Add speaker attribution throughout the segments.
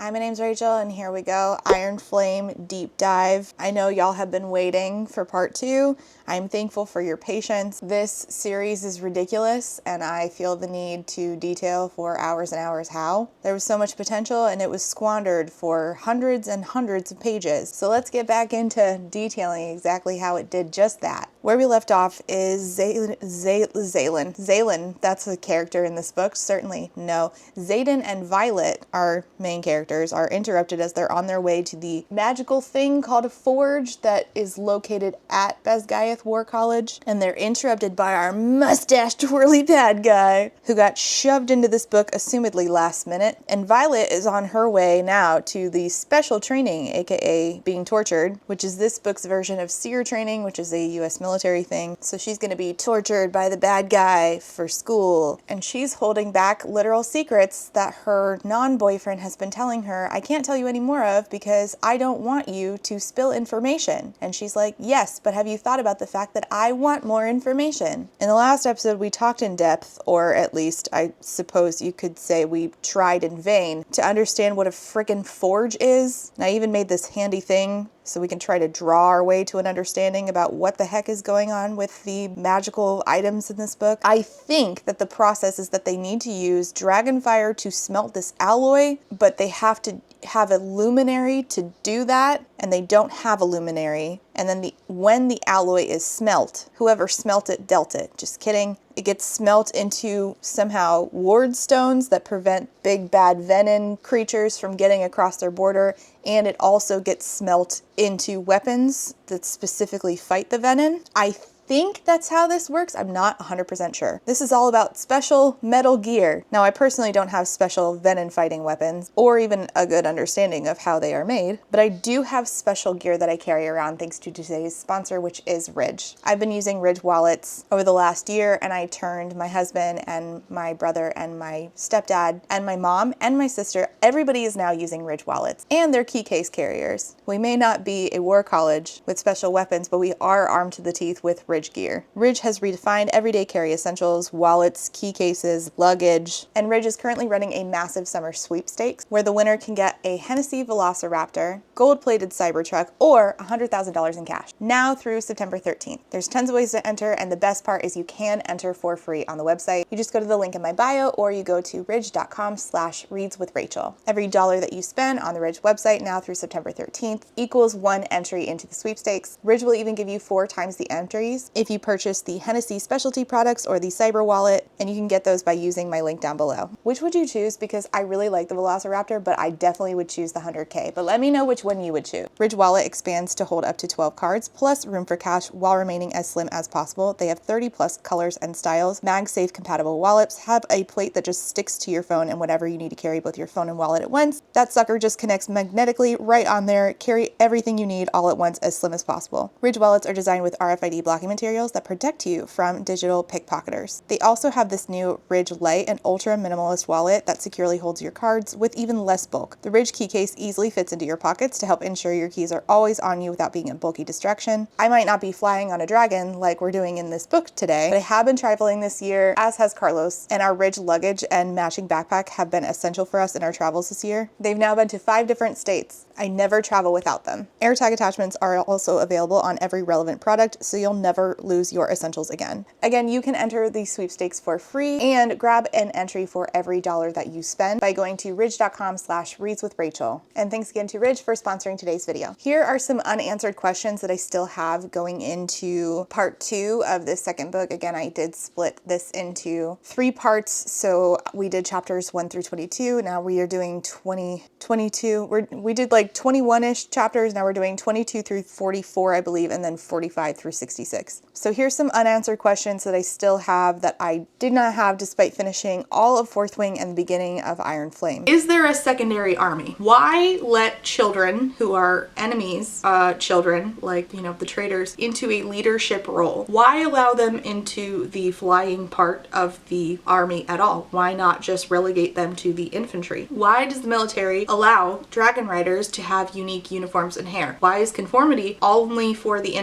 Speaker 1: Hi, my name's Rachel, and here we go. Iron Flame deep dive. I know y'all have been waiting for part 2. I'm thankful for your patience. This series is ridiculous, and I feel the need to detail for hours and hours how. There was so much potential, and it was squandered for hundreds and hundreds of pages. So let's get back into detailing exactly how it did just that. Where we left off is Zaylin. That's a character in this book. Certainly no. Zayden and Violet, our main characters, are interrupted as they're on their way to the magical thing called a forge that is located at Basgiath War College, and they're interrupted by our mustache-twirly bad guy who got shoved into this book assumedly last minute. And Violet is on her way now to the special training, aka being tortured, which is this book's version of seer training, which is a US military thing. So she's going to be tortured by the bad guy for school, and she's holding back literal secrets that her non-boyfriend has been telling her, I can't tell you any more of because I don't want you to spill information. And she's like, yes, but have you thought about the fact that I want more information? In the last episode, we talked in depth, or at least I suppose you could say we tried in vain to understand what a frickin' forge is. And I even made this handy thing so we can try to draw our way to an understanding about what the heck is going on with the magical items in this book. I think that the process is that they need to use dragonfire to smelt this alloy, but they have to have a luminary to do that, and they don't have a luminary. And then when the alloy is smelt, whoever smelt it dealt it. Just kidding. It gets smelt into somehow ward stones that prevent big bad venom creatures from getting across their border, and it also gets smelt into weapons that specifically fight the venom. I think that's how this works. I'm not 100% sure. This is all about special metal gear. Now, I personally don't have special venom fighting weapons or even a good understanding of how they are made, but I do have special gear that I carry around thanks to today's sponsor, which is Ridge. I've been using Ridge wallets over the last year, and I turned my husband and my brother and my stepdad and my mom and my sister. Everybody is now using Ridge wallets, and they're key case carriers. We may not be a war college with special weapons, but we are armed to the teeth with Ridge gear. Ridge has redefined everyday carry essentials, wallets, key cases, luggage, and Ridge is currently running a massive summer sweepstakes where the winner can get a Hennessy Velociraptor, gold-plated Cybertruck, or $100,000 in cash. Now through September 13th. There's tons of ways to enter, and the best part is you can enter for free on the website. You just go to the link in my bio, or you go to ridge.com/readswithrachel. Every dollar that you spend on the Ridge website now through September 13th equals 1 entry into the sweepstakes. Ridge will even give you 4 times the entries if you purchase the Hennessy specialty products or the Cyber wallet, and you can get those by using my link down below. Which would you choose? Because I really like the Velociraptor, but I definitely would choose the 100K. But let me know which one you would choose. Ridge wallet expands to hold up to 12 cards, plus room for cash while remaining as slim as possible. They have 30 plus colors and styles. MagSafe compatible wallets have a plate that just sticks to your phone, and whenever you need to carry both your phone and wallet at once, that sucker just connects magnetically right on there. Carry everything you need all at once, as slim as possible. Ridge wallets are designed with RFID blocking materials that protect you from digital pickpocketers. They also have this new Ridge Light, an ultra minimalist wallet that securely holds your cards with even less bulk. The Ridge key case easily fits into your pockets to help ensure your keys are always on you without being a bulky distraction. I might not be flying on a dragon like we're doing in this book today, but I have been traveling this year, as has Carlos, and our Ridge luggage and matching backpack have been essential for us in our travels this year. They've now been to 5 different states. I never travel without them. AirTag attachments are also available on every relevant product, so you'll never lose your essentials again. Again, you can enter the sweepstakes for free and grab an entry for every dollar that you spend by going to ridge.com/readswithrachel. And thanks again to Ridge for sponsoring today's video. Here are some unanswered questions that I still have going into part 2 of this second book. Again, I did split this into 3 parts, so we did chapters 1 through 22. Now we are doing 22. We did like 21-ish chapters. Now we're doing 22 through 44, I believe, and then 45 through 66. So here's some unanswered questions that I still have that I did not have despite finishing all of Fourth Wing and the beginning of Iron Flame. Is there a secondary army? Why let children who are enemies, children like, you know, the traitors, into a leadership role? Why allow them into the flying part of the army at all? Why not just relegate them to the infantry? Why does the military allow dragon riders to have unique uniforms and hair? Why is conformity only for the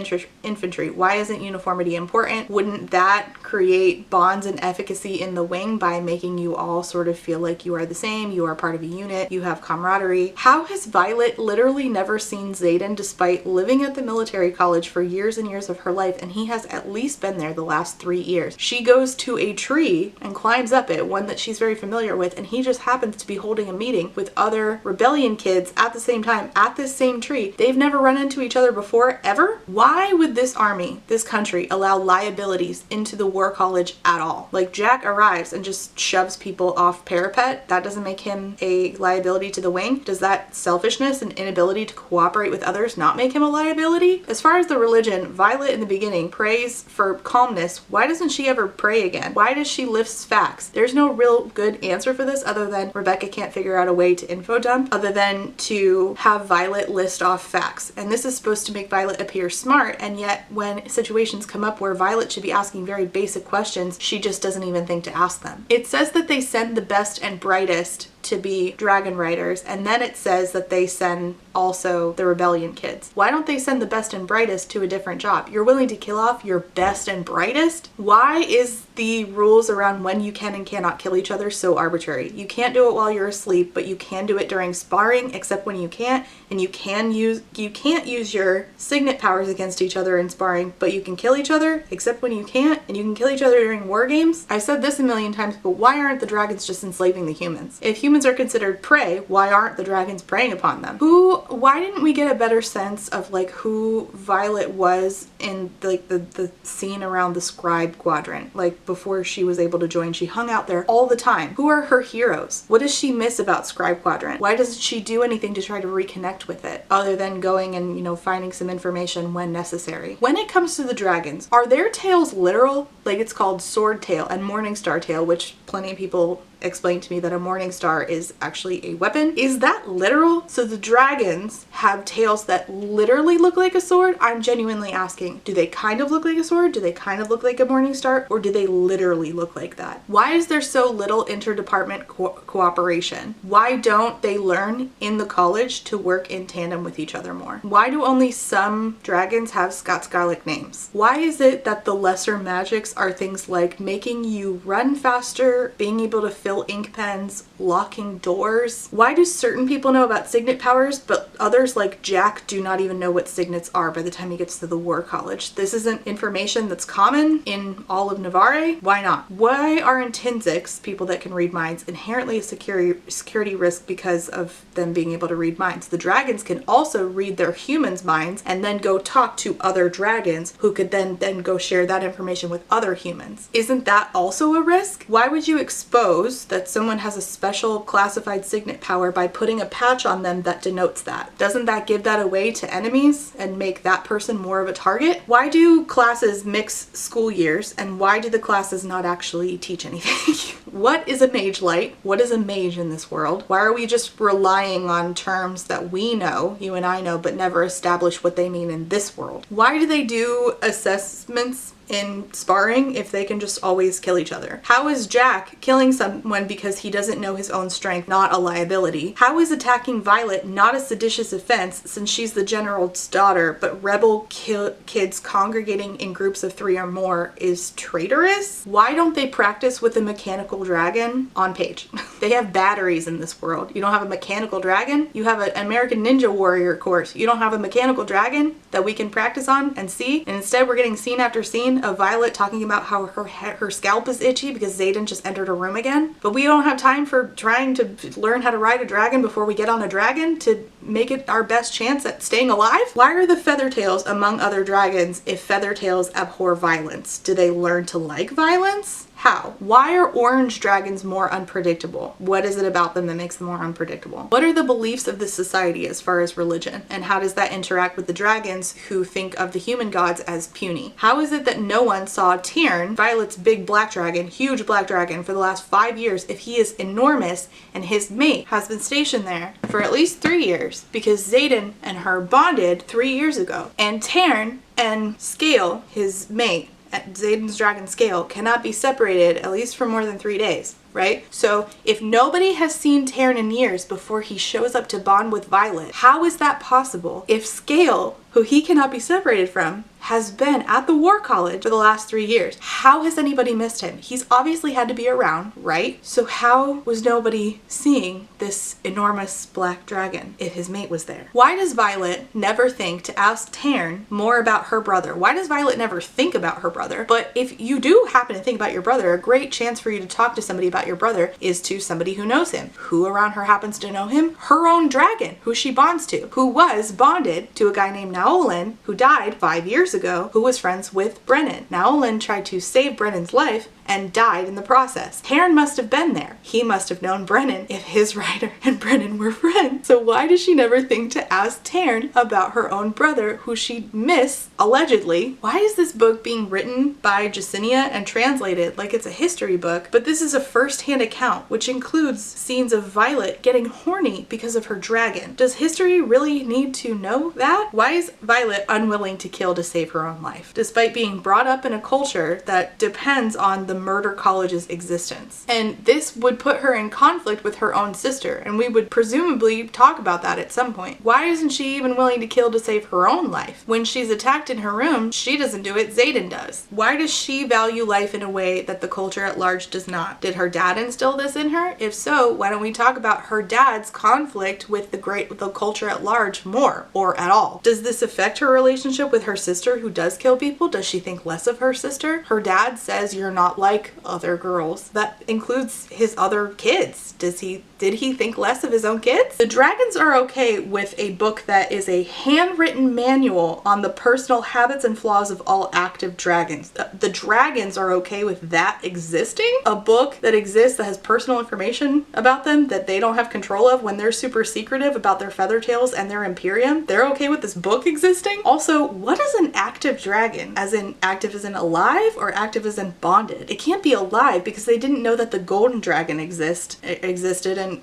Speaker 1: infantry? Why isn't uniformity important? Wouldn't that create bonds and efficacy in the wing by making you all sort of feel like you are the same, you are part of a unit, you have camaraderie. How has Violet literally never seen Xaden despite living at the military college for years and years of her life, and he has at least been there the last 3 years? She goes to a tree and climbs up it, one that she's very familiar with, and he just happens to be holding a meeting with other rebellion kids at the same time at this same tree. They've never run into each other before, ever? Why would this army, this country, allow liabilities into the war college at all? Like, Jack arrives and just shoves people off parapet. That doesn't make him a liability to the wing. Does that selfishness and inability to cooperate with others not make him a liability? As far as the religion, Violet in the beginning prays for calmness. Why doesn't she ever pray again? Why does she lift facts? There's no real good answer for this other than Rebecca can't figure out a way to info dump other than to have Violet list off facts. And this is supposed to make Violet appear smart, and yet when situations come up where Violet should be asking very basic questions, she just doesn't even think to ask them. It says that they send the best and brightest to be dragon riders, and then it says that they send also the rebellion kids. Why don't they send the best and brightest to a different job? You're willing to kill off your best and brightest? Why is the rules around when you can and cannot kill each other so arbitrary? You can't do it while you're asleep, but you can do it during sparring, except when you can't, and you can't use your signet powers against each other in sparring, but you can kill each other, except when you can't, and you can kill each other during war games. I've said this a million times, but why aren't the dragons just enslaving the humans? If humans are considered prey, why aren't the dragons preying upon them? Why didn't we get a better sense of like who Violet was in like the scene around the scribe quadrant? Like before she was able to join, she hung out there all the time. Who are her heroes? What does she miss about scribe quadrant? Why doesn't she do anything to try to reconnect with it other than going and, you know, finding some information when necessary? When it comes to the dragons, are their tails literal? Like, it's called sword tail and morning star tail, which plenty of people explained to me that a morning star is actually a weapon. Is that literal? So the dragons have tails that literally look like a sword? I'm genuinely asking, do they kind of look like a sword? Do they kind of look like a morning star? Or do they literally look like that? Why is there so little interdepartment cooperation? Why don't they learn in the college to work in tandem with each other more? Why do only some dragons have Scots-Gaelic names? Why is it that the lesser magics are things like making you run faster, being able to fill ink pens, locking doors? Why do certain people know about signet powers, but others like Jack do not even know what signets are by the time he gets to the war college? This isn't information that's common in all of Navarre. Why not? Why are intrinsics, people that can read minds, inherently a security risk because of them being able to read minds? The dragons can also read their humans' minds and then go talk to other dragons who could then go share that information with other humans. Isn't that also a risk? Why would you expose that someone has a special classified signet power by putting a patch on them that denotes that? Doesn't that give that away to enemies and make that person more of a target? Why do classes mix school years, and why do the classes not actually teach anything? What is a mage light? What is a mage in this world? Why are we just relying on terms that we know, you and I know, but never establish what they mean in this world? Why do they do assessments in sparring if they can just always kill each other? How is Jack killing someone because he doesn't know his own strength not a liability? How is attacking Violet not a seditious offense since she's the general's daughter, but rebel kids congregating in groups of 3 or more is traitorous? Why don't they practice with a mechanical dragon on page? They have batteries in this world. You don't have a mechanical dragon? You have an American Ninja Warrior course. You don't have a mechanical dragon that we can practice on and see? And instead we're getting scene after scene of Violet talking about how her scalp is itchy because Xaden just entered her room again. But we don't have time for trying to learn how to ride a dragon before we get on a dragon to make it our best chance at staying alive? Why are the Feathertails among other dragons if Feathertails abhor violence? Do they learn to like violence? How? Why are orange dragons more unpredictable? What is it about them that makes them more unpredictable? What are the beliefs of this society as far as religion? And how does that interact with the dragons who think of the human gods as puny? How is it that no one saw Tyrn, Violet's big black dragon, huge black dragon, for the last 5 years if he is enormous and his mate has been stationed there for at least 3 years? Because Xaden and her bonded 3 years ago. And Tyrn and Scale, his mate, Xaden's dragon Scale, cannot be separated at least for more than 3 days. right? So if nobody has seen Taryn in years before he shows up to bond with Violet, how is that possible if Scale, who he cannot be separated from, has been at the War College for the last 3 years? How has anybody missed him? He's obviously had to be around, right? So how was nobody seeing this enormous black dragon if his mate was there? Why does Violet never think to ask Taryn more about her brother? Why does Violet never think about her brother? But if you do happen to think about your brother, a great chance for you to talk to somebody about your brother is to somebody who knows him. Who around her happens to know him? Her own dragon, who she bonds to, who was bonded to a guy named Naolin, who died 5 years ago, who was friends with Brennan. Naolin tried to save Brennan's life and died in the process. Taryn must have been there. He must have known Brennan if his rider and Brennan were friends. So why does she never think to ask Taryn about her own brother, who she missed, allegedly? Why is this book being written by Jacinia and translated like it's a history book, but this is a first-hand account, which includes scenes of Violet getting horny because of her dragon? Does history really need to know that? Why is Violet unwilling to kill to save her own life, despite being brought up in a culture that depends on the murder college's existence? And this would put her in conflict with her own sister, and we would presumably talk about that at some point. Why isn't she even willing to kill to save her own life? When she's attacked in her room, she doesn't do it, Xaden does. Why does she value life in a way that the culture at large does not? Did her dad instill this in her? If so, why don't we talk about her dad's conflict with the culture at large more, or at all? Does this affect her relationship with her sister who does kill people? Does she think less of her sister? Her dad says you're not like other girls. That includes his other kids. Did he think less of his own kids? The dragons are okay with a book that is a handwritten manual on the personal habits and flaws of all active dragons. The dragons are okay with that existing? A book that exists that has personal information about them that they don't have control of when they're super secretive about their feather tails and their Imperium? They're okay with this book existing? Also, what is an active dragon? As in active as in alive, or active as in bonded? It can't be alive because they didn't know that the golden dragon existed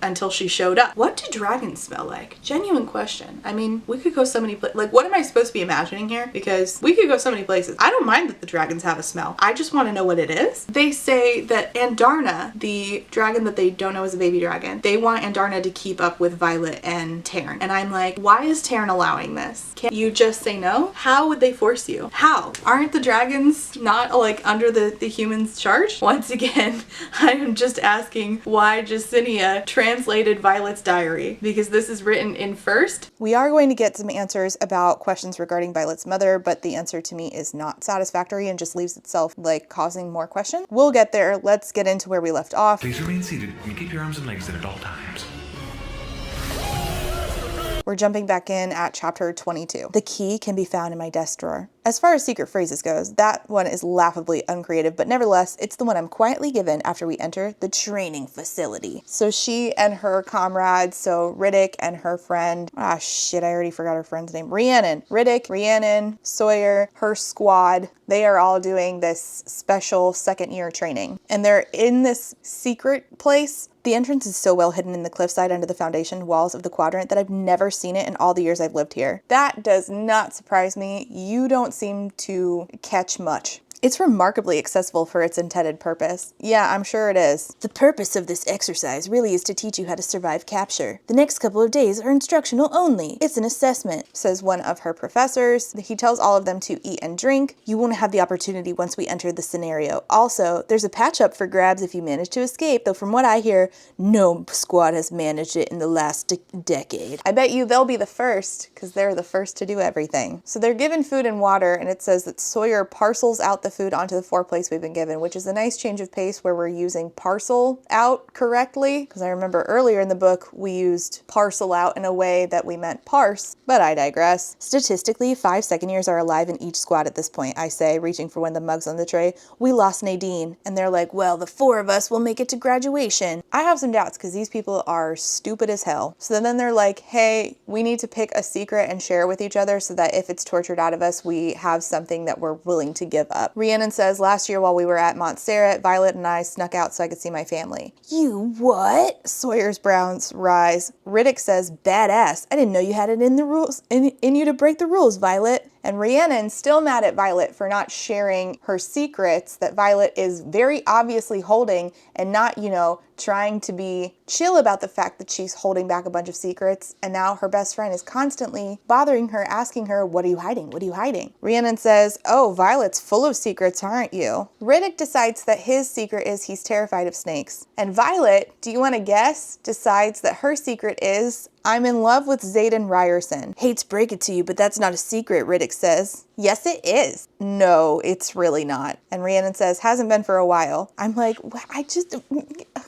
Speaker 1: until she showed up. What do dragons smell like? Genuine question. I mean, we could go so many places. Like, what am I supposed to be imagining here? Because we could go so many places. I don't mind that the dragons have a smell. I just want to know what it is. They say that Andarna, the dragon that they don't know is a baby dragon, they want Andarna to keep up with Violet and Taryn. And I'm like, why is Taryn allowing this? Can't you just say no? How would they force you? How? Aren't the dragons not like under the humans' charge? Once again, I am just asking why Jacinia translated Violet's diary, because this is written in first. We are going to get some answers about questions regarding Violet's mother, but the answer to me is not satisfactory and just leaves itself like causing more questions. We'll get there. Let's get into where we left off.
Speaker 2: Please remain seated and keep your arms and legs in at all times.
Speaker 1: We're jumping back in at chapter 22. The key can be found in my desk drawer. As far as secret phrases goes, that one is laughably uncreative, but nevertheless, it's the one I'm quietly given after we enter the training facility. So she and her comrades, so Riddick and her friend, I already forgot her friend's name, Rhiannon. Riddick, Rhiannon, Sawyer, her squad, they are all doing this special second year training. And they're in this secret place. The entrance is so well hidden in the cliffside under the foundation walls of the quadrant that I've never seen it in all the years I've lived here. That does not surprise me. You don't seem to catch much. It's remarkably accessible for its intended purpose. Yeah, I'm sure it is. The purpose of this exercise really is to teach you how to survive capture. The next couple of days are instructional only. It's an assessment, says one of her professors. He tells all of them to eat and drink. You won't have the opportunity once we enter the scenario. Also, there's a patch up for grabs if you manage to escape, though from what I hear, no squad has managed it in the last decade. I bet you they'll be the first, because they're the first to do everything. So they're given food and water, and it says that Sawyer parcels out the food onto the 4 plates we've been given, which is a nice change of pace where we're using parcel out correctly, because I remember earlier in the book we used parcel out in a way that we meant parse, but I digress. Statistically, 5 second years are alive in each squad at this point, I say, reaching for one of the mugs on the tray. We lost Nadine, and they're like, well, the 4 of us will make it to graduation. I have some doubts because these people are stupid as hell. So then they're like, hey, we need to pick a secret and share with each other so that if it's tortured out of us, we have something that we're willing to give up. Rhiannon says, last year while we were at Montserrat, Violet and I snuck out so I could see my family. You what? Sawyer's brows rise. Riddick says, badass. I didn't know you had it in the rules, in you to break the rules, Violet. And Rhiannon's still mad at Violet for not sharing her secrets that Violet is very obviously holding and not, trying to be chill about the fact that she's holding back a bunch of secrets. And now her best friend is constantly bothering her, asking her, what are you hiding? What are you hiding? Rhiannon says, oh, Violet's full of secrets, aren't you? Riddick decides that his secret is he's terrified of snakes. And Violet, do you want to guess, decides that her secret is, I'm in love with Xaden Ryerson. Hate to break it to you, but that's not a secret, Riddick says. Yes, it is. No, it's really not. And Rhiannon says, hasn't been for a while. I'm like,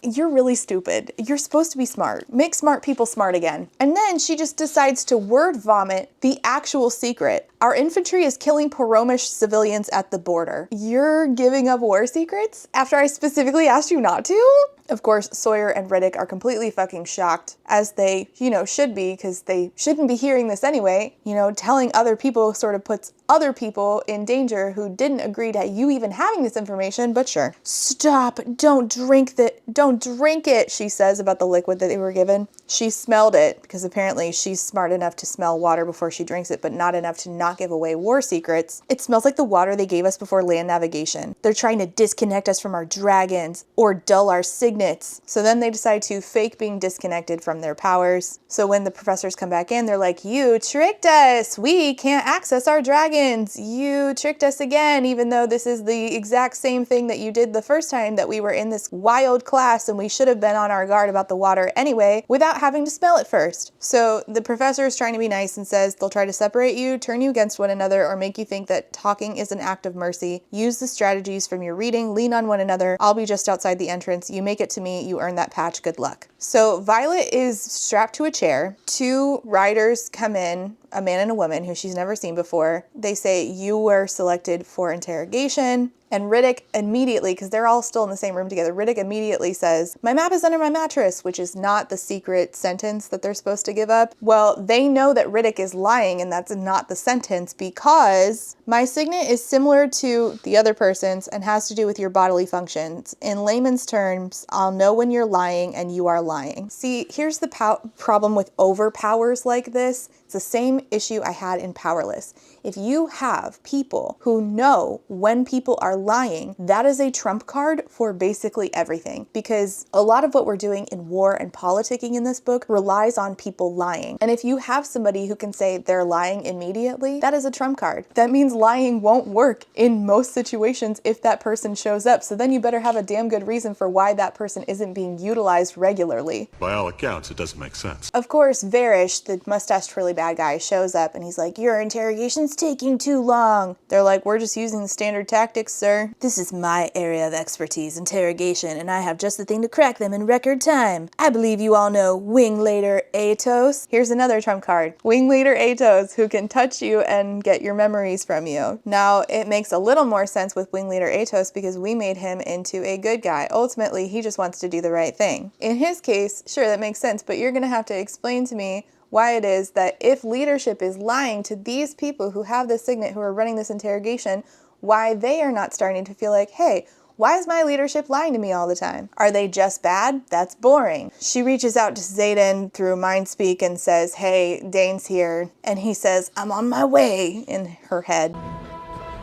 Speaker 1: you're really stupid. You're supposed to be smart. Make smart people smart again. And then she just decides to word vomit the actual secret. Our infantry is killing Poromish civilians at the border. You're giving up war secrets after I specifically asked you not to? Of course, Sawyer and Riddick are completely fucking shocked, as they, should be, because they shouldn't be hearing this anyway. Telling other people sort of puts other people in danger who didn't agree to you even having this information, but sure. Stop, don't drink it, she says about the liquid that they were given. She smelled it, because apparently she's smart enough to smell water before she drinks it, but not enough to not give away war secrets. It smells like the water they gave us before land navigation. They're trying to disconnect us from our dragons, or dull our signets. So then they decide to fake being disconnected from their powers. So when the professors come back in, they're like, you tricked us! We can't access our dragons! You tricked us again, even though this is the exact same thing that you did the first time that we were in this wild class and we should have been on our guard about the water anyway, without having to smell it first. So the professor is trying to be nice and says they'll try to separate you, turn you against one another, or make you think that talking is an act of mercy. Use the strategies from your reading, lean on one another. I'll be just outside the entrance. You make it to me, you earn that patch, good luck. So Violet is strapped to a chair. Two riders come in, a man and a woman who she's never seen before. They say, you were selected for interrogation. And Riddick immediately, because they're all still in the same room together, Riddick immediately says, my map is under my mattress, which is not the secret sentence that they're supposed to give up. Well, they know that Riddick is lying and that's not the sentence because my signet is similar to the other person's and has to do with your bodily functions. In layman's terms, I'll know when you're lying and you are lying. See, here's the problem with overpowers like this. It's the same issue I had in Powerless. If you have people who know when people are lying, that is a trump card for basically everything. Because a lot of what we're doing in war and politicking in this book relies on people lying. And if you have somebody who can say they're lying immediately, that is a trump card. That means lying won't work in most situations if that person shows up. So then you better have a damn good reason for why that person isn't being utilized regularly.
Speaker 3: By all accounts, it doesn't make sense.
Speaker 1: Of course, Varish, the mustached twirly bad guy, shows up and he's like, your interrogation's taking too long. They're like, we're just using the standard tactics, sir. This is my area of expertise, interrogation, and I have just the thing to crack them in record time. I believe you all know Wing Leader Atos. Here's another trump card. Wing Leader Atos, who can touch you and get your memories from you. Now, it makes a little more sense with Wing Leader Atos because we made him into a good guy. Ultimately, he just wants to do the right thing. In his case, sure, that makes sense, but you're gonna have to explain to me why it is that if leadership is lying to these people who have this signet, who are running this interrogation, why they are not starting to feel like, hey, why is my leadership lying to me all the time? Are they just bad? That's boring. She reaches out to Xaden through Mindspeak and says, hey, Dane's here. And he says, I'm on my way, in her head.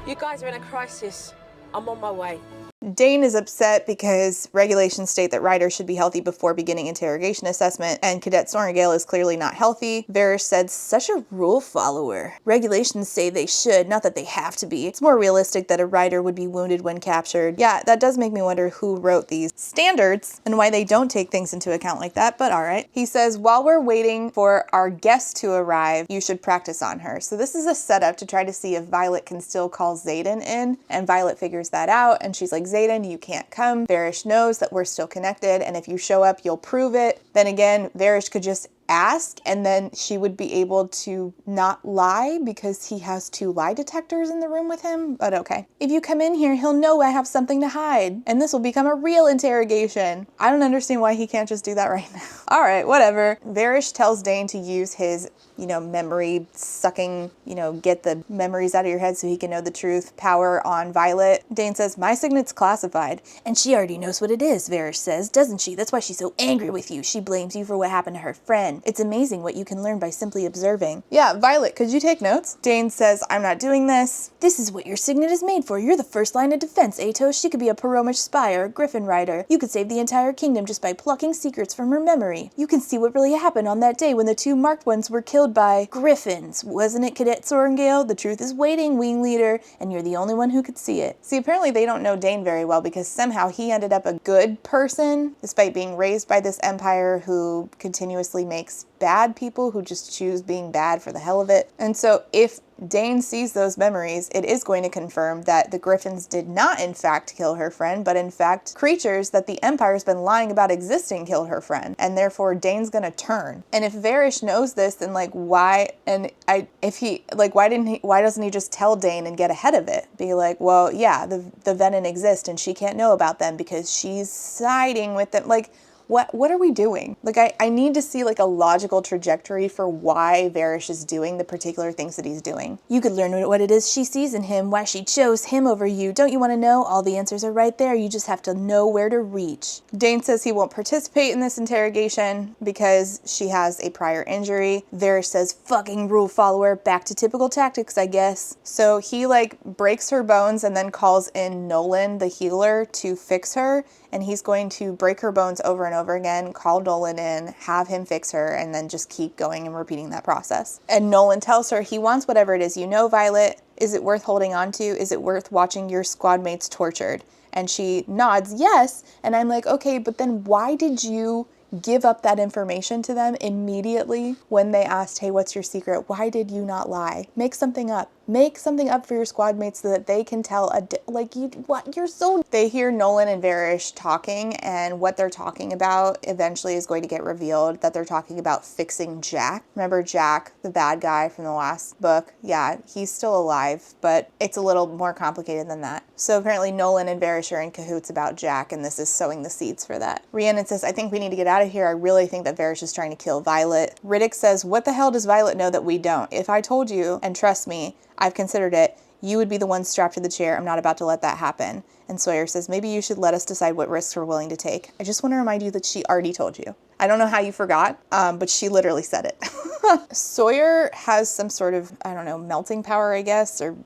Speaker 4: You guys are in a crisis. I'm on my way.
Speaker 1: Dane is upset because regulations state that riders should be healthy before beginning interrogation assessment, and Cadet Sorengale is clearly not healthy. Varish said, such a rule follower. Regulations say they should, not that they have to be. It's more realistic that a rider would be wounded when captured. Yeah, that does make me wonder who wrote these standards and why they don't take things into account like that, but alright. He says, while we're waiting for our guest to arrive, you should practice on her. So this is a setup to try to see if Violet can still call Xaden in, and Violet figures that out, and she's like, Xaden, you can't come. Varish knows that we're still connected, and if you show up, you'll prove it. Then again, Varish could just ask, and then she would be able to not lie because he has 2 lie detectors in the room with him, but okay. If you come in here, he'll know I have something to hide, and this will become a real interrogation. I don't understand why he can't just do that right now. All right, whatever. Varish tells Dane to use his, memory sucking, get the memories out of your head so he can know the truth power on Violet. Dane says, my signet's classified. And she already knows what it is, Varish says, doesn't she? That's why she's so angry with you. She blames you for what happened to her friend. Griffin. It's amazing what you can learn by simply observing. Yeah, Violet, could you take notes? Dane says, I'm not doing this. This is what your signet is made for. You're the first line of defense, Atos. She could be a Paromish spy or a Griffin rider. You could save the entire kingdom just by plucking secrets from her memory. You can see what really happened on that day when the 2 marked ones were killed by Griffins. Wasn't it, Cadet Sorengale? The truth is waiting, wing leader, and you're the only one who could see it. See, apparently they don't know Dane very well because somehow he ended up a good person despite being raised by this empire who continuously makes bad people who just choose being bad for the hell of it. And so if Dane sees those memories, it is going to confirm that the Griffins did not in fact kill her friend, but in fact creatures that the Empire's been lying about existing killed her friend, and therefore Dane's gonna turn. And if Varish knows this, then why doesn't he just tell Dane and get ahead of it? Be like, well, yeah, the Venin exist and she can't know about them because she's siding with them. What are we doing? I need to see a logical trajectory for why Varish is doing the particular things that he's doing. You could learn what it is she sees in him, why she chose him over you. Don't you want to know? All the answers are right there. You just have to know where to reach. Dane says he won't participate in this interrogation because she has a prior injury. Varish says, fucking rule follower, back to typical tactics, I guess. So he breaks her bones and then calls in Nolan, the healer, to fix her. And he's going to break her bones over and over again, call Nolan in, have him fix her, and then just keep going and repeating that process. And Nolan tells her he wants whatever it is you know, Violet. Is it worth holding on to? Is it worth watching your squad mates tortured? And she nods yes. And I'm like, okay, but then why did you give up that information to them immediately when they asked, hey, what's your secret? Why did you not lie? Make something up. Make something up for your squad mates so that they can tell They hear Nolan and Varish talking, and what they're talking about eventually is going to get revealed, that they're talking about fixing Jack. Remember Jack, the bad guy from the last book? Yeah, he's still alive, but it's a little more complicated than that. So apparently Nolan and Varish are in cahoots about Jack, and this is sowing the seeds for that. Rhiannon says, I think we need to get out of here. I really think that Varish is trying to kill Violet. Riddick says, what the hell does Violet know that we don't? If I told you, and trust me, I've considered it, you would be the one strapped to the chair. I'm not about to let that happen. And Sawyer says, maybe you should let us decide what risks we're willing to take. I just want to remind you that she already told you. I don't know how you forgot, but she literally said it. Sawyer has some sort of, melting power, I guess, or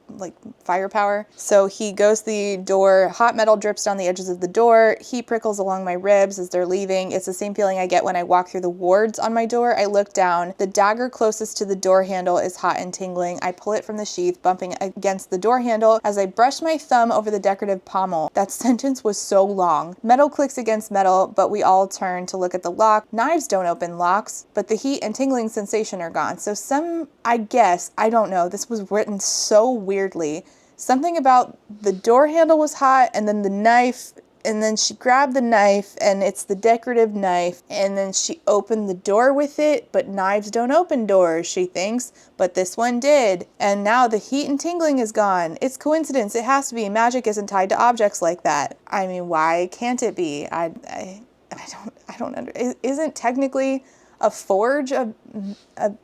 Speaker 1: firepower. So he goes to the door, hot metal drips down the edges of the door, heat prickles along my ribs as they're leaving. It's the same feeling I get when I walk through the wards on my door. I look down, the dagger closest to the door handle is hot and tingling. I pull it from the sheath, bumping against the door handle as I brush my thumb over the decorative pommel. That sentence was so long. Metal clicks against metal, but we all turn to look at the lock. Knives don't open locks, but the heat and tingling sensation are gone. So I don't know, this was written so weirdly. Something about the door handle was hot, and then the knife, and then she grabbed the knife, and it's the decorative knife, and then she opened the door with it, but knives don't open doors, she thinks, but this one did. And now the heat and tingling is gone. It's coincidence. It has to be. Magic isn't tied to objects like that. I mean, why can't it be? I don't understand. Isn't technically a forge a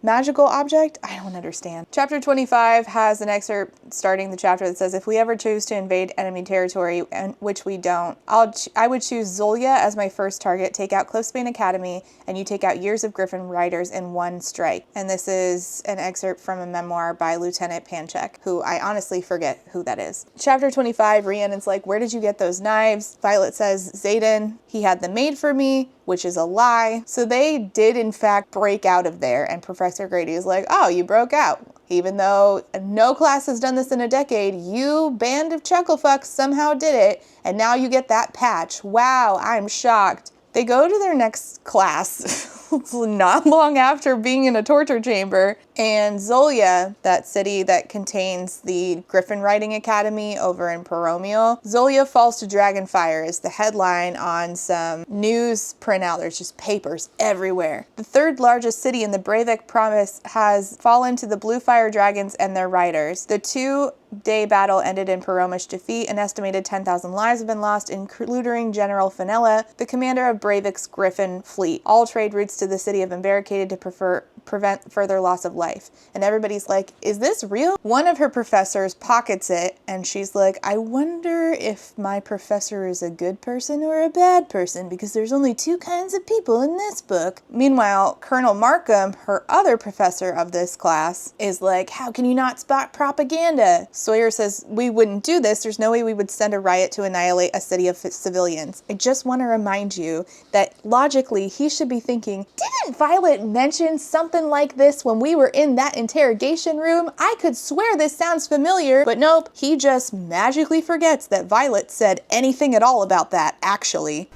Speaker 1: magical object? I don't understand. Chapter 25 has an excerpt starting the chapter that says, if we ever choose to invade enemy territory, and which we don't, I would choose Zolia as my first target, take out Cliffsbane Academy, and you take out years of Griffin riders in one strike. And this is an excerpt from a memoir by Lieutenant Panchek, who I honestly forget who that is. Chapter 25, Rhiannon's like, where did you get those knives? Violet says, Zayden, he had them made for me, which is a lie. So they did in fact break out of there, and Professor Grady is like, oh, you broke out. Even though no class has done this in a decade, you band of chucklefucks somehow did it, and now you get that patch. Wow, I'm shocked. They go to their next class not long after being in a torture chamber, and Zolia, that city that contains the Griffin Riding Academy over in Paromial, Zolia falls to Dragonfire is the headline on some news printout. There's just papers everywhere. The third largest city in the Breivik province has fallen to the Blue Fire Dragons and their riders. The 2-day battle ended in Paromish defeat. An estimated 10,000 lives have been lost, including General Fenella, the commander of Breivik's Griffin fleet. All trade routes to the city have been barricaded to prevent further loss of life. life. And everybody's like, is this real? One of her professors pockets it, and she's like, I wonder if my professor is a good person or a bad person, because there's only two kinds of people in this book. Meanwhile, Colonel Markham, her other professor of this class, is like, how can you not spot propaganda? Sawyer says, we wouldn't do this. There's no way we would send a riot to annihilate a city of civilians. I just want to remind you that logically he should be thinking, didn't Violet mention something like this when we were in that interrogation room? I could swear this sounds familiar, but nope, he just magically forgets that Violet said anything at all about that, actually.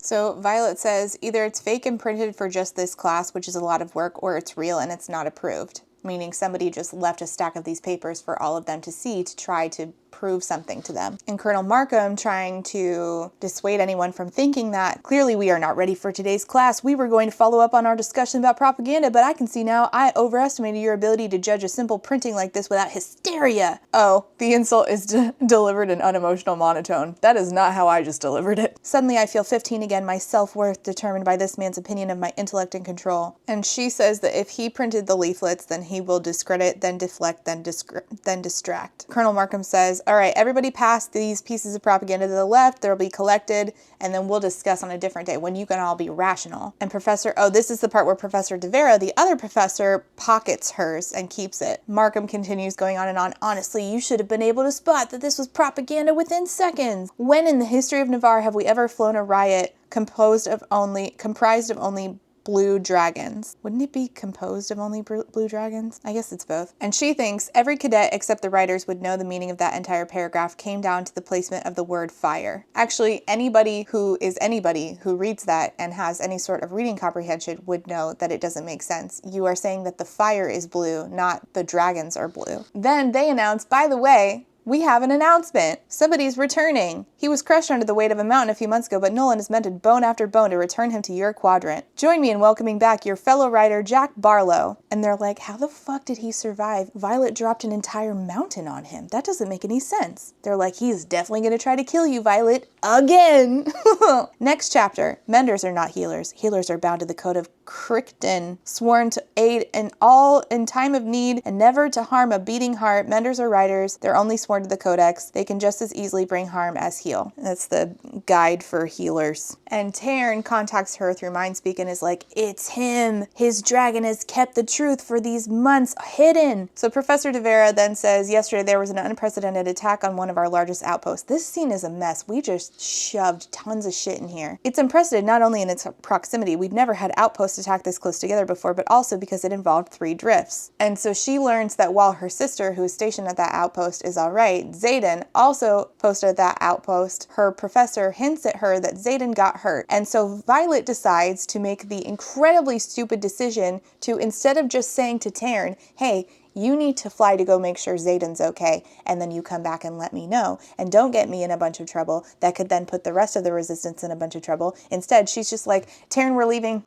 Speaker 1: So Violet says either it's fake and printed for just this class, which is a lot of work, or it's real and it's not approved. Meaning somebody just left a stack of these papers for all of them to see to try to prove something to them. And Colonel Markham, trying to dissuade anyone from thinking that, clearly we are not ready for today's class. We were going to follow up on our discussion about propaganda, but I can see now I overestimated your ability to judge a simple printing like this without hysteria. Oh, the insult is delivered in unemotional monotone. That is not how I just delivered it. Suddenly I feel 15 again, my self-worth determined by this man's opinion of my intellect and control. And she says that if he printed the leaflets, then he will discredit, then deflect, then distract. Colonel Markham says, all right, everybody pass these pieces of propaganda to the left. They'll be collected, and then we'll discuss on a different day when you can all be rational. And this is the part where Professor De Vera, the other professor, pockets hers and keeps it. Markham continues going on and on. Honestly, you should have been able to spot that this was propaganda within seconds. When in the history of Navarre have we ever flown a riot comprised of only blue dragons? Wouldn't it be composed of only blue dragons? I guess it's both. And she thinks every cadet except the writers would know the meaning of that entire paragraph came down to the placement of the word fire. Actually, anybody who reads that and has any sort of reading comprehension would know that it doesn't make sense. You are saying that the fire is blue, not the dragons are blue. Then they announce, by the way, we have an announcement. Somebody's returning. He was crushed under the weight of a mountain a few months ago, but Nolan has mended bone after bone to return him to your quadrant. Join me in welcoming back your fellow writer, Jack Barlow. And they're like, how the fuck did he survive? Violet dropped an entire mountain on him. That doesn't make any sense. They're like, he's definitely going to try to kill you, Violet. Again. Next chapter. Menders are not healers. Healers are bound to the code of Crichton, sworn to aid in time of need and never to harm a beating heart. Menders are writers. They're only sworn to the codex. They can just as easily bring harm as heal. That's the guide for healers. And Taryn contacts her through Mindspeak and is like, it's him. His dragon has kept the truth for these months hidden. So Professor De Vera then says, yesterday there was an unprecedented attack on one of our largest outposts. This scene is a mess. We just shoved tons of shit in here. It's unprecedented not only in its proximity. We've never had outposts attack this close together before, but also because it involved 3 drifts. And so she learns that while her sister, who is stationed at that outpost, is alright, Zayden, also posted at that outpost, her professor hints at her that Zayden got hurt. And so Violet decides to make the incredibly stupid decision to, instead of just saying to Taryn, hey, you need to fly to go make sure Zayden's okay, and then you come back and let me know, and don't get me in a bunch of trouble that could then put the rest of the resistance in a bunch of trouble. Instead, she's just like, Taryn, we're leaving.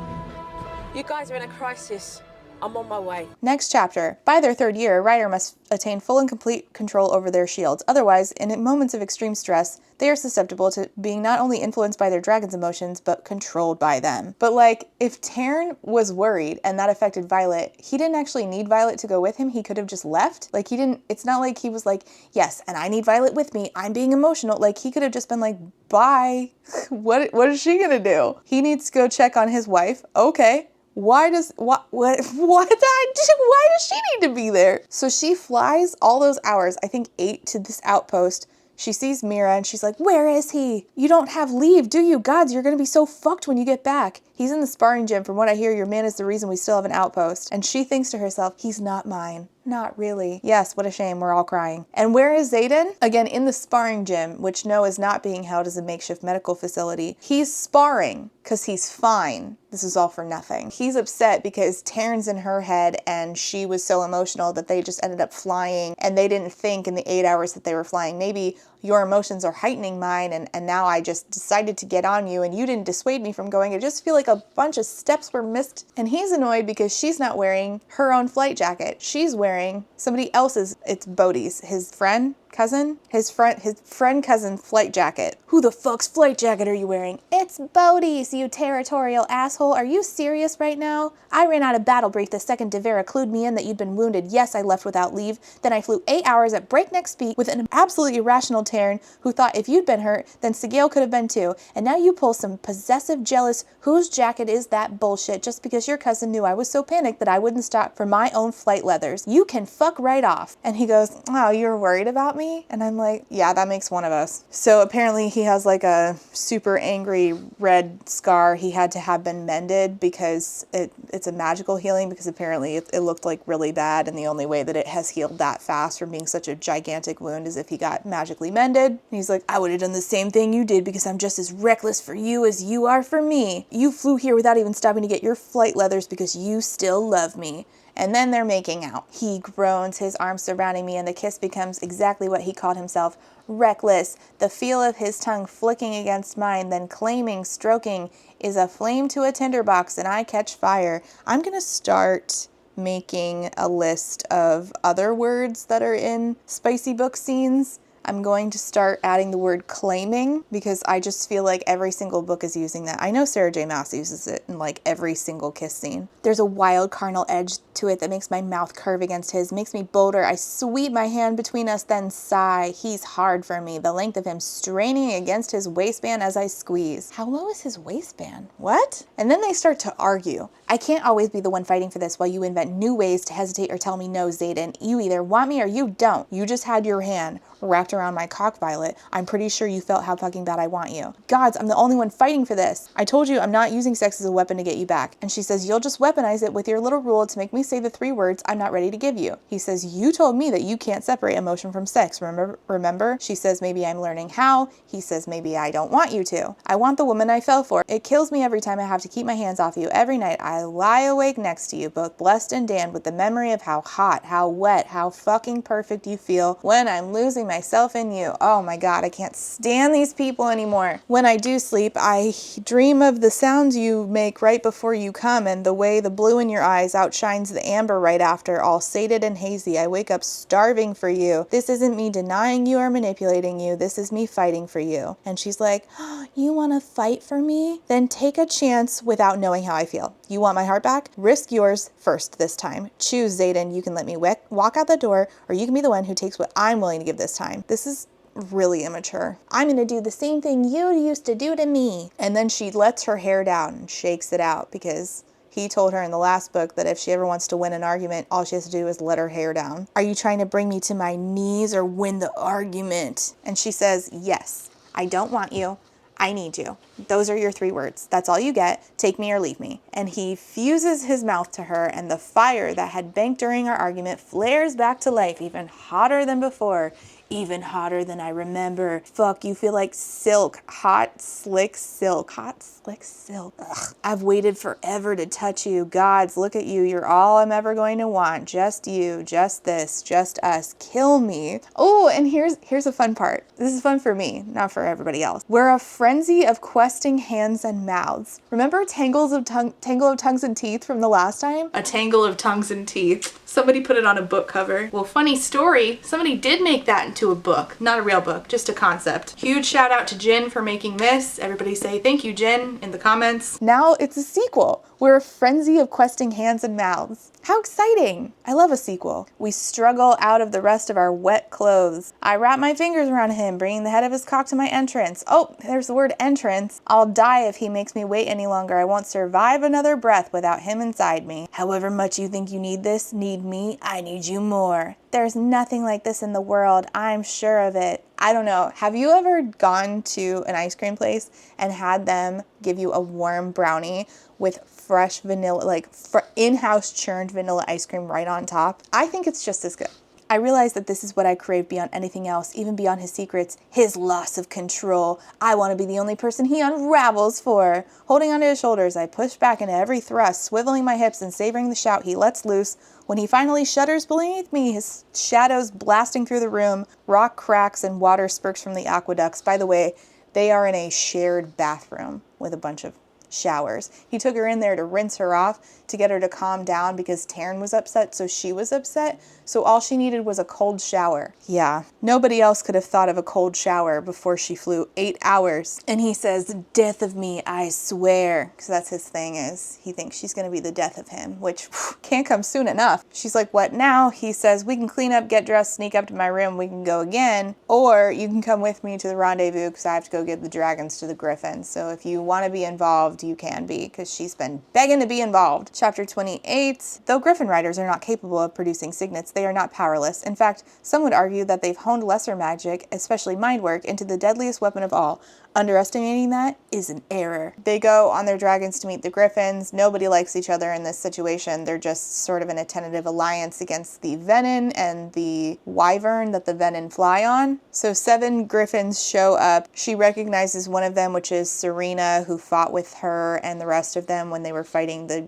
Speaker 4: You guys are in a crisis. I'm on my way.
Speaker 1: Next chapter. By their 3rd year, a writer must attain full and complete control over their shields. Otherwise, in moments of extreme stress, they are susceptible to being not only influenced by their dragon's emotions, but controlled by them. But like, if Taryn was worried and that affected Violet, he didn't actually need Violet to go with him. He could have just left. Like, it's not like he was like, yes, and I need Violet with me. I'm being emotional. Like, he could have just been like, bye. What is she gonna do? He needs to go check on his wife. Okay. Why does she need to be there? So she flies all those hours, I think 8, to this outpost. She sees Mira and she's like, where is he? You don't have leave, do you? Gods, you're gonna be so fucked when you get back. He's in the sparring gym. From what I hear, your man is the reason we still have an outpost. And she thinks to herself, he's not mine. Not really. Yes, what a shame. We're all crying. And where is Zayden? Again, in the sparring gym, which no is not being held as a makeshift medical facility. He's sparring because he's fine. This is all for nothing. He's upset because Taryn's in her head and she was so emotional that they just ended up flying and they didn't think in the 8 hours that they were flying. Maybe your emotions are heightening mine and now I just decided to get on you and you didn't dissuade me from going. I just feel like a bunch of steps were missed. And he's annoyed because she's not wearing her own flight jacket. She's wearing somebody else's, it's Bodhi's, his friend, cousin? His friend cousin's flight jacket. Who the fuck's flight jacket are you wearing? It's Bodhi's, you territorial asshole. Are you serious right now? I ran out of battle brief the second De Vera clued me in that you'd been wounded. Yes, I left without leave. Then I flew 8 hours at breakneck speed with an absolutely irrational Terran who thought if you'd been hurt, then Sigale could have been too. And now you pull some possessive, jealous, whose jacket is that bullshit just because your cousin knew I was so panicked that I wouldn't stop for my own flight leathers. You can fuck right off. And he goes, oh, you're worried about me? And I'm like, yeah, that makes one of us. So apparently he has like a super angry red scar he had to have been mended because it's a magical healing, because apparently it looked like really bad, and the only way that it has healed that fast from being such a gigantic wound is if he got magically mended. And he's like, I would have done the same thing you did because I'm just as reckless for you as you are for me. You flew here without even stopping to get your flight leathers because you still love me. And then they're making out. He groans, his arms surrounding me, and the kiss becomes exactly what he called himself, reckless. The feel of his tongue flicking against mine, then claiming, stroking, is a flame to a tinderbox, and I catch fire. I'm gonna start making a list of other words that are in spicy book scenes. I'm going to start adding the word claiming because I just feel like every single book is using that. I know Sarah J. Maas uses it in like every single kiss scene. There's a wild carnal edge to it that makes my mouth curve against his, makes me bolder. I sweep my hand between us, then sigh. He's hard for me, the length of him straining against his waistband as I squeeze. How low is his waistband? What? And then they start to argue. I can't always be the one fighting for this while you invent new ways to hesitate or tell me no, Zayden. You either want me or you don't. You just had your hand wrapped around my cock, Violet. I'm pretty sure you felt how fucking bad I want you. Gods, I'm the only one fighting for this. I told you I'm not using sex as a weapon to get you back. And she says, you'll just weaponize it with your little rule to make me say the 3 words I'm not ready to give you. He says, you told me that you can't separate emotion from sex. Remember? She says, maybe I'm learning how. He says, maybe I don't want you to. I want the woman I fell for. It kills me every time I have to keep my hands off you. Every night I lie awake next to you, both blessed and damned with the memory of how hot, how wet, how fucking perfect you feel when I'm losing myself in you. Oh my God, I can't stand these people anymore. When I do sleep, I dream of the sounds you make right before you come and the way the blue in your eyes outshines the amber right after, all sated and hazy. I wake up starving for you. This isn't me denying you or manipulating you. This is me fighting for you. And she's like, oh, you want to fight for me? Then take a chance without knowing how I feel. You want my heart back? Risk yours first this time. Choose, Zayden. You can let me walk out the door, or you can be the one who takes what I'm willing to give this time. This is really immature. I'm gonna do the same thing you used to do to me. And then she lets her hair down and shakes it out because he told her in the last book that if she ever wants to win an argument, all she has to do is let her hair down. Are you trying to bring me to my knees or win the argument? And she says, yes, I don't want you. I need you. Those are your 3 words. That's all you get. Take me or leave me. And he fuses his mouth to her, and the fire that had banked during our argument flares back to life, even hotter than before. Even hotter than I remember. Fuck, you feel like silk. Hot, slick silk. Hot, slick silk. Ugh. I've waited forever to touch you. Gods, look at you. You're all I'm ever going to want. Just you. Just this. Just us. Kill me. Oh, and here's a fun part. This is fun for me, not for everybody else. We're a frenzy of questing hands and mouths. Remember Tangle of Tongues and Teeth from the last time? A tangle of tongues and teeth. Somebody put it on a book cover. Well, funny story, somebody did make that into a book. Not a real book, just a concept. Huge shout out to Jin for making this. Everybody say thank you, Jin, in the comments. Now it's a sequel. We're a frenzy of questing hands and mouths. How exciting! I love a sequel. We struggle out of the rest of our wet clothes. I wrap my fingers around him, bringing the head of his cock to my entrance. Oh, there's the word entrance. I'll die if he makes me wait any longer. I won't survive another breath without him inside me. However much you think you need this, need me, I need you more. There's nothing like this in the world. I'm sure of it. I don't know. Have you ever gone to an ice cream place and had them give you a warm brownie with fresh vanilla, like in-house churned vanilla ice cream right on top? I think it's just as good. I realize that this is what I crave beyond anything else, even beyond his secrets, his loss of control. I want to be the only person he unravels for. Holding onto his shoulders, I push back into every thrust, swiveling my hips and savoring the shout he lets loose. When he finally shudders beneath me, his shadows blasting through the room, rock cracks and water spurts from the aqueducts. By the way, they are in a shared bathroom with a bunch of showers. He took her in there to rinse her off to get her to calm down because Taryn was upset, so she was upset. So all she needed was a cold shower. Yeah, nobody else could have thought of a cold shower before she flew 8 hours. And he says, death of me, I swear. Because that's his thing, is he thinks she's going to be the death of him, which can't come soon enough. She's like, what now? He says, we can clean up, get dressed, sneak up to my room, we can go again. Or you can come with me to the rendezvous because I have to go give the dragons to the griffins. So if you want to be involved, you can be, because she's been begging to be involved. Chapter 28. Though griffin riders are not capable of producing signets, they are not powerless. In fact, some would argue that they've honed lesser magic, especially mind work, into the deadliest weapon of all. Underestimating that is an error. They go on their dragons to meet the griffins. Nobody likes each other in this situation. They're just sort of in a tentative alliance against the venin and the wyvern that the venin fly on. So 7 griffins show up. She recognizes one of them, which is Serena, who fought with her and the rest of them when they were fighting the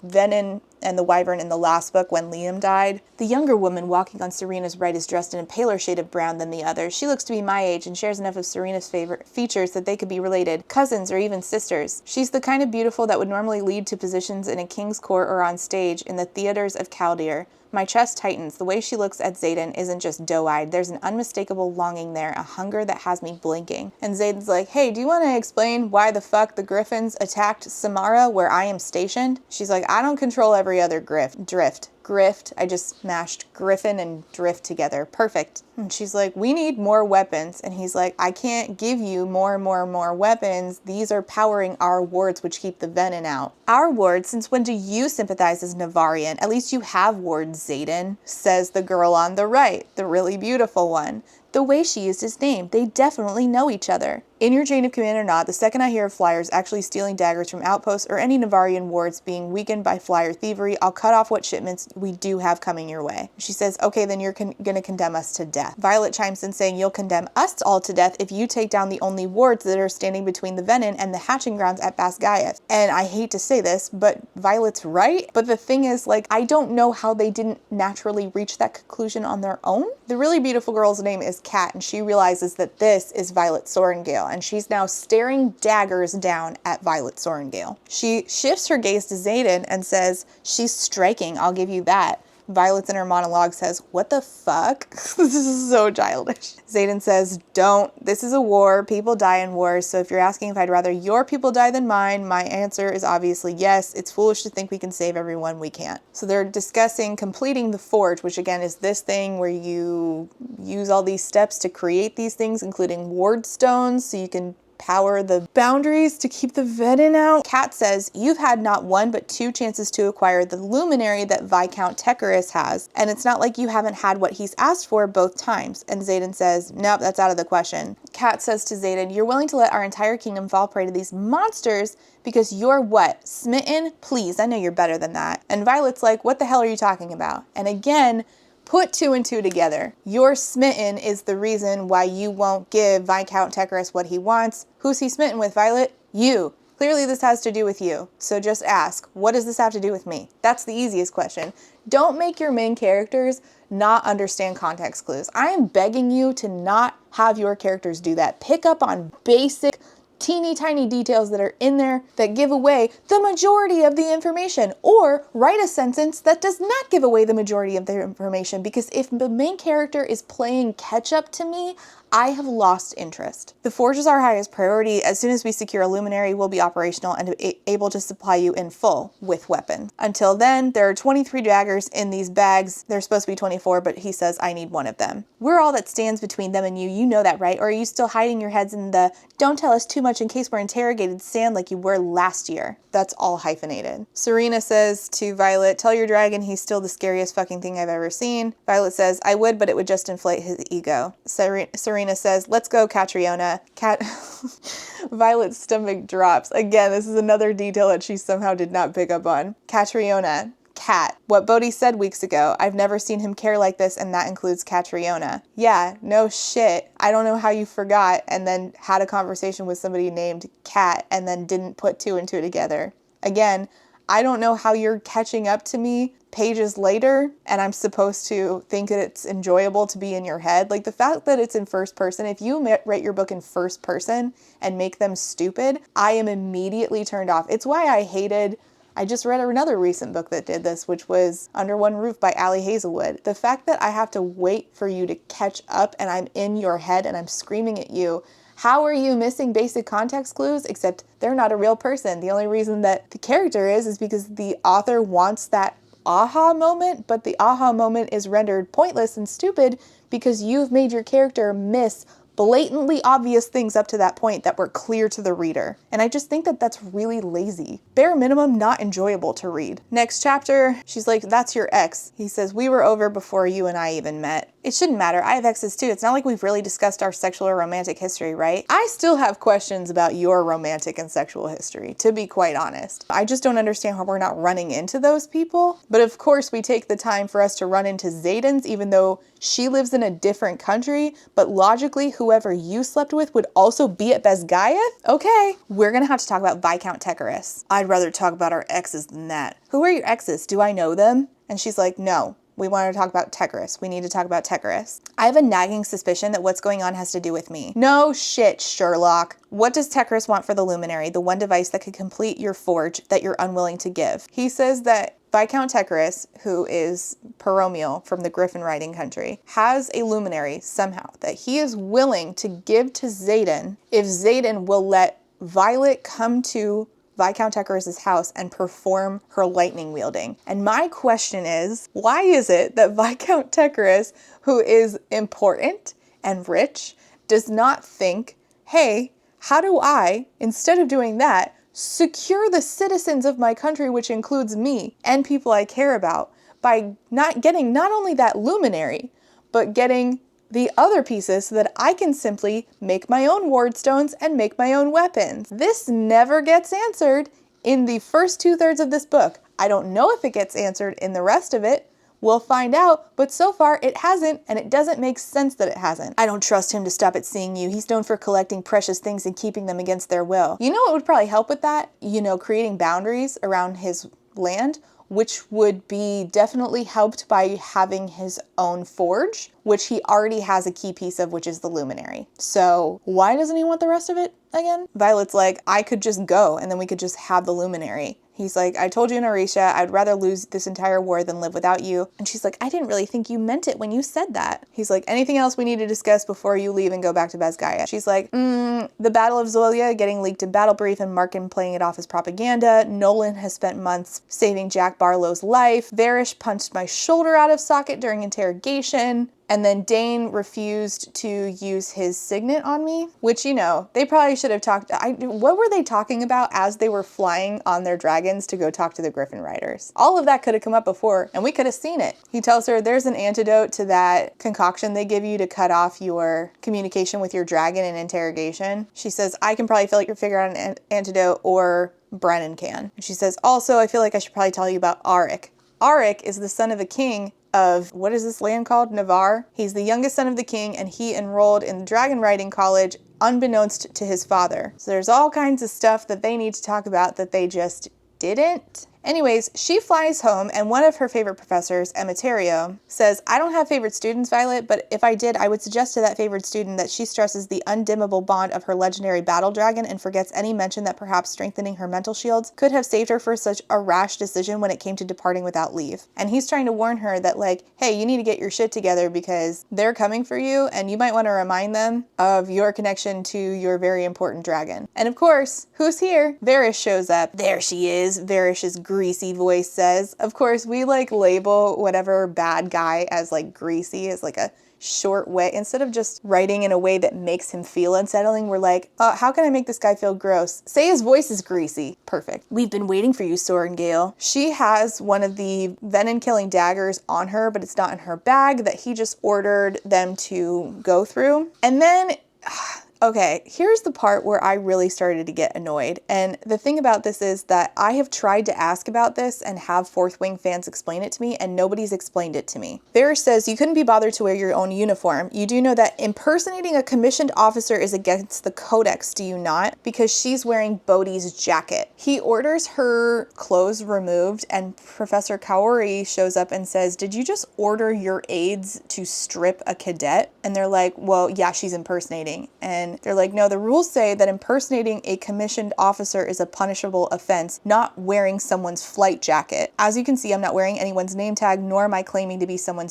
Speaker 1: venin and the wyvern in the last book when Liam died. The younger woman walking on Serena's right is dressed in a paler shade of brown than the others. She looks to be my age and shares enough of Serena's favorite features that they could be related, cousins or even sisters. She's the kind of beautiful that would normally lead to positions in a king's court or on stage in the theaters of Chaldear. My chest tightens. The way she looks at Xaden isn't just doe-eyed. There's an unmistakable longing there, a hunger that has me blinking. And Xaden's like, hey, do you want to explain why the fuck the griffins attacked Samara where I am stationed? She's like, I don't control every other grift. I just mashed griffin and drift together. Perfect. And she's like, we need more weapons. And he's like, I can't give you more weapons. These are powering our wards, which keep the venin out. Our wards? Since when do you sympathize as Navarian? At least you have wards, Xaden, says the girl on the right, the really beautiful one. The way she used his name, they definitely know each other. In your chain of command or not, the second I hear of flyers actually stealing daggers from outposts or any Navarian wards being weakened by flyer thievery, I'll cut off what shipments we do have coming your way. She says, okay, then you're gonna condemn us to death. Violet chimes in saying, you'll condemn us all to death if you take down the only wards that are standing between the venin and the hatching grounds at Basgaev. And I hate to say this, but Violet's right. But the thing is, like, I don't know how they didn't naturally reach that conclusion on their own. The really beautiful girl's name is Kat, and she realizes that this is Violet Sorengale, and she's now staring daggers down at Violet Sorengale. She shifts her gaze to Xaden and says, she's striking, I'll give you that. Violet's in her monologue says, what the fuck? This is so childish. Xaden says, don't. This is a war. People die in wars. So if you're asking if I'd rather your people die than mine, my answer is obviously yes. It's foolish to think we can save everyone. We can't. So they're discussing completing the forge, which again is this thing where you use all these steps to create these things, including ward stones, so you can power the boundaries to keep the venin out. Kat says, you've had not one but 2 chances to acquire the luminary that Viscount Tecarus has, and it's not like you haven't had what he's asked for both times. And Xaden says, nope, that's out of the question. Kat says to Xaden, you're willing to let our entire kingdom fall prey to these monsters because you're what? Smitten? Please, I know you're better than that. And Violet's like, what the hell are you talking about? And again, put 2 and 2 together. Your smitten is the reason why you won't give Viscount Tecarus what he wants. Who's he smitten with, Violet? You. Clearly this has to do with you. So just ask, what does this have to do with me? That's the easiest question. Don't make your main characters not understand context clues. I am begging you to not have your characters do that. Pick up on basic teeny tiny details that are in there that give away the majority of the information, or write a sentence that does not give away the majority of the information, because if the main character is playing catch up to me, I have lost interest. The forge is our highest priority. As soon as we secure a luminary, we'll be operational and able to supply you in full with weapons. Until then, there are 23 daggers in these bags. There's supposed to be 24, but he says I need one of them. We're all that stands between them and you. You know that, right? Or are you still hiding your heads in the don't tell us too much in case we're interrogated sand like you were last year? That's all hyphenated. Serena says to Violet, tell your dragon he's still the scariest fucking thing I've ever seen. Violet says, I would, but it would just inflate his ego. Serena says, let's go, Catriona. Violet's stomach drops. Again, this is another detail that she somehow did not pick up on. Catriona. Cat. What Bodhi said weeks ago. I've never seen him care like this, and that includes Catriona. Yeah, no shit. I don't know how you forgot and then had a conversation with somebody named Cat and then didn't put 2 and 2 together. Again, I don't know how you're catching up to me pages later and I'm supposed to think that it's enjoyable to be in your head. Like the fact that it's in first person, if you write your book in first person and make them stupid, I am immediately turned off. It's why I just read another recent book that did this, which was Under One Roof by Allie Hazelwood. The fact that I have to wait for you to catch up and I'm in your head and I'm screaming at you, how are you missing basic context clues? Except they're not a real person. The only reason that the character is because the author wants that aha moment, but the aha moment is rendered pointless and stupid because you've made your character miss blatantly obvious things up to that point that were clear to the reader. And I just think that that's really lazy. Bare minimum, not enjoyable to read. Next chapter, she's like, that's your ex. He says, we were over before you and I even met. It shouldn't matter. I have exes too. It's not like we've really discussed our sexual or romantic history, right? I still have questions about your romantic and sexual history, to be quite honest. I just don't understand how we're not running into those people. But of course, we take the time for us to run into Zayden's, even though she lives in a different country, but logically, whoever you slept with would also be at Bezgayev? Okay, we're gonna have to talk about Viscount Tecarus. I'd rather talk about our exes than that. Who are your exes? Do I know them? And she's like, no. We want to talk about Tecarus. We need to talk about Tecarus. I have a nagging suspicion that what's going on has to do with me. No shit, Sherlock. What does Tecarus want for the Luminary, the one device that could complete your forge that you're unwilling to give? He says that Viscount Tecarus, who is Peromiel from the Griffin Riding Country, has a luminary somehow that he is willing to give to Xaden if Xaden will let Violet come to Viscount Tecarus's house and perform her lightning wielding. And my question is, why is it that Viscount Tecarus, who is important and rich, does not think, hey, how do I, instead of doing that, secure the citizens of my country, which includes me and people I care about, by not getting not only that luminary, but getting the other pieces so that I can simply make my own ward stones and make my own weapons. This never gets answered in the first 2/3 of this book. I don't know if it gets answered in the rest of it. We'll find out, but so far it hasn't, and it doesn't make sense that it hasn't. I don't trust him to stop at seeing you. He's known for collecting precious things and keeping them against their will. You know what would probably help with that? Creating boundaries around his land, which would be definitely helped by having his own forge, which he already has a key piece of, which is the luminary. So why doesn't he want the rest of it again? Violet's like, I could just go and then we could just have the luminary. He's like, I told you in Orisha, I'd rather lose this entire war than live without you. And she's like, I didn't really think you meant it when you said that. He's like, anything else we need to discuss before you leave and go back to Bezgayev? She's like, the Battle of Zolia getting leaked in Battle Brief and Markin playing it off as propaganda. Nolan has spent months saving Jack Barlow's life. Varish punched my shoulder out of socket during interrogation. And then Dane refused to use his signet on me, which, they probably should have talked. What were they talking about as they were flying on their dragons to go talk to the Griffin Riders? All of that could have come up before, and we could have seen it. He tells her there's an antidote to that concoction they give you to cut off your communication with your dragon in interrogation. She says, I can probably figure out an antidote, or Brennan can. And she says, also, I feel like I should probably tell you about Auric. Auric is the son of a king of, what is this land called? Navarre. He's the youngest son of the king, and he enrolled in the dragon riding college unbeknownst to his father. So there's all kinds of stuff that they need to talk about that they just didn't. Anyways, she flies home, and one of her favorite professors, Emeterio, says, I don't have favorite students, Violet, but if I did, I would suggest to that favorite student that she stresses the undimmable bond of her legendary battle dragon and forgets any mention that perhaps strengthening her mental shields could have saved her for such a rash decision when it came to departing without leave. And he's trying to warn her that, hey, you need to get your shit together because they're coming for you, and you might want to remind them of your connection to your very important dragon. And of course, who's here? Varish shows up. There she is. Varish's greasy voice says. Of course, we label whatever bad guy as greasy, as a short way. Instead of just writing in a way that makes him feel unsettling, we're like, how can I make this guy feel gross? Say his voice is greasy. Perfect. We've been waiting for you, Sorengale. She has one of the venom-killing daggers on her, but it's not in her bag, that he just ordered them to go through. And then Okay, here's the part where I really started to get annoyed. And the thing about this is that I have tried to ask about this and have Fourth Wing fans explain it to me, and nobody's explained it to me. Varrish says, you couldn't be bothered to wear your own uniform. You do know that impersonating a commissioned officer is against the codex, do you not? Because she's wearing Bodhi's jacket. He orders her clothes removed, and Professor Kaori shows up and says, did you just order your aides to strip a cadet? And they're like, well, yeah, she's impersonating. And they're like, no, the rules say that impersonating a commissioned officer is a punishable offense, not wearing someone's flight jacket. As you can see, I'm not wearing anyone's name tag, nor am I claiming to be someone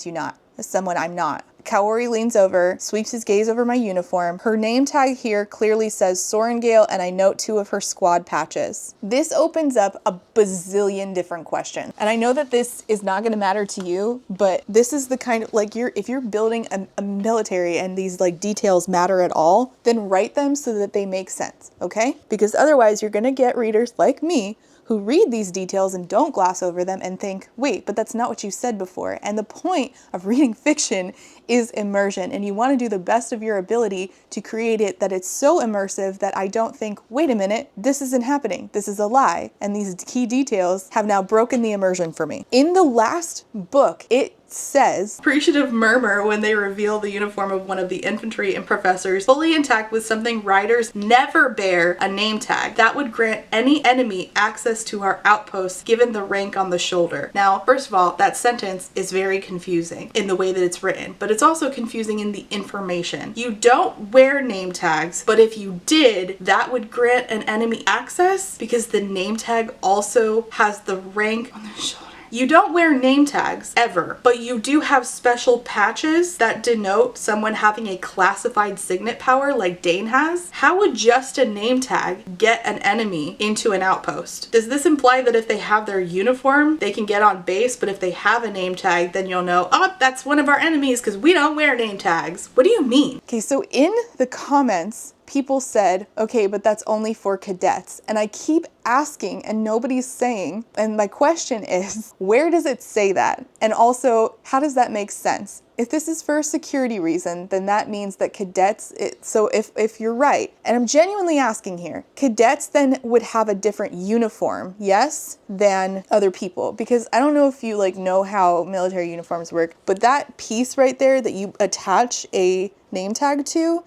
Speaker 1: I'm not. Kaori leans over, sweeps his gaze over my uniform. Her name tag here clearly says Sorengale, and I note 2 of her squad patches. This opens up a bazillion different questions. And I know that this is not going to matter to you, but this is the kind of, like, if you're building a military and these like details matter at all, then write them so that they make sense, okay? Because otherwise you're going to get readers like me who read these details and don't gloss over them and think, wait, but that's not what you said before. And the point of reading fiction is immersion, and you want to do the best of your ability to create it that it's so immersive that I don't think, wait a minute, this isn't happening. This is a lie. And these key details have now broken the immersion for me. In the last book, it says, appreciative murmur when they reveal the uniform of one of the infantry and professors fully intact with something riders never bear a name tag. That would grant any enemy access to our outposts given the rank on the shoulder. Now, first of all, that sentence is very confusing in the way that it's written, but it's also confusing in the information. You don't wear name tags, but if you did, that would grant an enemy access because the name tag also has the rank on the shoulder. You don't wear name tags ever, but you do have special patches that denote someone having a classified signet power like Dane has. How would just a name tag get an enemy into an outpost? Does this imply that if they have their uniform, they can get on base, but if they have a name tag, then you'll know, oh, that's one of our enemies because we don't wear name tags? What do you mean? Okay, so in the comments, people said, okay, but that's only for cadets. And I keep asking and nobody's saying. And my question is, where does it say that? And also, how does that make sense? If this is for a security reason, then that means that cadets, so if you're right, and I'm genuinely asking here, cadets then would have a different uniform, yes, than other people. Because I don't know if you know how military uniforms work, but that piece right there that you attach a name tag to,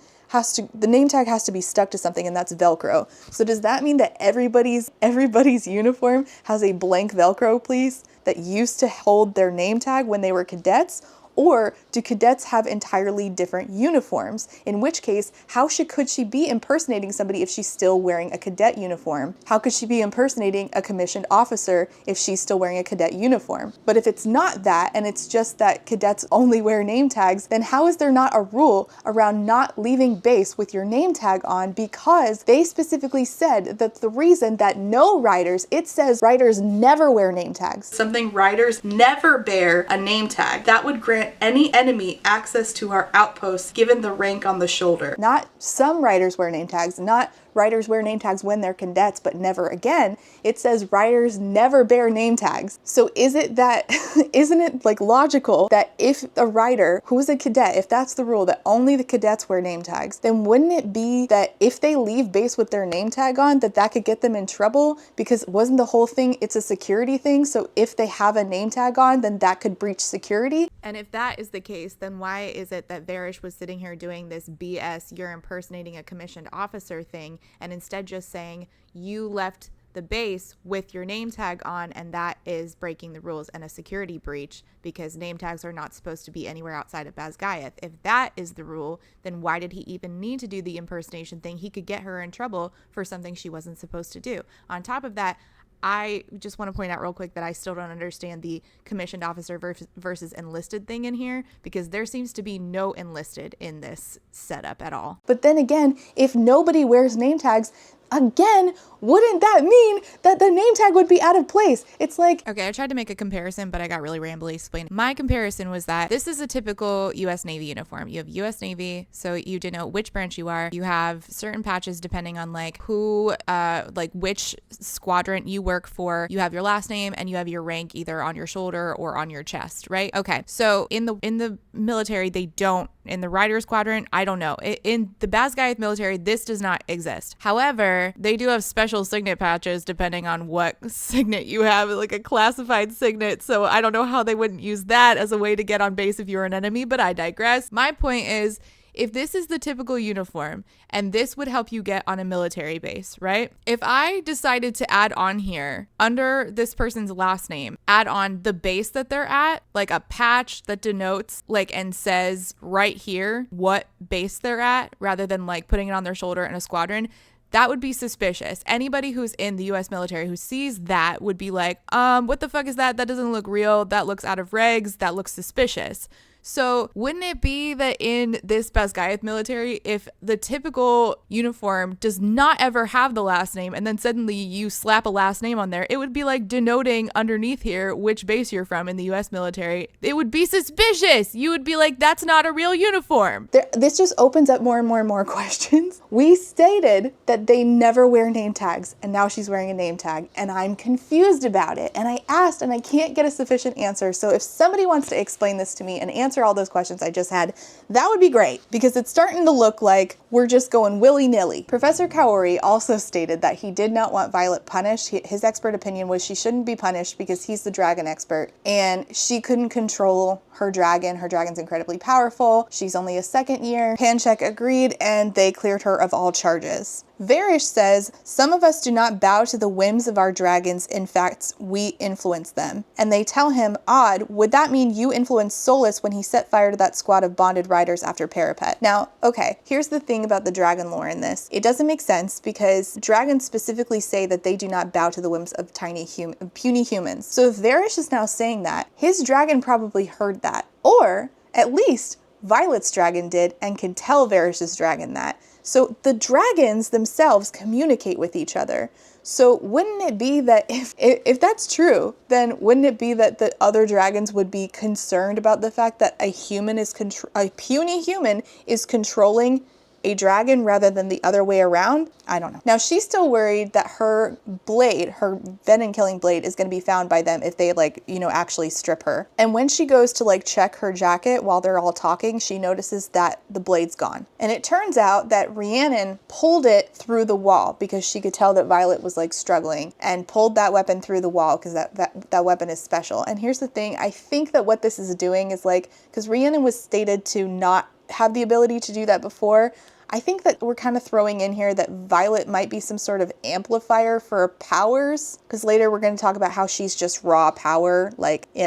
Speaker 1: the name tag has to be stuck to something, and that's Velcro. So does that mean that everybody's uniform has a blank Velcro piece that used to hold their name tag when they were cadets? Or do cadets have entirely different uniforms? In which case, could she be impersonating somebody if she's still wearing a cadet uniform? How could she be impersonating a commissioned officer if she's still wearing a cadet uniform? But if it's not that, and it's just that cadets only wear name tags, then how is there not a rule around not leaving base with your name tag on? Because they specifically said that the reason that no riders, it says riders never wear name tags. Something riders never bear a name tag. That would grant any enemy access to our outposts given the rank on the shoulder. Not some riders wear name tags, not riders wear name tags when they're cadets, but never again. It says riders never bear name tags. So isn't it logical that if a rider who is a cadet, if that's the rule that only the cadets wear name tags, then wouldn't it be that if they leave base with their name tag on, that could get them in trouble? Because wasn't the whole thing, it's a security thing, so if they have a name tag on, then that could breach security? And if that is the case, then why is it that Varrish was sitting here doing this BS, you're impersonating a commissioned officer thing, and instead just saying you left the base with your name tag on, and that is breaking the rules and a security breach because name tags are not supposed to be anywhere outside of Basgayath? If that is the rule, then why did he even need to do the impersonation thing? He could get her in trouble for something she wasn't supposed to do. On top of that, I just want to point out real quick that I still don't understand the commissioned officer versus enlisted thing in here, because there seems to be no enlisted in this setup at all. But then again, if nobody wears name tags, again, wouldn't that mean that the name tag would be out of place? It's like... Okay, I tried to make a comparison, but I got really rambly explaining. My comparison was that this is a typical U.S. Navy uniform. You have U.S. Navy, so you denote which branch you are. You have certain patches depending on who, which squadron you work for. You have your last name and you have your rank either on your shoulder or on your chest, right? Okay, so in the military, they don't
Speaker 5: In the Rider Squadron, I don't know. In the Basgiath military, this does not exist. However, they do have special signet patches depending on what signet you have, like a classified signet. So I don't know how they wouldn't use that as a way to get on base if you're an enemy, but I digress. My point is, if this is the typical uniform and this would help you get on a military base, right? If I decided to add on here under this person's last name, add on the base that they're at, like a patch that denotes like and says right here what base they're at rather than like putting it on their shoulder in a squadron, that would be suspicious. Anybody who's in the US military who sees that would be like, what the fuck is that? That doesn't look real. That looks out of regs. That looks suspicious. So wouldn't it be that in this Basgiath military, if the typical uniform does not ever have the last name and then suddenly you slap a last name on there, it would be like denoting underneath here which base you're from in the US military. It would be suspicious. You would be like, that's not a real uniform.
Speaker 1: This just opens up more and more and more questions. We stated that they never wear name tags, and now she's wearing a name tag, and I'm confused about it. And I asked, and I can't get a sufficient answer. So if somebody wants to explain this to me and answer all those questions I just had, that would be great, because it's starting to look like we're just going willy-nilly. Professor Kaori also stated that he did not want Violet punished. His expert opinion was she shouldn't be punished because he's the dragon expert, and she couldn't control her dragon. Her dragon's incredibly powerful. She's only a second year. Panchek agreed, and they cleared her of all charges. Varish says, some of us do not bow to the whims of our dragons. In fact, we influence them. And they tell him, odd, would that mean you influenced Solus when he set fire to that squad of bonded riders after Parapet? Now, okay, here's the thing about the dragon lore in this. It doesn't make sense because dragons specifically say that they do not bow to the whims of puny humans. So if Varish is now saying that, his dragon probably heard that. Or, at least, Violet's dragon did and can tell Varish's dragon that. So the dragons themselves communicate with each other. So wouldn't it be that if that's true, then wouldn't it be that the other dragons would be concerned about the fact that a puny human is controlling a dragon rather than the other way around? I don't know. Now, she's still worried that her blade, her venom-killing blade, is going to be found by them if they, actually strip her. And when she goes to, check her jacket while they're all talking, she notices that the blade's gone. And it turns out that Rhiannon pulled it through the wall because she could tell that Violet was, struggling, and pulled that weapon through the wall because that weapon is special. And here's the thing. I think that what this is doing is, because Rhiannon was stated to not have the ability to do that before, I think that we're kind of throwing in here that Violet might be some sort of amplifier for powers, because later we're going to talk about how she's just raw power,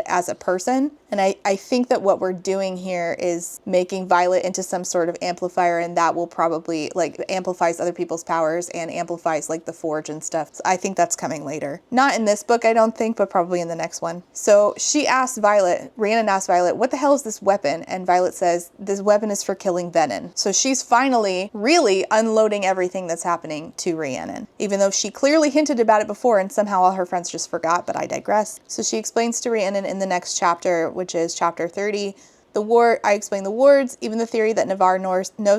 Speaker 1: as a person. And I think that what we're doing here is making Violet into some sort of amplifier, and that will probably, amplifies other people's powers and amplifies, the Forge and stuff. So I think that's coming later. Not in this book, I don't think, but probably in the next one. So she asked Violet, Rhiannon asked Violet, what the hell is this weapon? And Violet says, this weapon is for killing venom. So she's finally really unloading everything that's happening to Rhiannon, even though she clearly hinted about it before and somehow all her friends just forgot, but I digress. So she explains to Rhiannon in the next chapter, which is chapter 30, I explain the wards, even the theory that Navarre Norse had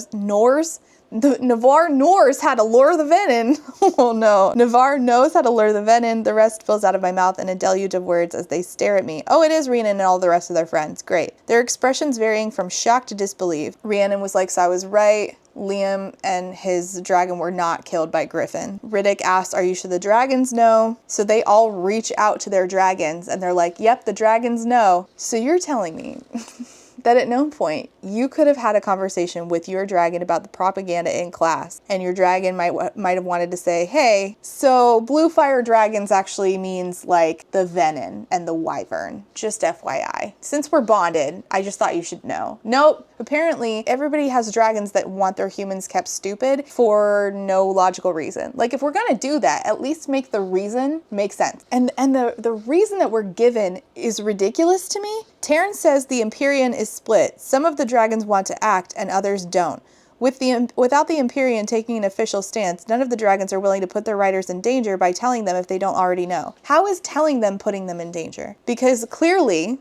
Speaker 1: to lure the venom. Oh no. Navarre knows how to lure the venom. The rest spills out of my mouth in a deluge of words as they stare at me. Oh, it is Rhiannon and all the rest of their friends. Great. Their expressions varying from shock to disbelief. Rhiannon was like, so I was right. Liam and his dragon were not killed by Griffin. Riddick asks, are you sure the dragons know? So they all reach out to their dragons and they're like, yep, the dragons know. So you're telling me that at no point you could have had a conversation with your dragon about the propaganda in class, and your dragon might have wanted to say, hey, so blue fire dragons actually means the venom and the wyvern. Just FYI. Since we're bonded, I just thought you should know. Nope. Apparently, everybody has dragons that want their humans kept stupid for no logical reason. If we're gonna do that, at least make the reason make sense. And the reason that we're given is ridiculous to me. Terrence says the Empyrean is split. Some of the dragons want to act and others don't. Without the Empyrean taking an official stance, none of the dragons are willing to put their riders in danger by telling them if they don't already know. How is telling them putting them in danger? Because clearly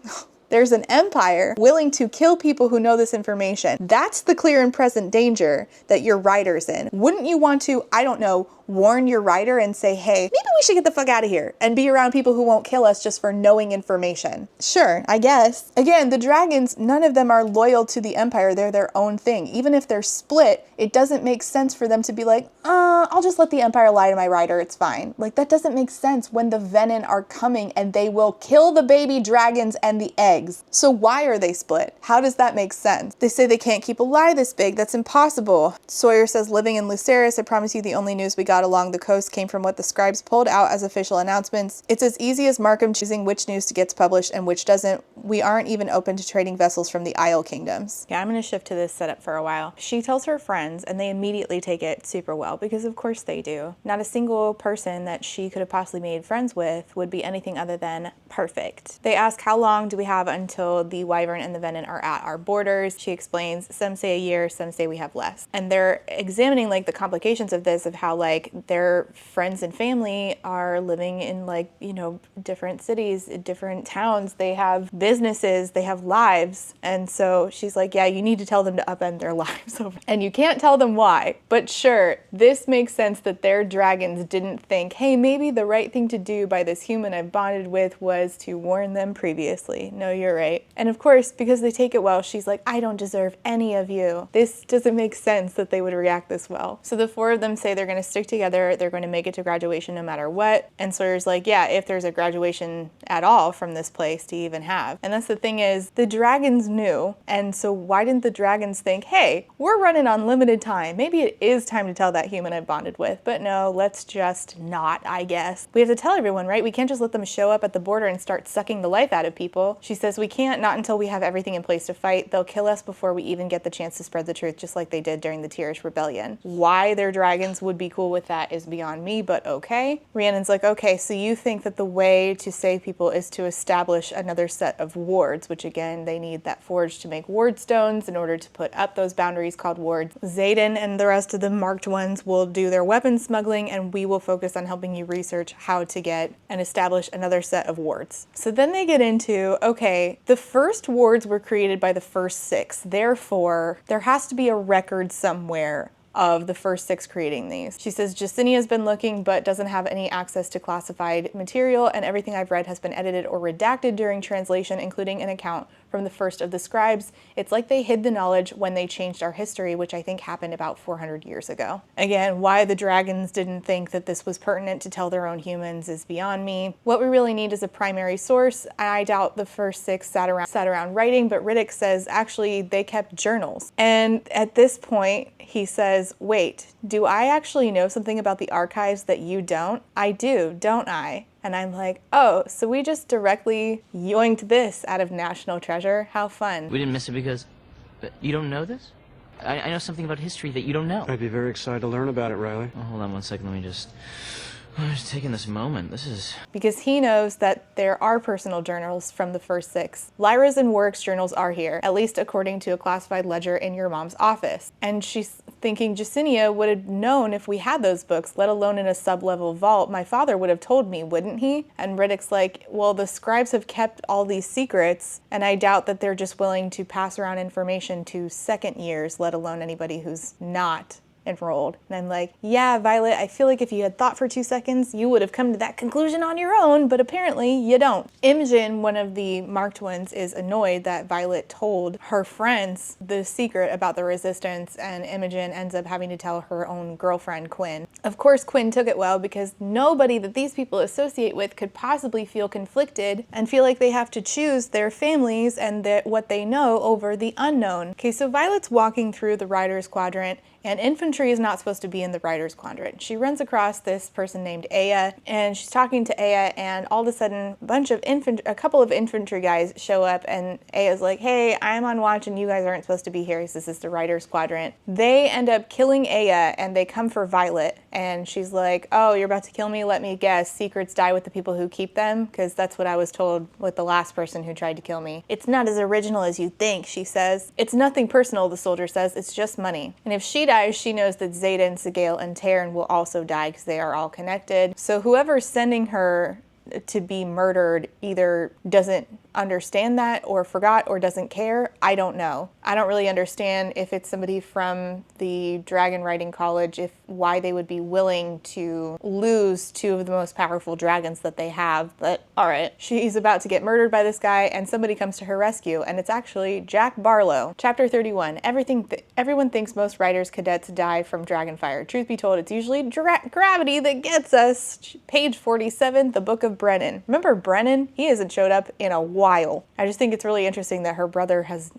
Speaker 1: there's an empire willing to kill people who know this information. That's the clear and present danger that your rider's in. Wouldn't you want to, I don't know, warn your rider and say, hey, maybe we should get the fuck out of here and be around people who won't kill us just for knowing information. Sure, I guess. Again, the dragons, none of them are loyal to the Empire. They're their own thing. Even if they're split, it doesn't make sense for them to be like, I'll just let the Empire lie to my rider, it's fine. Like, that doesn't make sense when the Venin are coming and they will kill the baby dragons and the eggs. So why are they split? How does that make sense? They say they can't keep a lie this big. That's impossible. Sawyer says, living in Lucerys, I promise you the only news we got along the coast came from what the scribes pulled out as official announcements. It's as easy as Markham choosing which news gets published and which doesn't. We aren't even open to trading vessels from the Isle Kingdoms. Yeah, I'm going to shift to this setup for a while. She tells her friends and they immediately take it super well because of course they do. Not a single person that she could have possibly made friends with would be anything other than perfect. They ask, how long do we have until the Wyvern and the Venin are at our borders? She explains, some say a year, some say we have less. And they're examining like the complications of this, of how like their friends and family are living in like, you know, different cities, different towns. They have businesses, they have lives. And so she's like, yeah, you need to tell them to upend their lives over. And you can't tell them why. But sure, this makes sense that their dragons didn't think, hey, maybe the right thing to do by this human I've bonded with was to warn them previously. No, you're right. And of course, because they take it well, she's like, I don't deserve any of you. This doesn't make sense that they would react this well. So the four of them say they're going to stick together. They're going to make it to graduation no matter what. And Sawyer's like, yeah, if there's a graduation at all from this place to even have. And that's the thing is, the dragons knew. And so why didn't the dragons think, hey, we're running on limited time. Maybe it is time to tell that human I bonded with. But no, let's just not, I guess. We have to tell everyone, right? We can't just let them show up at the border and start sucking the life out of people. She says we can't, not until we have everything in place to fight. They'll kill us before we even get the chance to spread the truth, just like they did during the Tearish Rebellion. Why their dragons would be cool with that is beyond me, but okay. Rhiannon's like, okay, so you think that the way to save people is to establish another set of wards, which again, they need that forge to make ward stones in order to put up those boundaries called wards. Xaden and the rest of the marked ones will do their weapon smuggling, and we will focus on helping you research how to get and establish another set of wards. So then they get into, okay, the first wards were created by the first 6. Therefore, there has to be a record somewhere of the first 6 creating these. She says Jasinia's been looking but doesn't have any access to classified material, and everything I've read has been edited or redacted during translation, including an account from the first of the scribes. It's like they hid the knowledge when they changed our history, which I think happened about 400 years ago. Again, why the dragons didn't think that this was pertinent to tell their own humans is beyond me. What we really need is a primary source. I doubt the first 6 sat around writing, but Riddick says actually they kept journals. And at this point, he says, wait, do I actually know something about the archives that you don't? I do, don't I? And I'm like, oh, so we just directly yoinked this out of National Treasure? How fun.
Speaker 6: We didn't miss it because... But you don't know this? I know something about history that you don't know.
Speaker 7: I'd be very excited to learn about it, Riley.
Speaker 6: Oh, hold on one second, let me just... I'm just taking this moment. This is...
Speaker 1: Because he knows that there are personal journals from the first 6. Lyra's and Warwick's journals are here, at least according to a classified ledger in your mom's office. And she's thinking Jasinia would have known if we had those books, let alone in a sub-level vault. My father would have told me, wouldn't he? And Riddick's like, well, the scribes have kept all these secrets, and I doubt that they're just willing to pass around information to second years, let alone anybody who's not enrolled. And I'm like, yeah, Violet, I feel like if you had thought for 2 seconds, you would have come to that conclusion on your own, but apparently you don't. Imogen, one of the marked ones, is annoyed that Violet told her friends the secret about the resistance, and Imogen ends up having to tell her own girlfriend, Quinn. Of course, Quinn took it well because nobody that these people associate with could possibly feel conflicted and feel like they have to choose their families and what they know over the unknown. Okay, so Violet's walking through the Riders Quadrant, and infantry is not supposed to be in the Riders Quadrant. She runs across this person named Aya, and she's talking to Aya, and all of a sudden, a couple of infantry guys show up, and Aya's like, hey, I'm on watch, and you guys aren't supposed to be here. This is the Riders Quadrant. They end up killing Aya, and they come for Violet, and she's like, oh, you're about to kill me? Let me guess. Secrets die with the people who keep them? Because that's what I was told with the last person who tried to kill me. It's not as original as you think, she says. It's nothing personal, the soldier says. It's just money. And if she dies, she knows that Xaden, Sigale, and Taryn will also die because they are all connected. So whoever's sending her to be murdered either doesn't understand that or forgot or doesn't care. I don't know. I don't really understand if it's somebody from the dragon riding college, if why they would be willing to lose two of the most powerful dragons that they have. But all right, she's about to get murdered by this guy and somebody comes to her rescue, and it's actually Jack Barlow. Chapter 31. Everyone thinks most riders cadets die from dragonfire. Truth be told, it's usually gravity that gets us. Page 47, the Book of Brennan. Remember Brennan? He hasn't showed up in a while. I just think it's really interesting that her brother has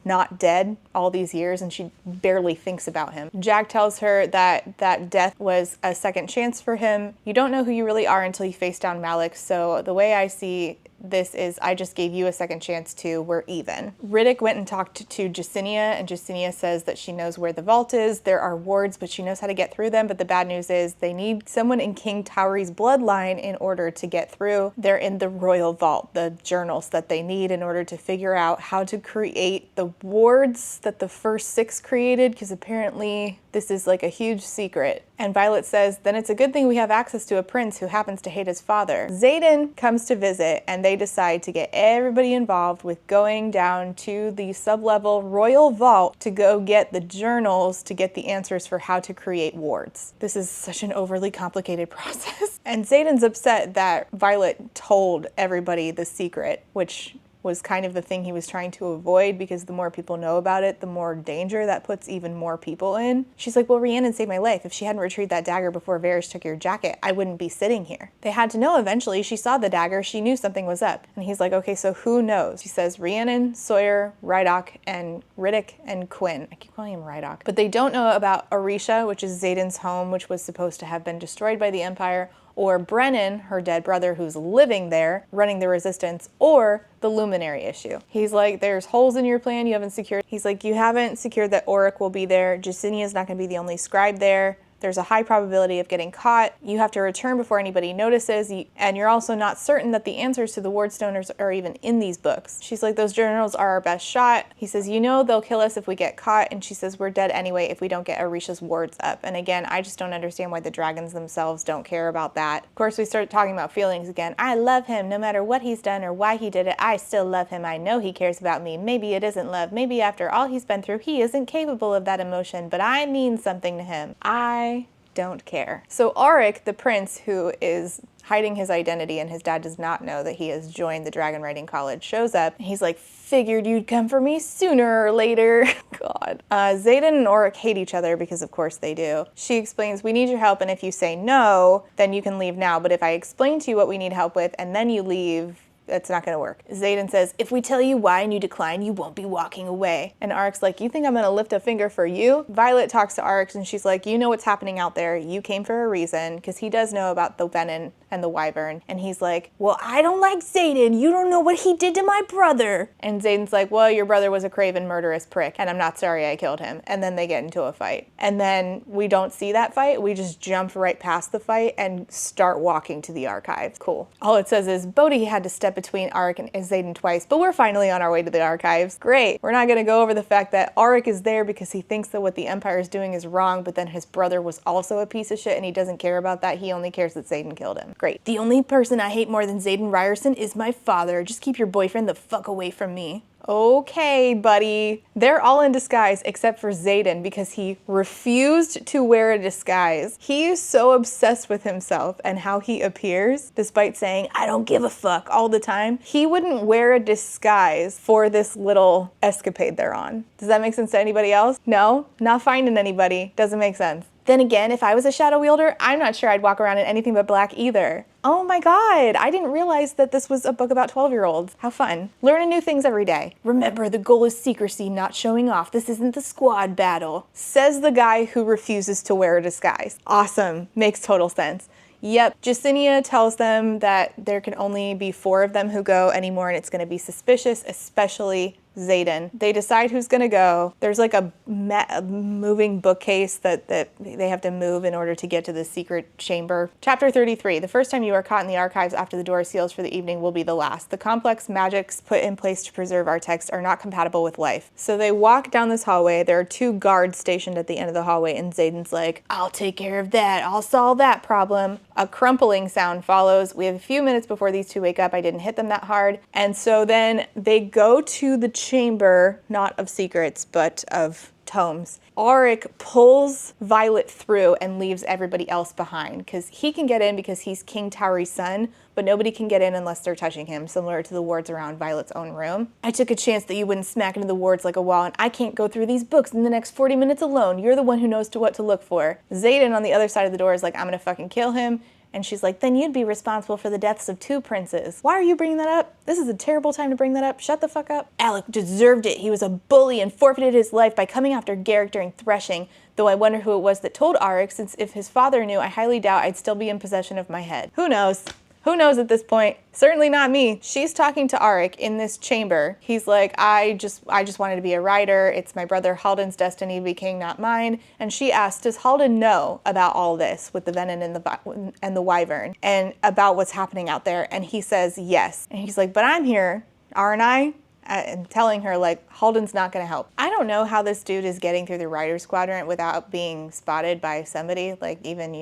Speaker 1: not dead all these years and she barely thinks about him. Jack tells her that death was a second chance for him. You don't know who you really are until you face down Malik, so the way I see this is I just gave you a second chance too, we're even. Riddick went and talked to Jacinia, and Jacinia says that she knows where the vault is. There are wards, but she knows how to get through them, but the bad news is they need someone in King Tauri's bloodline in order to get through. They're in the royal vault, the journals that they need in order to figure out how to create the wards that the first 6 created, because apparently this is like a huge secret. And Violet says, then it's a good thing we have access to a prince who happens to hate his father. Xaden comes to visit, and they decide to get everybody involved with going down to the sub-level royal vault to go get the journals to get the answers for how to create wards. This is such an overly complicated process. And Xaden's upset that Violet told everybody the secret, which was kind of the thing he was trying to avoid, because the more people know about it, the more danger that puts even more people in. She's like, well, Rhiannon saved my life. If she hadn't retrieved that dagger before Varys took your jacket, I wouldn't be sitting here. They had to know eventually. She saw the dagger. She knew something was up. And he's like, okay, so who knows? She says Rhiannon, Sawyer, Rydok, and Riddick, and Quinn. I keep calling him Rydok. But they don't know about Orisha, which is Xaden's home, which was supposed to have been destroyed by the Empire, or Brennan, her dead brother who's living there, running the resistance, or the luminary issue. He's like, there's holes in your plan you haven't secured. He's like, you haven't secured that Auric will be there. Jasinia's not gonna be the only scribe there. There's a high probability of getting caught. You have to return before anybody notices, and you're also not certain that the answers to the Wardstoners are even in these books. She's like, those journals are our best shot. He says, you know they'll kill us if we get caught, and she says, we're dead anyway if we don't get Orisha's wards up. And again, I just don't understand why the dragons themselves don't care about that. Of course, we start talking about feelings again. I love him no matter what he's done or why he did it. I still love him. I know he cares about me. Maybe it isn't love. Maybe after all he's been through, he isn't capable of that emotion, but I mean something to him. I don't care. So Auric, the prince who is hiding his identity and his dad does not know that he has joined the dragon riding college, shows up. He's like, figured you'd come for me sooner or later. God. Xaden and Auric hate each other because of course they do. She explains, we need your help, and if you say no, then you can leave now. But if I explain to you what we need help with and then you leave, that's not gonna work. Xaden says, if we tell you why and you decline, you won't be walking away. And Aric's like, you think I'm gonna lift a finger for you? Violet talks to Aric and she's like, you know what's happening out there. You came for a reason, because he does know about the venom and the wyvern. And he's like, well, I don't like Xaden. You don't know what he did to my brother. And Xaden's like, well, your brother was a craven, murderous prick, and I'm not sorry I killed him. And then they get into a fight. And then we don't see that fight. We just jump right past the fight and start walking to the archives. Cool. All it says is Bodhi had to step between Auric and Xaden twice, but we're finally on our way to the archives. Great. We're not going to go over the fact that Auric is there because he thinks that what the Empire is doing is wrong, but then his brother was also a piece of shit and he doesn't care about that. He only cares that Xaden killed him. Great. The only person I hate more than Xaden Ryerson is my father. Just keep your boyfriend the fuck away from me. Okay, buddy. They're all in disguise except for Xaden because he refused to wear a disguise. He is so obsessed with himself and how he appears, despite saying, I don't give a fuck all the time. He wouldn't wear a disguise for this little escapade they're on. Does that make sense to anybody else? No? Not finding anybody. Doesn't make sense. Then again, if I was a shadow wielder, I'm not sure I'd walk around in anything but black either. Oh my god, I didn't realize that this was a book about 12-year-olds. How fun. Learning new things every day. Remember, the goal is secrecy, not showing off. This isn't the squad battle. Says the guy who refuses to wear a disguise. Awesome. Makes total sense. Yep, Jacinia tells them that there can only be 4 of them who go anymore, and it's going to be suspicious, especially Xaden. They decide who's gonna go. There's like a moving bookcase that they have to move in order to get to the secret chamber. Chapter 33. The first time you are caught in the archives after the door seals for the evening will be the last. The complex magics put in place to preserve our text are not compatible with life. So they walk down this hallway. There are 2 guards stationed at the end of the hallway, and Xaden's like, I'll take care of that. I'll solve that problem. A crumpling sound follows. We have a few minutes before these 2 wake up. I didn't hit them that hard. And so then they go to the chamber, not of secrets, but of tomes. Auric pulls Violet through and leaves everybody else behind because he can get in because he's King Tauri's son, but nobody can get in unless they're touching him, similar to the wards around Violet's own room. I took a chance that you wouldn't smack into the wards like a wall, and I can't go through these books in the next 40 minutes alone. You're the one who knows what to look for. Xaden on the other side of the door is like, I'm gonna fucking kill him. And she's like, then you'd be responsible for the deaths of 2 princes. Why are you bringing that up? This is a terrible time to bring that up. Shut the fuck up. Alec deserved it. He was a bully and forfeited his life by coming after Garrick during threshing, though I wonder who it was that told Auric, since if his father knew, I highly doubt I'd still be in possession of my head. Who knows? Who knows at this point? Certainly not me. She's talking to Auric in this chamber. He's like, I just wanted to be a writer. It's my brother Haldan's destiny to be king, not mine. And she asks, does Haldan know about all this with the venom and the wyvern and about what's happening out there? And he says yes. And he's like, but I'm here, aren't I? And telling her, like, Haldan's not going to help. I don't know how this dude is getting through the writer's quadrant without being spotted by somebody, like even,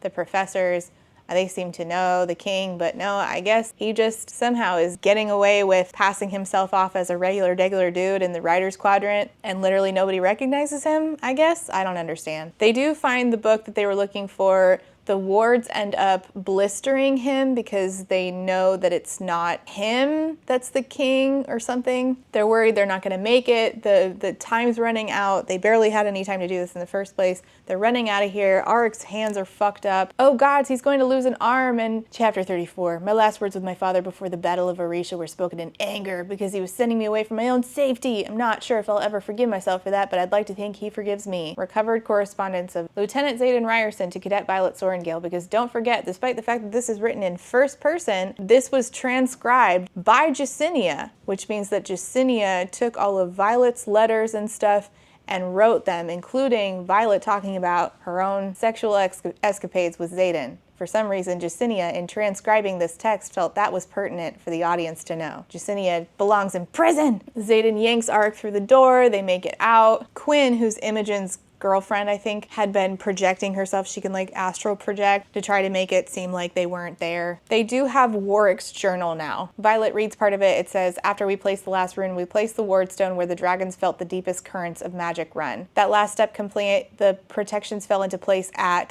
Speaker 1: the professors. They seem to know the king, but no, I guess he just somehow is getting away with passing himself off as a regular dude in the writer's quadrant, and literally nobody recognizes him, I guess? I don't understand. They do find the book that they were looking for. The wards end up blistering him because they know that it's not him that's the king or something. They're worried they're not going to make it. The time's running out. They barely had any time to do this in the first place. They're running out of here. Auric's hands are fucked up. Oh gods, he's going to lose an arm. And chapter 34. My last words with my father before the Battle of Orisha were spoken in anger because he was sending me away from my own safety. I'm not sure if I'll ever forgive myself for that, but I'd like to think he forgives me. Recovered correspondence of Lieutenant Xaden Ryerson to Cadet Violet Sorengale, because don't forget, despite the fact that this is written in first person, this was transcribed by Jacinia, which means that Jacinia took all of Violet's letters and stuff and wrote them, including Violet talking about her own sexual escapades with Xaden. For some reason, Jacinia, in transcribing this text, felt that was pertinent for the audience to know. Jacinia belongs in prison! Xaden yanks Auric through the door, they make it out. Quinn, who's Imogen's girlfriend, I think, had been projecting herself. She can like astral project to try to make it seem like they weren't there. They do have Warwick's journal now. Violet reads part of it. It says, after we placed the last rune, we placed the wardstone where the dragons felt the deepest currents of magic run. That last step complete, the protections fell into place at ...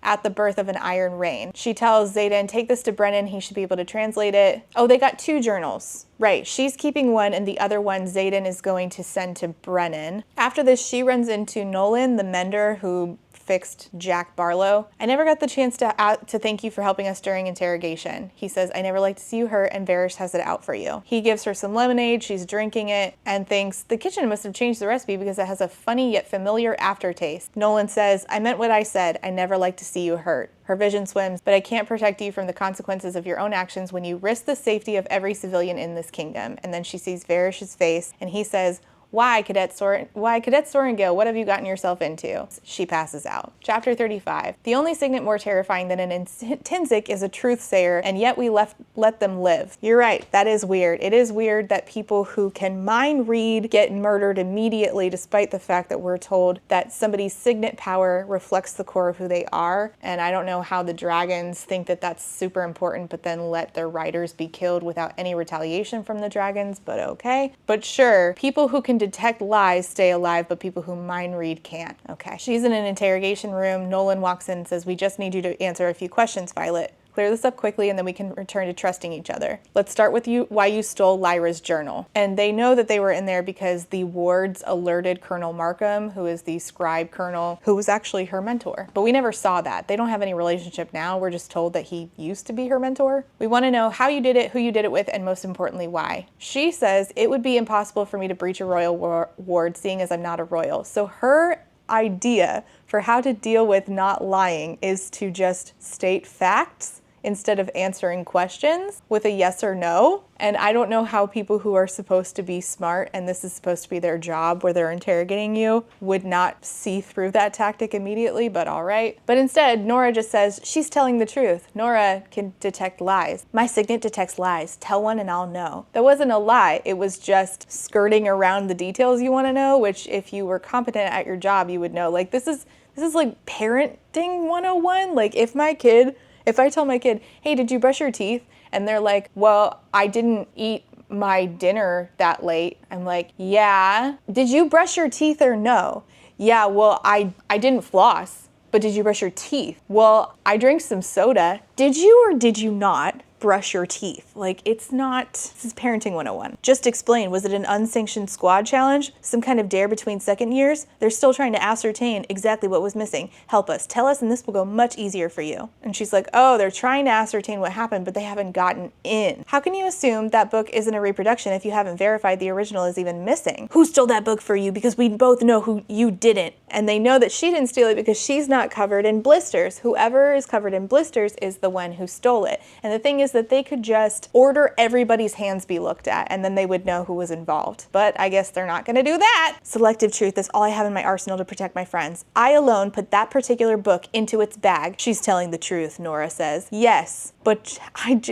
Speaker 1: at the birth of an iron rain. She tells Xaden, take this to Brennan, he should be able to translate it. Oh, they got 2 journals. Right, she's keeping one and the other one Xaden is going to send to Brennan. After this, she runs into Nolan, the mender who fixed Jack Barlow. I never got the chance to thank you for helping us during interrogation. He says, I never like to see you hurt, and Varish has it out for you. He gives her some lemonade, she's drinking it, and thinks the kitchen must have changed the recipe because it has a funny yet familiar aftertaste. Nolan says, I meant what I said, I never like to see you hurt. Her vision swims, but I can't protect you from the consequences of your own actions when you risk the safety of every civilian in this kingdom. And then she sees Varish's face, and he says, Why, Cadet Sorengale, what have you gotten yourself into? She passes out. Chapter 35. The only signet more terrifying than an intrinsic is a truth-sayer, and yet we let them live. You're right, that is weird. It is weird that people who can mind read get murdered immediately, despite the fact that we're told that somebody's signet power reflects the core of who they are. And I don't know how the dragons think that that's super important, but then let their riders be killed without any retaliation from the dragons, but okay. But sure, people who can detect lies stay alive, but people who mind read can't. Okay. She's in an interrogation room. Nolan walks in and says, we just need you to answer a few questions, Violet. Clear this up quickly and then we can return to trusting each other. Let's start with why you stole Lyra's journal. And they know that they were in there because the wards alerted Colonel Markham, who is the scribe colonel, who was actually her mentor. But we never saw that. They don't have any relationship now. We're just told that he used to be her mentor. We want to know how you did it, who you did it with, and most importantly, why. She says, it would be impossible for me to breach a royal ward, seeing as I'm not a royal. So her idea for how to deal with not lying is to just state facts instead of answering questions with a yes or no. And I don't know how people who are supposed to be smart, and this is supposed to be their job where they're interrogating you, would not see through that tactic immediately, but all right. But instead, Nora just says, she's telling the truth. Nora can detect lies. My signet detects lies. Tell one and I'll know. That wasn't a lie. It was just skirting around the details you want to know, which if you were competent at your job, you would know. Like, this is like parenting 101. Like, if I tell my kid, hey, did you brush your teeth? And they're like, well, I didn't eat my dinner that late. I'm like, yeah. Did you brush your teeth or no? Yeah, well, I didn't floss, but did you brush your teeth? Well, I drank some soda. Did you or did you not brush your teeth? Like, it's not, this is parenting 101. Just explain, was it an unsanctioned squad challenge? Some kind of dare between second years? They're still trying to ascertain exactly what was missing. Help us, tell us, and this will go much easier for you. And she's like, oh, they're trying to ascertain what happened, but they haven't gotten in. How can you assume that book isn't a reproduction if you haven't verified the original is even missing? Who stole that book for you? Because we both know who you didn't. And they know that she didn't steal it because she's not covered in blisters. Whoever is covered in blisters is the one who stole it. And the thing is that they could just order everybody's hands be looked at and then they would know who was involved. But I guess they're not going to do that. Selective truth is all I have in my arsenal to protect my friends. I alone put that particular book into its bag. She's telling the truth, Nora says. Yes, but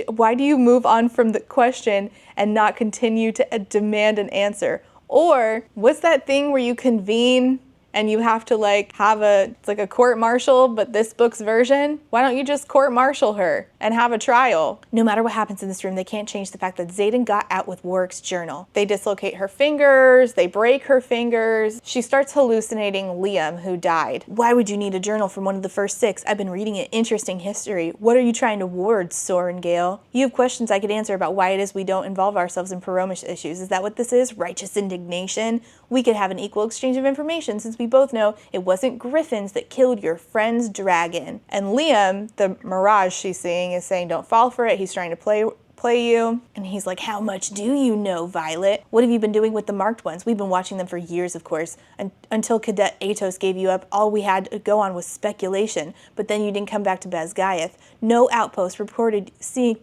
Speaker 1: why do you move on from the question and not continue to demand an answer? Or what's that thing where you convene and you have to have it's like a court martial, but this book's version? Why don't you just court martial her and have a trial? No matter what happens in this room, they can't change the fact that Xaden got out with Warwick's journal. They dislocate her fingers, they break her fingers. She starts hallucinating Liam, who died. Why would you need a journal from one of the first 6? I've been reading it. Interesting history. What are you trying to ward, Soren Gale? You have questions I could answer about why it is we don't involve ourselves in Paromish issues. Is that what this is? Righteous indignation? We could have an equal exchange of information since we both know it wasn't griffins that killed your friend's dragon. And Liam, the mirage she's seeing, is saying don't fall for it. He's trying to play you. And he's like, how much do you know, Violet? What have you been doing with the marked ones? We've been watching them for years, of course. Until Cadet Atos gave you up, all we had to go on was speculation. But then you didn't come back to Basgaeth. No outpost reported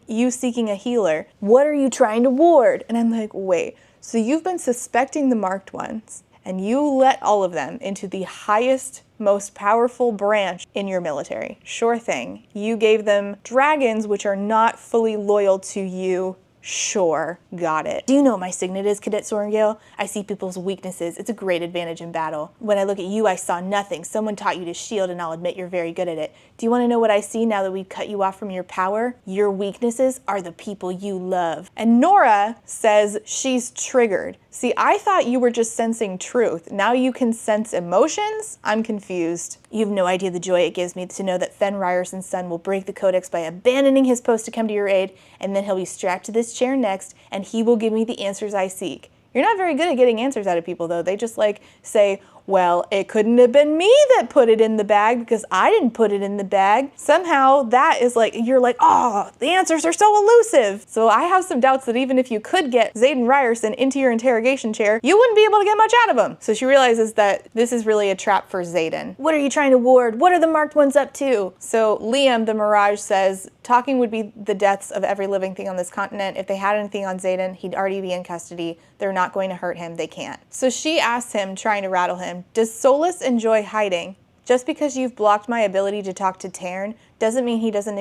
Speaker 1: you seeking a healer. What are you trying to ward? And I'm like, wait. So you've been suspecting the marked ones, and you let all of them into the highest, most powerful branch in your military. Sure thing. You gave them dragons which are not fully loyal to you. Sure, got it. Do you know what my signet is, Cadet Sorengale? I see people's weaknesses. It's a great advantage in battle. When I look at you, I saw nothing. Someone taught you to shield, and I'll admit you're very good at it. Do you want to know what I see now that we've cut you off from your power? Your weaknesses are the people you love. And Nora says she's triggered. See, I thought you were just sensing truth. Now you can sense emotions? I'm confused. You have no idea the joy it gives me to know that Fen Ryerson's son will break the codex by abandoning his post to come to your aid, and then he'll be strapped to this chair next, and he will give me the answers I seek. You're not very good at getting answers out of people, though. They just say, well, it couldn't have been me that put it in the bag because I didn't put it in the bag. Somehow that is you're like, oh, the answers are so elusive. So I have some doubts that even if you could get Xaden Ryerson into your interrogation chair, you wouldn't be able to get much out of him. So she realizes that this is really a trap for Xaden. What are you trying to ward? What are the marked ones up to? So Liam, the Mirage, says talking would be the deaths of every living thing on this continent. If they had anything on Xaden, he'd already be in custody. They're not going to hurt him. They can't. So she asks him, trying to rattle him, does Solus enjoy hiding? Just because you've blocked my ability to talk to Tarn doesn't mean he doesn't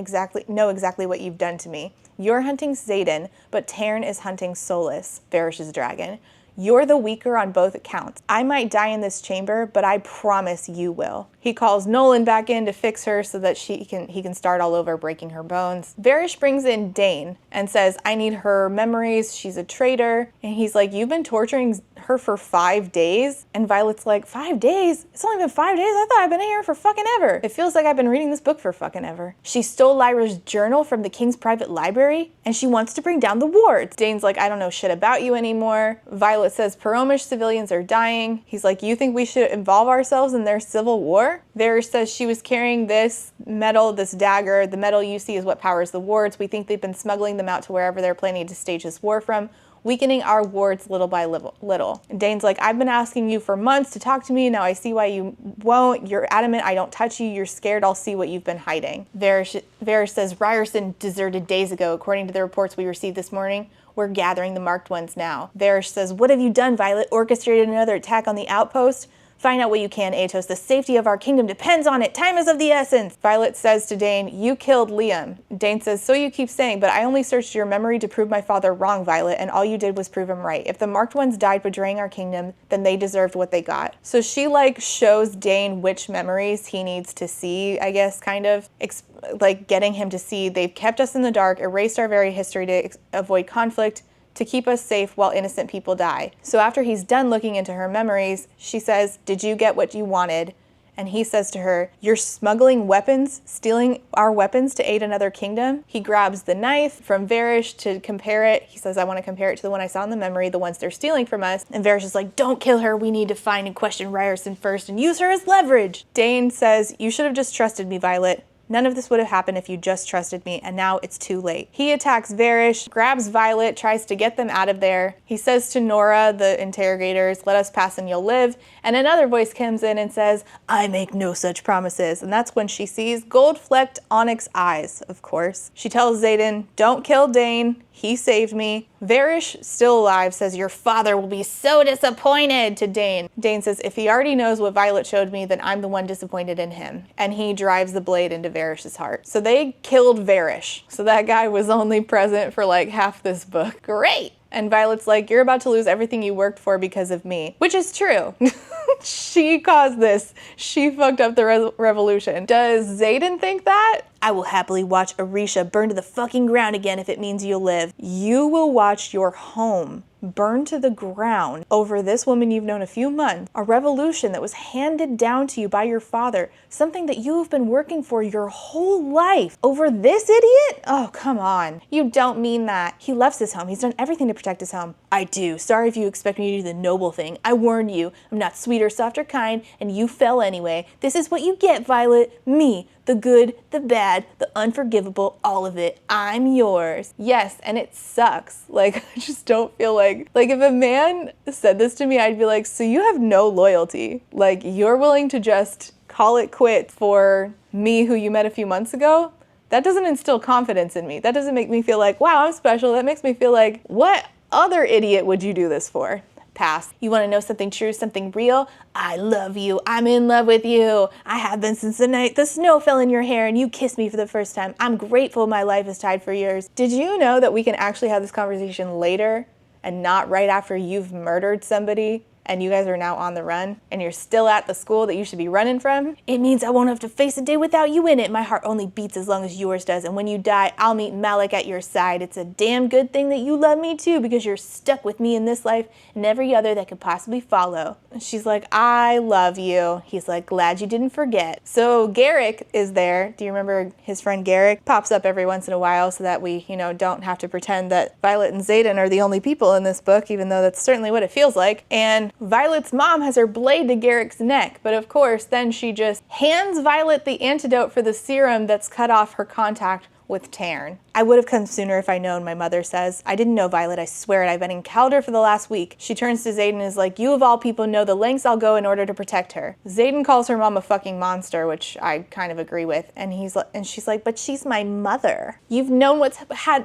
Speaker 1: know exactly what you've done to me. You're hunting Xaden, but Tarn is hunting Solus, Varish's dragon. You're the weaker on both accounts. I might die in this chamber, but I promise you will. He calls Nolan back in to fix her so that he can start all over, breaking her bones. Varish brings in Dane and says, I need her memories. She's a traitor. And he's like, you've been torturing her for 5 days? And Violet's like, 5 days? It's only been 5 days? I thought I've been here for fucking ever. It feels like I've been reading this book for fucking ever. She stole Lyra's journal from the king's private library, and she wants to bring down the wards. Dane's like, I don't know shit about you anymore. Violet says Paromish civilians are dying. He's like, you think we should involve ourselves in their civil war? Varish says she was carrying this metal, this dagger. The metal you see is what powers the wards. We think they've been smuggling them out to wherever they're planning to stage this war from. weakening our wards little by little. And Dane's like, I've been asking you for months to talk to me. Now I see why you won't. You're adamant I don't touch you. You're scared I'll see what you've been hiding. Varys says, Ryerson deserted days ago. According to the reports we received this morning, we're gathering the marked ones now. Varys says, what have you done, Violet? Orchestrated another attack on the outpost? Find out what you can, Atos. The safety of our kingdom depends on it. Time is of the essence. Violet says to Dane, you killed Liam. Dane says, so you keep saying, but I only searched your memory to prove my father wrong, Violet, and all you did was prove him right. If the marked ones died betraying our kingdom, then they deserved what they got. So she shows Dane which memories he needs to see, I guess, kind of, getting him to see they've kept us in the dark, erased our very history to avoid conflict, to keep us safe while innocent people die. So after he's done looking into her memories, she says, did you get what you wanted? And he says to her, you're smuggling weapons, stealing our weapons to aid another kingdom? He grabs the knife from Varys to compare it. He says, I want to compare it to the one I saw in the memory, the ones they're stealing from us. And Varys is like, don't kill her. We need to find and question Ryerson first and use her as leverage. Dane says, you should have just trusted me, Violet. None of this would have happened if you just trusted me, and now it's too late. He attacks Varys, grabs Violet, tries to get them out of there. He says to Nora, the interrogators, let us pass and you'll live. And another voice comes in and says, I make no such promises. And that's when she sees gold-flecked onyx eyes, of course. She tells Xaden, don't kill Dane. He saved me. Varys, still alive, says, your father will be so disappointed to Dane. Dane says, if he already knows what Violet showed me, then I'm the one disappointed in him. And he drives the blade into Varys' heart. So they killed Varys. So that guy was only present for half this book. Great. And Violet's like, you're about to lose everything you worked for because of me. Which is true. She caused this. She fucked up the revolution. Does Xaden think that? I will happily watch Orisha burn to the fucking ground again if it means you'll live. You will watch your home burn to the ground over this woman you've known a few months, a revolution that was handed down to you by your father, something that you have been working for your whole life, over this idiot? Oh, come on. You don't mean that. He loves his home. He's done everything to protect his home. I do. Sorry if you expect me to do the noble thing. I warned you. I'm not sweet or soft or kind, and you fell anyway. This is what you get, Violet. Me. The good, the bad, the unforgivable, all of it. I'm yours. Yes, and it sucks. I just don't feel like if a man said this to me, I'd be like, so you have no loyalty. You're willing to just call it quits for me who you met a few months ago? That doesn't instill confidence in me. That doesn't make me feel like, wow, I'm special. That makes me feel like, what other idiot would you do this for? Pass. You want to know something true, something real? I love you. I'm in love with you. I have been since the night the snow fell in your hair and you kissed me for the first time. I'm grateful my life is tied for yours. Did you know that we can actually have this conversation later and not right after you've murdered somebody and you guys are now on the run and you're still at the school that you should be running from? It means I won't have to face a day without you in it. My heart only beats as long as yours does. And when you die, I'll meet Malik at your side. It's a damn good thing that you love me too, because you're stuck with me in this life and every other that could possibly follow. And she's like, I love you. He's like, glad you didn't forget. So Garrick is there. Do you remember his friend Garrick? Pops up every once in a while so that we, don't have to pretend that Violet and Xaden are the only people in this book, even though that's certainly what it feels like. And Violet's mom has her blade to Garrick's neck, but of course then she just hands Violet the antidote for the serum that's cut off her contact with Tarn. I would have come sooner if I'd known, my mother says. I didn't know, Violet, I swear it. I've been in Calder for the last week. She turns to Xaden and is like, you of all people know the lengths I'll go in order to protect her. Xaden calls her mom a fucking monster, which I kind of agree with. And she's like, but she's my mother. You've known what's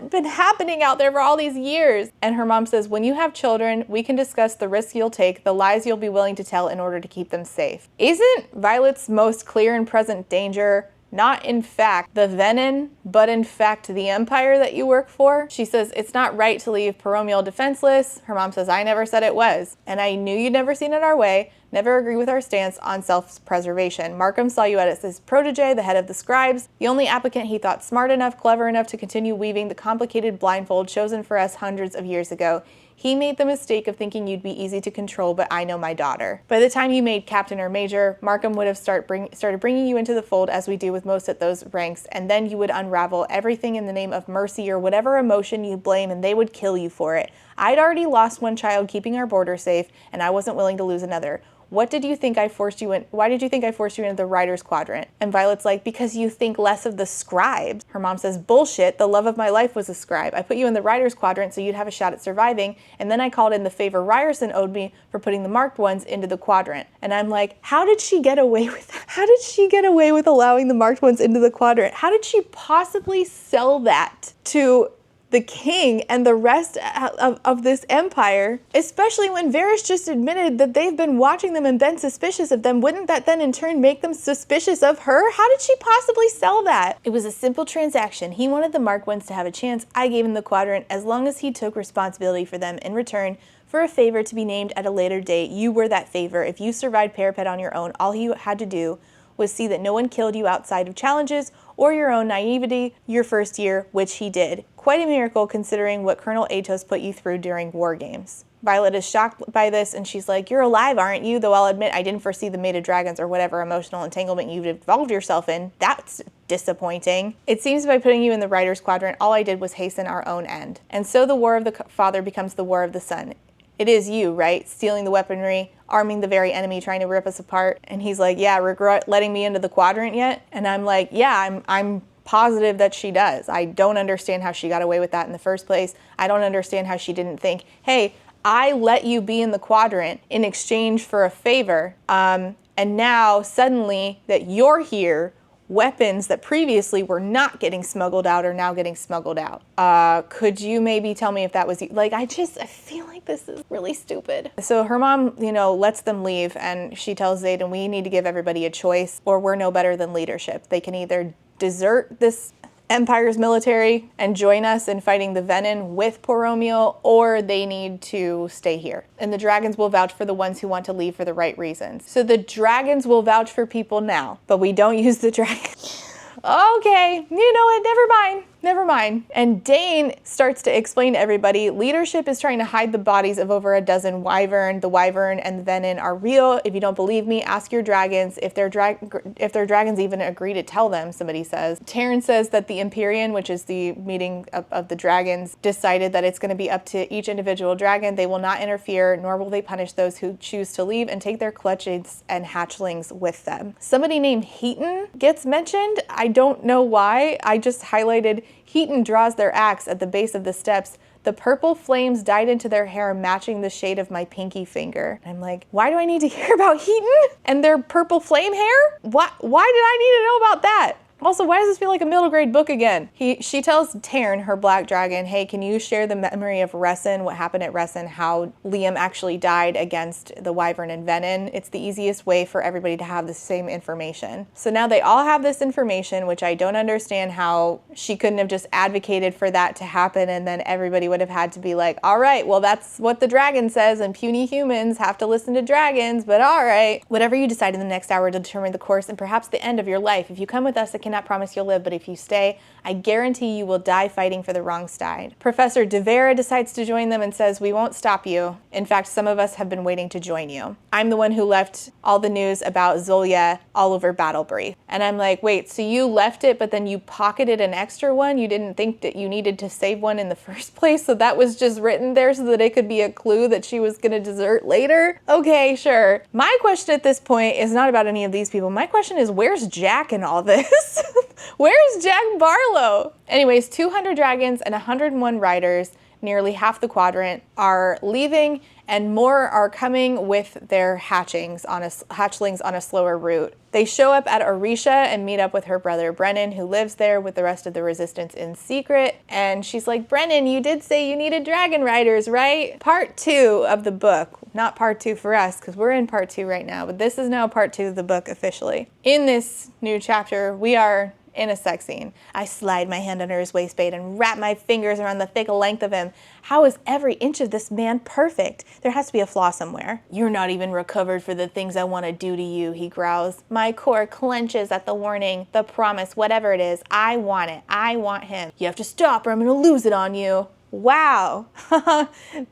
Speaker 1: been happening out there for all these years. And her mom says, when you have children, we can discuss the risks you'll take, the lies you'll be willing to tell in order to keep them safe. Isn't Violet's most clear and present danger not in fact the Venin, but in fact the Empire that you work for? She says, it's not right to leave Paromial defenseless. Her mom says, I never said it was. And I knew you'd never seen it our way, never agree with our stance on self-preservation. Markham saw you as his protege, the head of the scribes, the only applicant he thought smart enough, clever enough to continue weaving the complicated blindfold chosen for us hundreds of years ago. He made the mistake of thinking you'd be easy to control, but I know my daughter. By the time you made captain or major, Markham would have started bringing you into the fold as we do with most at those ranks, and then you would unravel everything in the name of mercy or whatever emotion you blame, and they would kill you for it. I'd already lost one child keeping our border safe, and I wasn't willing to lose another. What did you think I forced you in? Why did you think I forced you into the writer's quadrant? And Violet's like, because you think less of the scribes. Her mom says, bullshit, the love of my life was a scribe. I put you in the writer's quadrant so you'd have a shot at surviving, and then I called in the favor Ryerson owed me for putting the marked ones into the quadrant. And I'm like, how did she get away with that? How did she get away with allowing the marked ones into the quadrant? How did she possibly sell that to the king and the rest of this empire, especially when Varys just admitted that they've been watching them and been suspicious of them? Wouldn't that then in turn make them suspicious of her? How did she possibly sell that? It was a simple transaction. He wanted the marked ones to have a chance. I gave him the quadrant as long as he took responsibility for them in return for a favor to be named at a later date. You were that favor. If you survived Parapet on your own, all you had to do was see that no one killed you outside of challenges or your own naivety your first year, which he did. Quite a miracle considering what Colonel Atos put you through during war games. Violet is shocked by this and she's like, you're alive, aren't you? Though I'll admit I didn't foresee the mated dragons or whatever emotional entanglement you've involved yourself in. That's disappointing. It seems by putting you in the writer's quadrant, all I did was hasten our own end. And so the war of the father becomes the war of the son. It is you, right? Stealing the weaponry, arming the very enemy, trying to rip us apart. And he's like, yeah, regret letting me into the quadrant yet? And I'm like, yeah, I'm positive that she does. I don't understand how she got away with that in the first place. I don't understand how she didn't think, hey, I let you be in the quadrant in exchange for a favor. And now suddenly that you're here, weapons that previously were not getting smuggled out are now getting smuggled out. Could you maybe tell me if that was you? Like, I feel like this is really stupid. So her mom, lets them leave and she tells Xaden, we need to give everybody a choice or we're no better than leadership. They can either desert this Empire's military and join us in fighting the Venin with Poromiel, or they need to stay here. And the dragons will vouch for the ones who want to leave for the right reasons. So the dragons will vouch for people now, but we don't use the dragons. Okay, you know what, never mind. And Dane starts to explain to everybody, leadership is trying to hide the bodies of over a dozen wyvern. The wyvern and the venin are real. If you don't believe me, ask your dragons. If their dragons even agree to tell them, somebody says. Taryn says that the Empyrean, which is the meeting of the dragons, decided that it's going to be up to each individual dragon. They will not interfere, nor will they punish those who choose to leave and take their clutches and hatchlings with them. Somebody named Heaton gets mentioned. I don't know why. I just highlighted Heaton draws their axe at the base of the steps. The purple flames dyed into their hair, matching the shade of my pinky finger. I'm like, why do I need to hear about Heaton and their purple flame hair? Why did I need to know about that? Also, why does this feel like a middle grade book again? She tells Taryn, her black dragon, hey, can you share the memory of Ressin, what happened at Ressin, how Liam actually died against the wyvern and venin? It's the easiest way for everybody to have the same information. So now they all have this information, which I don't understand how she couldn't have just advocated for that to happen and then everybody would have had to be like, all right, well, that's what the dragon says and puny humans have to listen to dragons, but all right. Whatever you decide in the next hour to determine the course and perhaps the end of your life. If you come with us, I cannot promise you'll live, but if you stay, I guarantee you will die fighting for the wrong side. Professor De Vera decides to join them and says, we won't stop you. In fact, some of us have been waiting to join you. I'm the one who left all the news about Zolya all over Battle Brief. And I'm like, wait, so you left it, but then you pocketed an extra one? You didn't think that you needed to save one in the first place? So that was just written there so that it could be a clue that she was gonna desert later? Okay, sure. My question at this point is not about any of these people. My question is, where's Jack in all this? Where's Jack Barlow? Anyways, 200 dragons and 101 riders, nearly half the quadrant, are leaving, and more are coming with their hatchlings on a slower route. They show up at Orisha and meet up with her brother Brennan, who lives there with the rest of the resistance in secret. And she's like, Brennan, you did say you needed dragon riders, right? Part 2 of the book. Not part 2 for us, because we're in part 2 right now, but this is now part 2 of the book officially. In this new chapter, we are in a sex scene. I slide my hand under his waistband and wrap my fingers around the thick length of him. How is every inch of this man perfect? There has to be a flaw somewhere. You're not even recovered for the things I want to do to you, he growls. My core clenches at the warning, the promise, whatever it is. I want it. I want him. You have to stop or I'm going to lose it on you. Wow.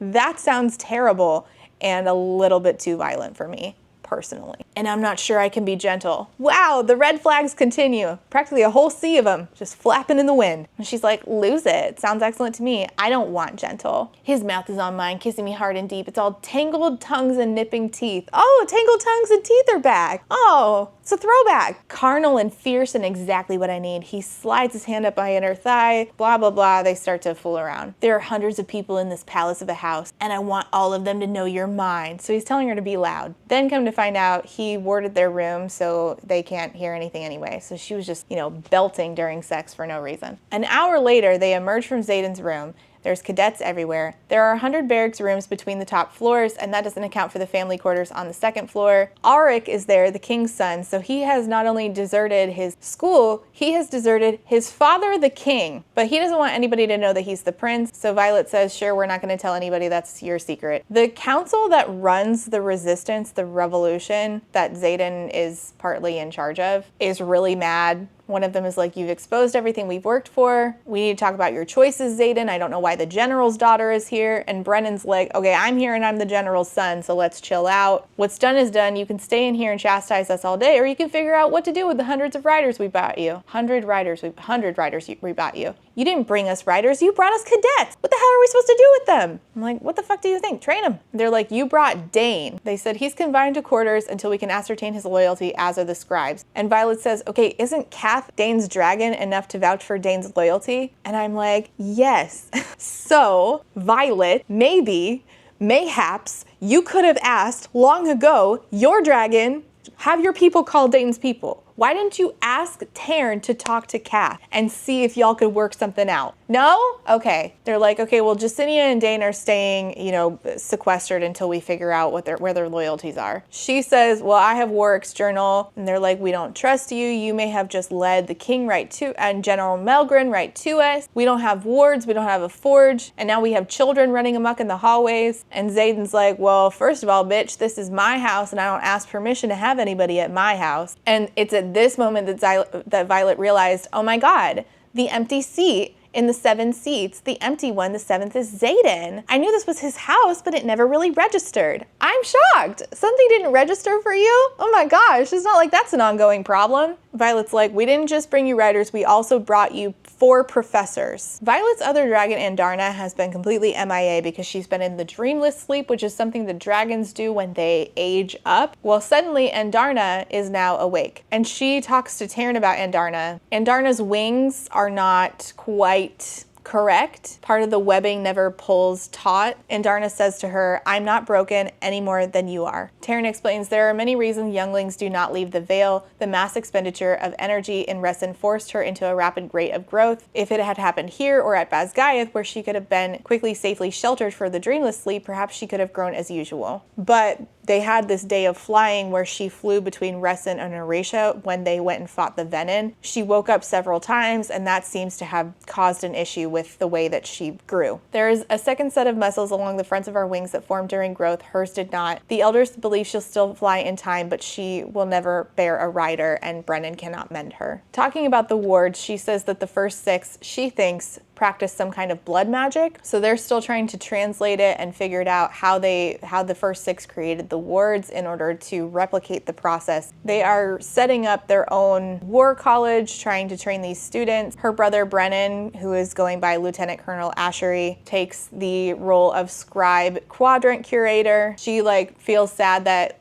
Speaker 1: That sounds terrible and a little bit too violent for me. personally. And I'm not sure I can be gentle. Wow, the red flags continue. Practically a whole sea of them just flapping in the wind. And she's like, lose it. Sounds excellent to me. I don't want gentle. His mouth is on mine, kissing me hard and deep. It's all tangled tongues and nipping teeth. Oh, tangled tongues and teeth are back. Oh, it's a throwback. Carnal and fierce and exactly what I need. He slides his hand up my inner thigh, blah, blah, blah. They start to fool around. There are hundreds of people in this palace of a house, and I want all of them to know you're mine. So he's telling her to be loud. Then come to find out he warded their room so they can't hear anything anyway. So she was just, belting during sex for no reason. An hour later, they emerge from Zayden's room. There's cadets everywhere. There are 100 barracks rooms between the top floors, and that doesn't account for the family quarters on the second floor. Auric is there, the king's son, so he has not only deserted his school, he has deserted his father, the king. But he doesn't want anybody to know that he's the prince, so Violet says, sure, we're not going to tell anybody, that's your secret. The council that runs the resistance, the revolution that Xaden is partly in charge of, is really mad. One of them is like, you've exposed everything we've worked for. We need to talk about your choices, Xaden. I don't know why the general's daughter is here. And Brennan's like, okay, I'm here and I'm the general's son, so let's chill out. What's done is done. You can stay in here and chastise us all day, or you can figure out what to do with the hundreds of riders we bought you. 100 riders we bought you. You didn't bring us riders, you brought us cadets. What the hell are we supposed to do with them? I'm like, what the fuck do you think? Train them. They're like, you brought Dane. They said he's confined to quarters until we can ascertain his loyalty, as are the scribes. And Violet says, okay, isn't Kath, Dane's dragon, enough to vouch for Dane's loyalty? And I'm like, yes. So, Violet, mayhaps, you could have asked long ago, your dragon, have your people call Dane's people. Why didn't you ask Taryn to talk to Kath and see if y'all could work something out? No? Okay. They're like, okay, well, Jacinia and Dane are staying, sequestered until we figure out where their loyalties are. She says, well, I have Warwick's journal. And they're like, we don't trust you. You may have just led the king and General Melgren right to us. We don't have wards. We don't have a forge. And now we have children running amok in the hallways. And Xaden's like, well, first of all, bitch, this is my house and I don't ask permission to have anybody at my house. And it's at this moment that Violet realized, oh my God, the empty seat in the 7 seats, the empty one, the 7th is Xaden. I knew this was his house, but it never really registered. I'm shocked. Something didn't register for you? Oh my gosh, it's not like that's an ongoing problem. Violet's like, we didn't just bring you riders, we also brought you 4 professors. Violet's other dragon, Andarna, has been completely MIA because she's been in the dreamless sleep, which is something the dragons do when they age up. Well, suddenly Andarna is now awake, and she talks to Taryn about Andarna. Andarna's wings are not quite correct. Part of the webbing never pulls taut. And Darna says to her, I'm not broken any more than you are. Taryn explains there are many reasons younglings do not leave the veil. The mass expenditure of energy in Resin forced her into a rapid rate of growth. If it had happened here or at Basgayath, where she could have been quickly safely sheltered for the dreamless sleep, perhaps she could have grown as usual. But they had this day of flying where she flew between Resin and Eurasia when they went and fought the Venin. She woke up several times, and that seems to have caused an issue with the way that she grew. There is a second set of muscles along the fronts of our wings that formed during growth. Hers did not. The elders believe she'll still fly in time, but she will never bear a rider, and Brennan cannot mend her. Talking about the wards, she says that the first 6, she thinks, practice some kind of blood magic. So they're still trying to translate it and figure it out how the first 6 created the wards in order to replicate the process. They are setting up their own war college, trying to train these students. Her brother Brennan, who is going by Lieutenant Colonel Ashery, takes the role of scribe quadrant curator. She feels sad that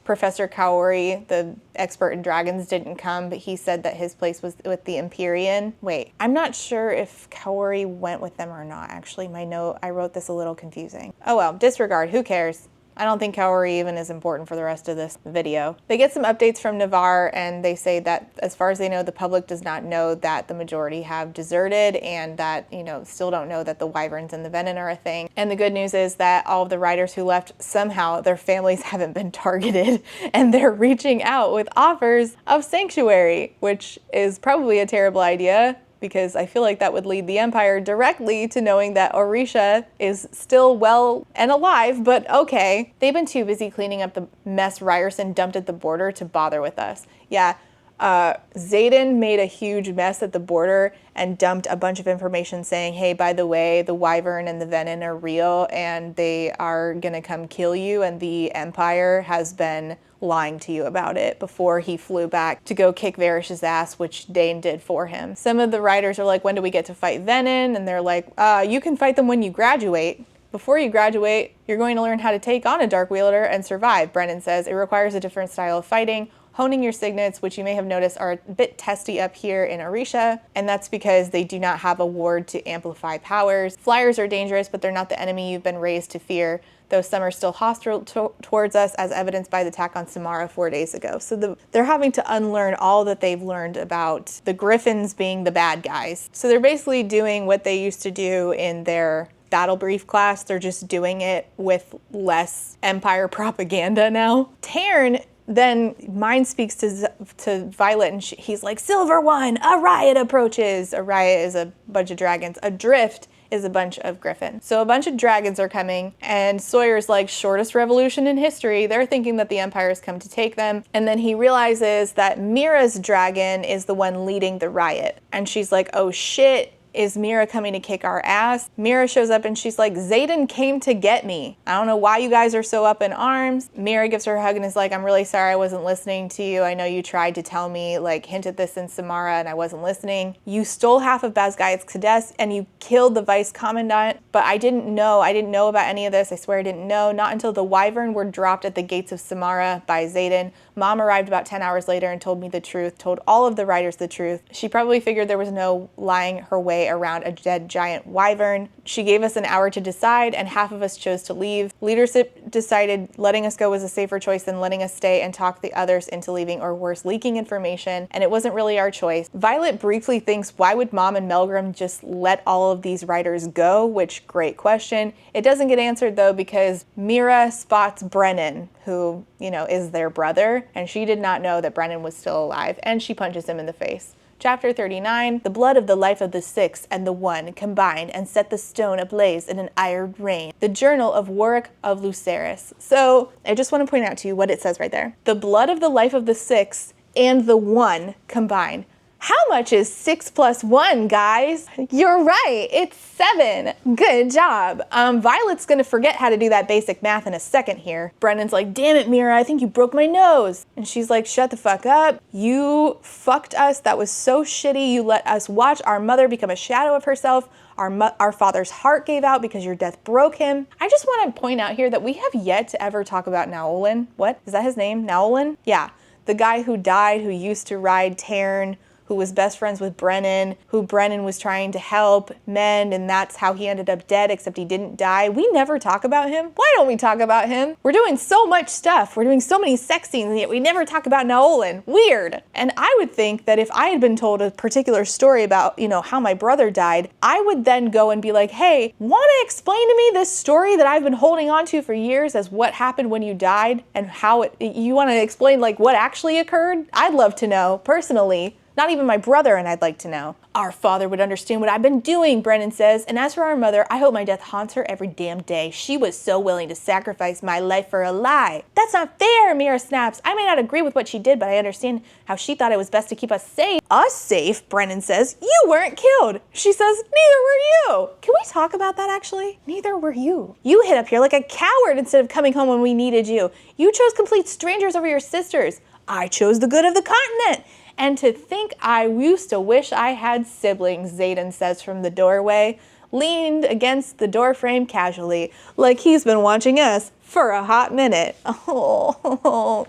Speaker 1: Professor Kaori, the expert in dragons, didn't come, but he said that his place was with the Empyrean. Wait, I'm not sure if Kaori went with them or not. Actually, my note, I wrote this a little confusing. Oh well, disregard, who cares? I don't think Kaori even is important for the rest of this video. They get some updates from Navarre, and they say that as far as they know, the public does not know that the majority have deserted, and that, still don't know that the Wyverns and the Venin are a thing. And the good news is that all of the riders who left, somehow their families haven't been targeted, and they're reaching out with offers of sanctuary, which is probably a terrible idea, because I feel like that would lead the Empire directly to knowing that Orisha is still well and alive, but okay. They've been too busy cleaning up the mess Ryerson dumped at the border to bother with us. Yeah, Zayden made a huge mess at the border and dumped a bunch of information saying, hey, by the way, the wyvern and the venom are real and they are gonna come kill you, and the Empire has been lying to you about it, before he flew back to go kick Varish's ass, which Dane did for him. Some of the writers are like, when do we get to fight Venom? And they're like, you can fight them when you graduate. Before you graduate, you're going to learn how to take on a Dark Wielder and survive, Brennan says. It requires a different style of fighting, honing your signets, which you may have noticed are a bit testy up here in Orisha, and that's because they do not have a ward to amplify powers. Flyers are dangerous, but they're not the enemy you've been raised to fear, though some are still hostile towards us, as evidenced by the attack on Samara 4 days ago. So they're having to unlearn all that they've learned about the Griffins being the bad guys. So they're basically doing what they used to do in their battle brief class. They're just doing it with less Empire propaganda now. Tarn then mind speaks to Violet, and he's like, Silver One, a riot approaches. A riot is a bunch of dragons. A drift is a bunch of griffins. So a bunch of dragons are coming, and Sawyer's like, shortest revolution in history. They're thinking that the Empire has come to take them. And then he realizes that Mira's dragon is the one leading the riot. And she's like, oh shit. Is Mira coming to kick our ass? Mira shows up and she's like, Zayden came to get me. I don't know why you guys are so up in arms. Mira gives her a hug and is like, I'm really sorry I wasn't listening to you. I know you tried to tell me, like, hint at this in Samara, and I wasn't listening. You stole half of Bazgai's cadets and you killed the vice commandant, but I didn't know about any of this. I swear I didn't know. Not until the wyvern were dropped at the gates of Samara by Zayden. Mom arrived about 10 hours later and told me the truth, told all of the riders the truth. She probably figured there was no lying her way around a dead giant wyvern. She gave us an hour to decide, and half of us chose to leave. Leadership decided letting us go was a safer choice than letting us stay and talk the others into leaving, or worse, leaking information, and it wasn't really our choice. Violet briefly thinks, why would Mom and Melgrim just let all of these riders go? Which, great question. It doesn't get answered though, because Mira spots Brennan, who, you know, is their brother, and she did not know that Brennan was still alive, and she punches him in the face. Chapter 39, the blood of the life of the six and the one combined and set the stone ablaze in an iron rain. The journal of Warwick of Lucerys. So I just want to point out to you what it says right there. The blood of the life of the six and the one combined. How much is 6 plus 1, guys? You're right, it's 7. Good job. Violet's gonna forget how to do that basic math in a second here. Brennan's like, damn it, Mira, I think you broke my nose. And she's like, shut the fuck up. You fucked us. That was so shitty. You let us watch our mother become a shadow of herself. Our father's heart gave out because your death broke him. I just want to point out here that we have yet to ever talk about Naolin. What? Is that his name? Naolin? Yeah. The guy who died, who used to ride Tarn, who was best friends with Brennan, who Brennan was trying to help mend, and that's how he ended up dead, except he didn't die. We never talk about him. Why don't we talk about him? We're doing so much stuff. We're doing so many sex scenes, and yet we never talk about Naolin. Weird. And I would think that if I had been told a particular story about, you know, how my brother died, I would then go and be like, hey, want to explain to me this story that I've been holding on to for years as what happened when you died, and how you want to explain, like, what actually occurred? I'd love to know, personally. Not even my brother and I'd like to know. Our father would understand what I've been doing, Brennan says. And as for our mother, I hope my death haunts her every damn day. She was so willing to sacrifice my life for a lie. That's not fair, Mira snaps. I may not agree with what she did, but I understand how she thought it was best to keep us safe. Us safe, Brennan says. You weren't killed. She says, neither were you. Can we talk about that actually? Neither were you. You hid up here like a coward instead of coming home when we needed you. You chose complete strangers over your sisters. I chose the good of the continent. And to think I used to wish I had siblings, Zayden says from the doorway, leaned against the doorframe casually, like he's been watching us for a hot minute. Oh,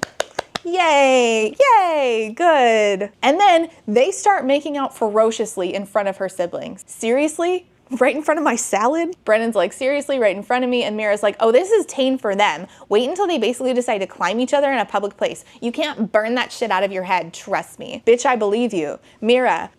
Speaker 1: yay, yay, good. And then they start making out ferociously in front of her siblings. Seriously? Right in front of my salad? Brennan's like, seriously, right in front of me. And Mira's like, oh, this is tame for them. Wait until they basically decide to climb each other in a public place. You can't burn that shit out of your head. Trust me. Bitch, I believe you. Mira,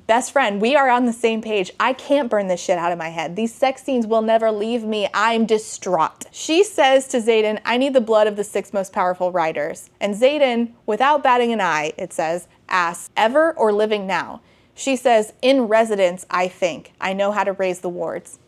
Speaker 1: best friend, we are on the same page. I can't burn this shit out of my head. These sex scenes will never leave me. I'm distraught. She says to Zayden, I need the blood of the 6 most powerful riders. And Zayden, without batting an eye, it says, asks, ever or living now? She says, in residence, I think. I know how to raise the wards.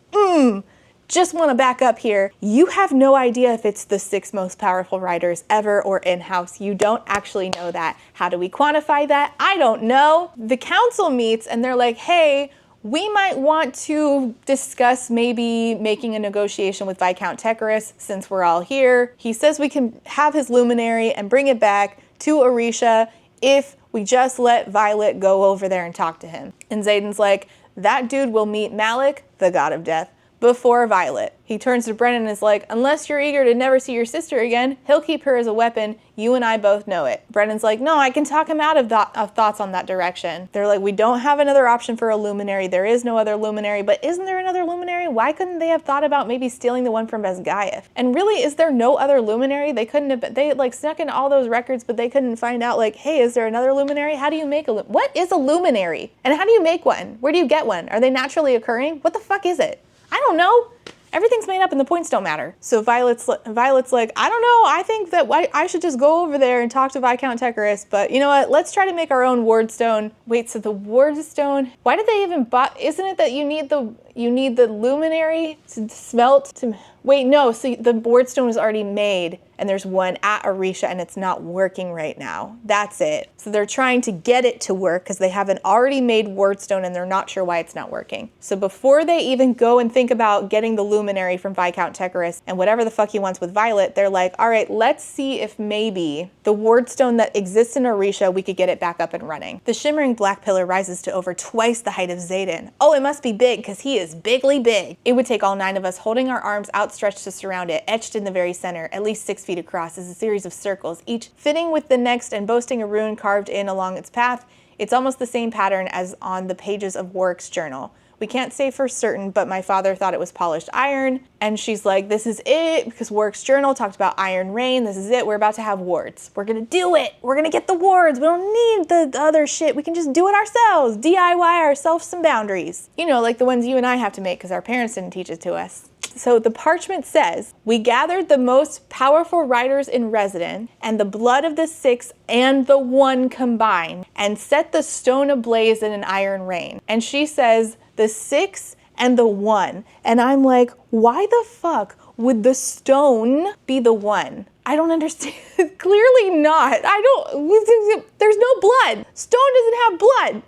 Speaker 1: just want to back up here. You have no idea if it's the 6 most powerful writers ever or in-house. You don't actually know that. How do we quantify that? I don't know. The council meets and they're like, hey, we might want to discuss maybe making a negotiation with Viscount Tecarus since we're all here. He says we can have his luminary and bring it back to Orisha if we just let Violet go over there and talk to him. And Xaden's like, that dude will meet Malik, the god of death, before Violet. He turns to Brennan and is like, unless you're eager to never see your sister again, he'll keep her as a weapon. You and I both know it. Brennan's like, no, I can talk him out of thoughts on that direction. They're like, we don't have another option for a luminary. There is no other luminary, but isn't there another luminary? Why couldn't they have thought about maybe stealing the one from Bezgaev? And really, is there no other luminary? They couldn't have, they like snuck in all those records, but they couldn't find out like, hey, is there another luminary? How do you make what is a luminary? And how do you make one? Where do you get one? Are they naturally occurring? What the fuck is it? I don't know. Everything's made up and the points don't matter. So Violet's like, I don't know. I think that I should just go over there and talk to Viscount Tecarus. But you know what? Let's try to make our own wardstone. Wait, so the wardstone, why did they even buy? Isn't it that you need the luminary to smelt to? Wait, no. So the wardstone is already made, and there's one at Orisha, and it's not working right now. That's it. So they're trying to get it to work because they have an already made wardstone, and they're not sure why it's not working. So before they even go and think about getting the luminary from Viscount Tecarus and whatever the fuck he wants with Violet, they're like, all right, let's see if maybe the wardstone that exists in Orisha, we could get it back up and running. The shimmering black pillar rises to over twice the height of Xaden. Oh, it must be big because he is bigly big. It would take all 9 of us holding our arms outstretched to surround it. Etched in the very center, at least 6 feet across, is a series of circles, each fitting with the next and boasting a rune carved in along its path. It's almost the same pattern as on the pages of Warwick's journal. We can't say for certain, but my father thought it was polished iron. And she's like, this is it, because Warwick's journal talked about iron rain. This is it. We're about to have wards. We're going to do it. We're going to get the wards. We don't need the other shit. We can just do it ourselves. DIY ourselves some boundaries. You know, like the ones you and I have to make because our parents didn't teach it to us. So the parchment says, we gathered the most powerful riders in Resident and the blood of the 6 and the 1 combined and set the stone ablaze in an iron rain. And she says, the 6 and the 1. And I'm like, why the fuck would the stone be the 1? I don't understand. Clearly not. There's no blood. Stone doesn't have blood.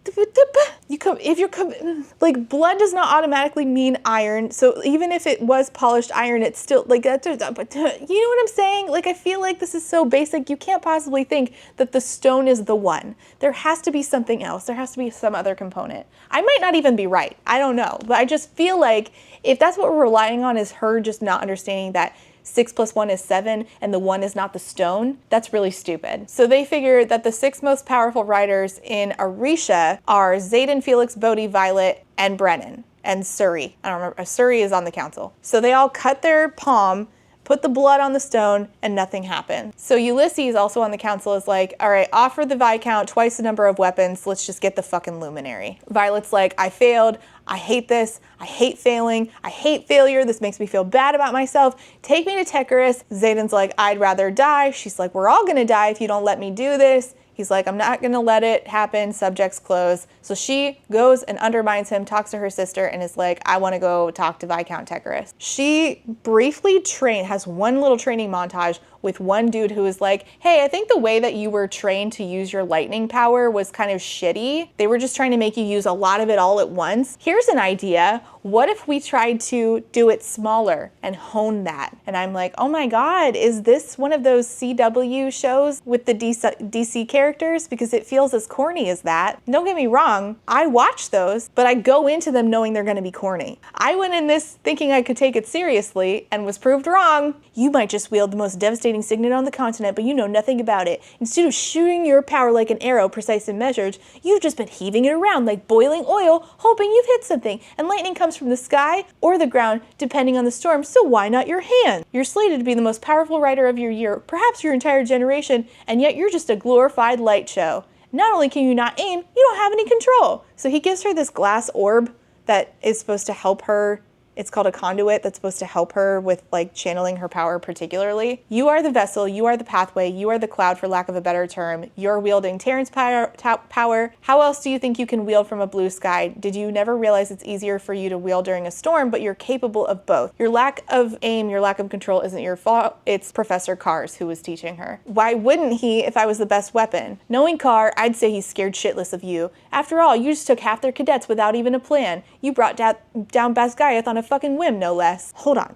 Speaker 1: Blood does not automatically mean iron. So even if it was polished iron, it's still like that. You know what I'm saying? Like, I feel like this is so basic. You can't possibly think that the stone is the 1. There has to be something else. There has to be some other component. I might not even be right. I don't know. But I just feel like if that's what we're relying on is her just not understanding that 6 plus 1 is 7 and the 1 is not the stone, that's really stupid. So they figure that the 6 most powerful riders in Orisha are Xaden, Felix, Bodhi, Violet, and Brennan, and Suri. I don't remember. Suri is on the council. So they all cut their palm, put the blood on the stone, and nothing happened. So Ulysses, also on the council, is like, all right, offer the Viscount twice the number of weapons. Let's just get the fucking luminary. Violet's like, I failed. I hate this. I hate failing. I hate failure. This makes me feel bad about myself. Take me to Tecarus. Xaden's like, I'd rather die. She's like, we're all gonna die if you don't let me do this. He's like, I'm not gonna let it happen. Subjects close. So she goes and undermines him, talks to her sister, and is like, I wanna go talk to Viscount Tecarus. She briefly has one little training montage with one dude who is like, hey, I think the way that you were trained to use your lightning power was kind of shitty. They were just trying to make you use a lot of it all at once. Here's an idea. What if we tried to do it smaller and hone that? And I'm like, oh my God, is this one of those CW shows with the DC characters? Because it feels as corny as that. Don't get me wrong, I watch those, but I go into them knowing they're gonna be corny. I went in this thinking I could take it seriously and was proved wrong. You might just wield the most devastating signet on the continent, but you know nothing about it. Instead of shooting your power like an arrow, precise and measured, you've just been heaving it around like boiling oil, hoping you've hit something. And lightning comes from the sky or the ground, depending on the storm, so why not your hand? You're slated to be the most powerful rider of your year, perhaps your entire generation, and yet you're just a glorified light show. Not only can you not aim, you don't have any control. So he gives her this glass orb that is supposed to help her It's called a conduit that's supposed to help her with like channeling her power particularly. You are the vessel, you are the pathway, you are the cloud for lack of a better term. You're wielding Terran's power. How else do you think you can wield from a blue sky? Did you never realize it's easier for you to wield during a storm, but you're capable of both? Your lack of aim, your lack of control isn't your fault. It's Professor Carr's who was teaching her. Why wouldn't he if I was the best weapon? Knowing Carr, I'd say he's scared shitless of you. After all, you just took half their cadets without even a plan. You brought down Basgaiath on a fucking whim, no less. Hold on.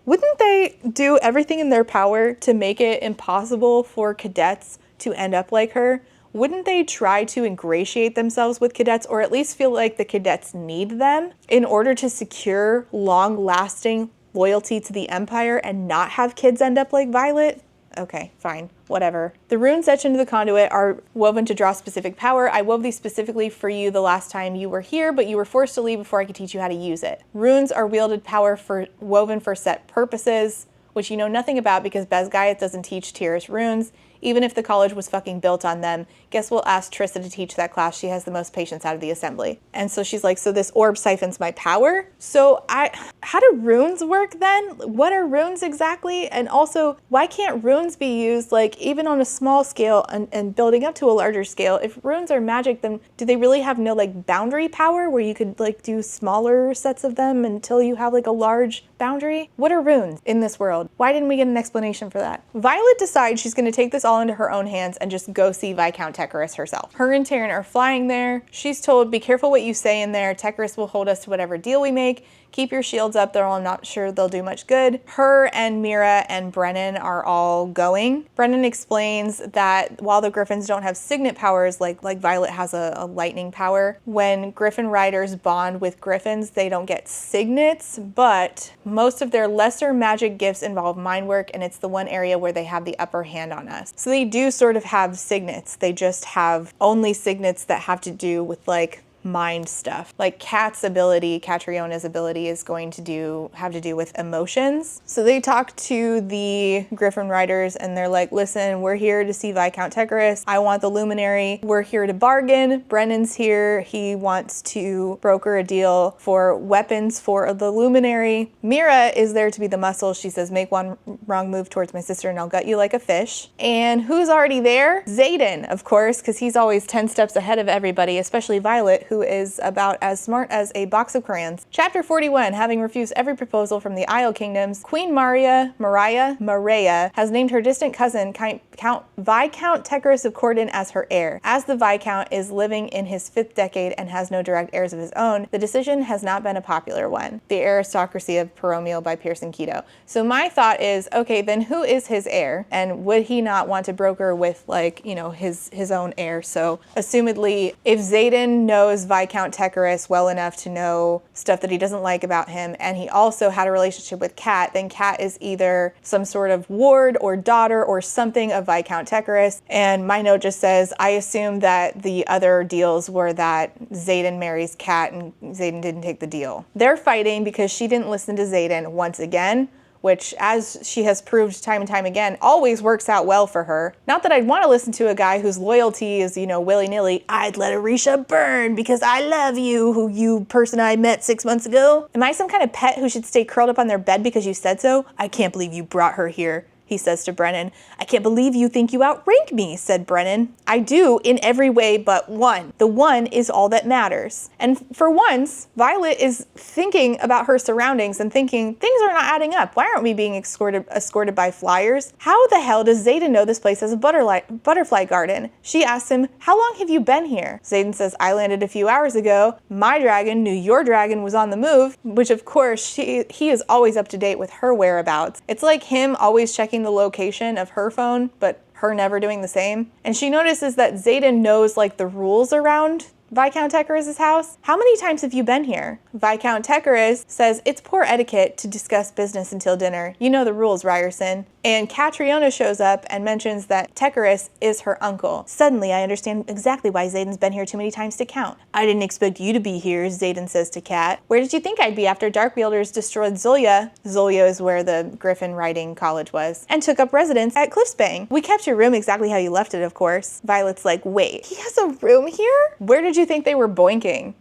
Speaker 1: Wouldn't they do everything in their power to make it impossible for cadets to end up like her? Wouldn't they try to ingratiate themselves with cadets, or at least feel like the cadets need them in order to secure long-lasting loyalty to the Empire and not have kids end up like Violet? Okay, fine, whatever. The runes etched into the conduit are woven to draw specific power. I wove these specifically for you the last time you were here, but you were forced to leave before I could teach you how to use it. Runes are wielded power woven for set purposes, which you know nothing about because Basgaiath doesn't teach Tyr's runes. Even if the college was fucking built on them, guess we'll ask Trissa to teach that class. She has the most patience out of the assembly. And so she's like, so this orb siphons my power? So how do runes work then? What are runes exactly? And also, why can't runes be used like even on a small scale and building up to a larger scale? If runes are magic, then do they really have no like boundary power where you could like do smaller sets of them until you have like a large boundary? What are runes in this world? Why didn't we get an explanation for that? Violet decides she's going to take this all into her own hands and just go see Viscount Tecarus herself. Her and Terran are flying there. She's told, be careful what you say in there. Tecarus will hold us to whatever deal we make. Keep your shields up, though I'm not sure they'll do much good. Her and Mira and Brennan are all going. Brennan explains that while the Griffins don't have signet powers, like Violet has a lightning power, when Griffin riders bond with Griffins, they don't get signets, but most of their lesser magic gifts involve mind work, and it's the one area where they have the upper hand on us. So they do sort of have signets. They just have only signets that have to do with like mind stuff. Like Catriona's ability is going to have to do with emotions. So they talk to the Griffin Riders and they're like, listen, we're here to see Viscount Tecarus. I want the Luminary. We're here to bargain. Brennan's here. He wants to broker a deal for weapons for the Luminary. Mira is there to be the muscle. She says, make one wrong move towards my sister and I'll gut you like a fish. And who's already there? Xaden, of course, because he's always 10 steps ahead of everybody, especially Violet, who is about as smart as a box of crayons. Chapter 41, having refused every proposal from the Isle Kingdoms, Queen Maria has named her distant cousin, Viscount Tecarus of Cordon, as her heir. As the Viscount is living in his 5th decade and has no direct heirs of his own, the decision has not been a popular one. The Aristocracy of Peromio by Pearson Keto. So my thought is, okay, then who is his heir? And would he not want to broker with like, you know, his own heir? So assumedly, if Xaden knows Viscount Tecarus well enough to know stuff that he doesn't like about him, and he also had a relationship with Kat, then Kat is either some sort of ward or daughter or something of Viscount Tecarus. And my note just says, I assume that the other deals were that Xaden marries Kat and Xaden didn't take the deal. They're fighting because she didn't listen to Xaden once again, which, as she has proved time and time again, always works out well for her. Not that I'd want to listen to a guy whose loyalty is, you know, willy-nilly, I'd let Arisha burn because I love you, who you person I met 6 months ago. Am I some kind of pet who should stay curled up on their bed because you said so? I can't believe you brought her here, he says to Brennan. I can't believe you think you outrank me, said Brennan. I do in every way but one. The one is all that matters. And for once, Violet is thinking about her surroundings and thinking, things are not adding up. Why aren't we being escorted by flyers? How the hell does Xaden know this place has a butterfly garden? She asks him, how long have you been here? Xaden says, I landed a few hours ago. My dragon knew your dragon was on the move, which of course he is always up to date with her whereabouts. It's like him always checking the location of her phone, but her never doing the same. And she notices that Xaden knows like the rules around Viscount Tecarus' house. How many times have you been here? Viscount Tecarus says it's poor etiquette to discuss business until dinner. You know the rules, Ryerson. And Catriona shows up and mentions that Tecarus is her uncle. Suddenly, I understand exactly why Xaden's been here too many times to count. I didn't expect you to be here, Xaden says to Kat. Where did you think I'd be after Darkwielders destroyed Zulia? Zulia is where the Griffin Riding College was. And took up residence at Cliffsbang. We kept your room exactly how you left it, of course. Violet's like, wait, he has a room here? Where did you think they were boinking?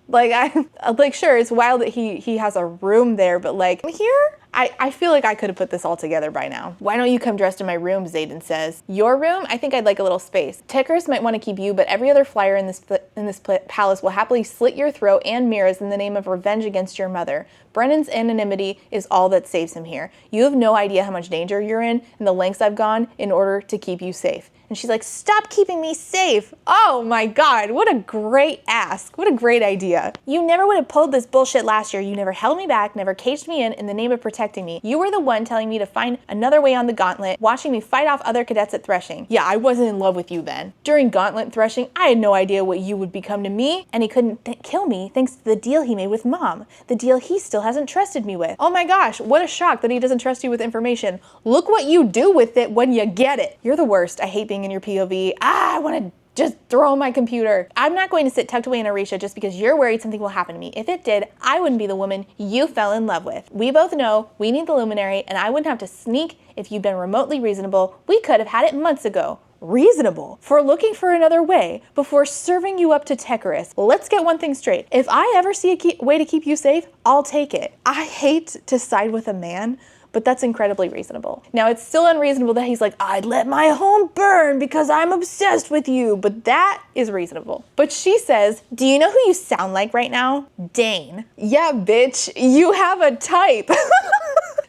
Speaker 1: Like, sure, it's wild that he has a room there, but like, here, I feel like I could have put this all together by now. Why don't you come dressed in my room, Xaden says. Your room? I think I'd like a little space. Tekris might want to keep you, but every other flyer in this palace will happily slit your throat and Mira's in the name of revenge against your mother. Brennan's anonymity is all that saves him here. You have no idea how much danger you're in and the lengths I've gone in order to keep you safe. And she's like, stop keeping me safe. Oh my God, what a great ask. What a great idea. You never would have pulled this bullshit last year. You never held me back, never caged me in the name of protecting me. You were the one telling me to find another way on the gauntlet, watching me fight off other cadets at threshing. Yeah, I wasn't in love with you then. During gauntlet threshing, I had no idea what you would become to me, and he couldn't kill me thanks to the deal he made with Mom. The deal he still hasn't trusted me with. Oh my gosh, what a shock that he doesn't trust you with information. Look what you do with it when you get it. You're the worst. I hate being in your POV. I want to just throw my computer. I'm not going to sit tucked away in Arisha just because you're worried something will happen to me. If it did, I wouldn't be the woman you fell in love with. We both know we need the luminary, and I wouldn't have to sneak if you'd been remotely reasonable. We could have had it months ago. Reasonable for looking for another way before serving you up to Tekris. Let's get one thing straight. If I ever see a way to keep you safe, I'll take it. I hate to side with a man, but that's incredibly reasonable. Now, it's still unreasonable that he's like, I'd let my home burn because I'm obsessed with you, but that is reasonable. But she says, do you know who you sound like right now? Dane. Yeah, bitch, you have a type.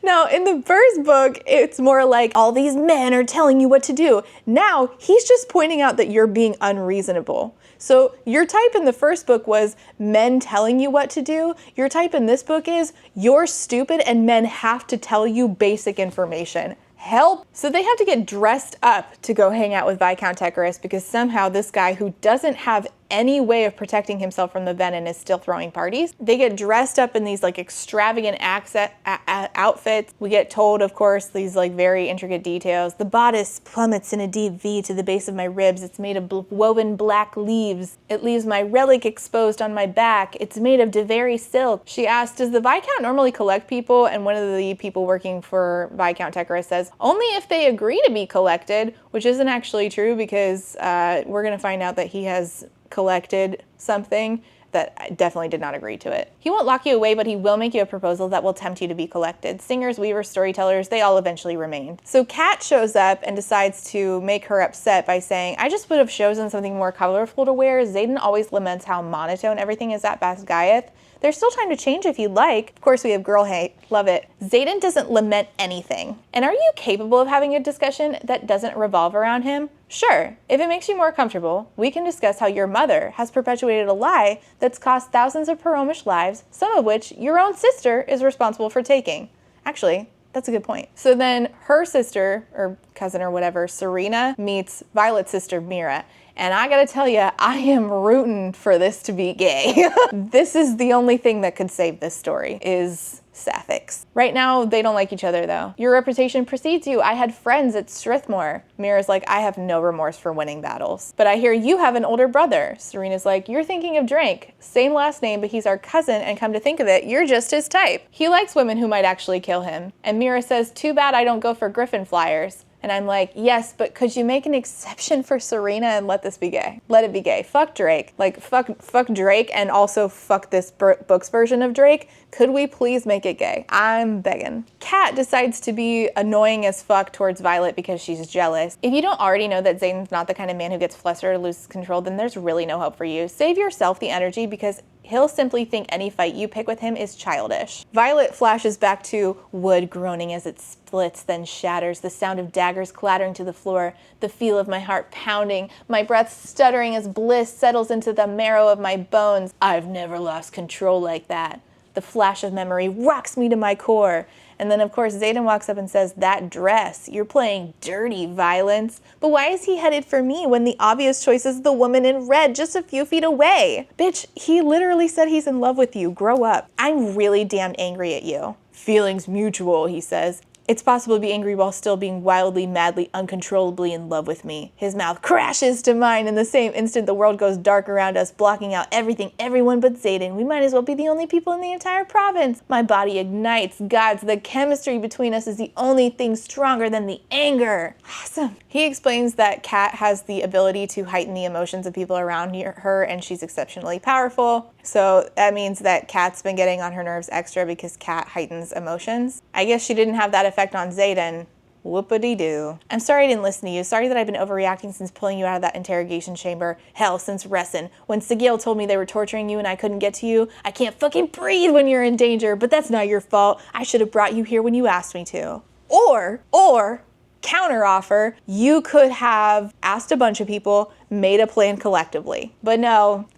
Speaker 1: Now, in the first book, it's more like all these men are telling you what to do. Now, he's just pointing out that you're being unreasonable. So your type in the first book was men telling you what to do. Your type in this book is you're stupid and men have to tell you basic information. Help! So they have to get dressed up to go hang out with Viscount Tekris because somehow this guy who doesn't have any way of protecting himself from the venom is still throwing parties. They get dressed up in these like extravagant outfits. We get told, of course, these like very intricate details. The bodice plummets in a deep V to the base of my ribs. It's made of woven black leaves. It leaves my relic exposed on my back. It's made of Deveri silk. She asked, does the Viscount normally collect people? And one of the people working for Viscount Tekris says, only if they agree to be collected, which isn't actually true because we're going to find out that he has collected something that definitely did not agree to it. He won't lock you away, but he will make you a proposal that will tempt you to be collected. Singers, weavers, storytellers, they all eventually remained. So Kat shows up and decides to make her upset by saying, I just would have chosen something more colorful to wear. Xaden always laments how monotone everything is at Basgiath. There's still time to change if you'd like. Of course, we have girl hate. Love it. Xaden doesn't lament anything. And are you capable of having a discussion that doesn't revolve around him? Sure. If it makes you more comfortable, we can discuss how your mother has perpetuated a lie that's cost thousands of Paromish lives, some of which your own sister is responsible for taking. Actually, that's a good point. So then her sister, or cousin or whatever, Serena, meets Violet's sister, Mira. And I gotta tell you, I am rooting for this to be gay. This is the only thing that could save this story, is Sapphics. Right now, they don't like each other though. Your reputation precedes you. I had friends at Strathmore. Mira's like, I have no remorse for winning battles. But I hear you have an older brother. Serena's like, you're thinking of Drake. Same last name, but he's our cousin, and come to think of it, you're just his type. He likes women who might actually kill him. And Mira says, too bad I don't go for Griffin flyers. And I'm like, yes, but could you make an exception for Serena and let this be gay? Let it be gay. Fuck Drake. Like, fuck Drake and also fuck this book's version of Drake. Could we please make it gay? I'm begging. Kat decides to be annoying as fuck towards Violet because she's jealous. If you don't already know that Xaden's not the kind of man who gets flustered or loses control, then there's really no hope for you. Save yourself the energy because he'll simply think any fight you pick with him is childish. Violet flashes back to wood groaning as it splits, then shatters, the sound of daggers clattering to the floor, the feel of my heart pounding, my breath stuttering as bliss settles into the marrow of my bones. I've never lost control like that. The flash of memory rocks me to my core. And then, of course, Xaden walks up and says, that dress, you're playing dirty violence. But why is he headed for me when the obvious choice is the woman in red just a few feet away? Bitch, he literally said he's in love with you. Grow up. I'm really damned angry at you. Feelings mutual, he says. It's possible to be angry while still being wildly, madly, uncontrollably in love with me. His mouth crashes to mine. In the same instant, the world goes dark around us, blocking out everything, everyone but Xaden. We might as well be the only people in the entire province. My body ignites. Gods, the chemistry between us is the only thing stronger than the anger. Awesome. He explains that Kat has the ability to heighten the emotions of people around her, and she's exceptionally powerful. So that means that Kat's been getting on her nerves extra because Kat heightens emotions. I guess she didn't have that effect on Xaden. Whoopity-doo. I'm sorry I didn't listen to you. Sorry that I've been overreacting since pulling you out of that interrogation chamber. Hell, since Ressin. When Sigil told me they were torturing you and I couldn't get to you, I can't fucking breathe when you're in danger, but that's not your fault. I should have brought you here when you asked me to. Or, counter offer, you could have asked a bunch of people, made a plan collectively. But no,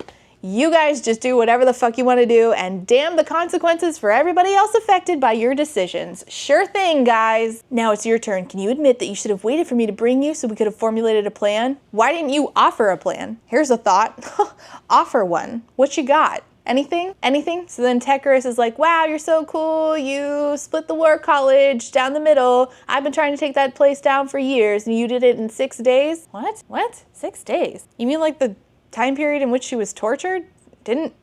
Speaker 1: you guys just do whatever the fuck you want to do, and damn the consequences for everybody else affected by your decisions. Sure thing, guys. Now it's your turn. Can you admit that you should have waited for me to bring you so we could have formulated a plan? Why didn't you offer a plan? Here's a thought. Offer one. What you got? Anything? Anything? So then Tecarus is like, wow, you're so cool. You split the war college down the middle. I've been trying to take that place down for years, and you did it in 6 days? What? 6 days? You mean like the time period in which she was tortured?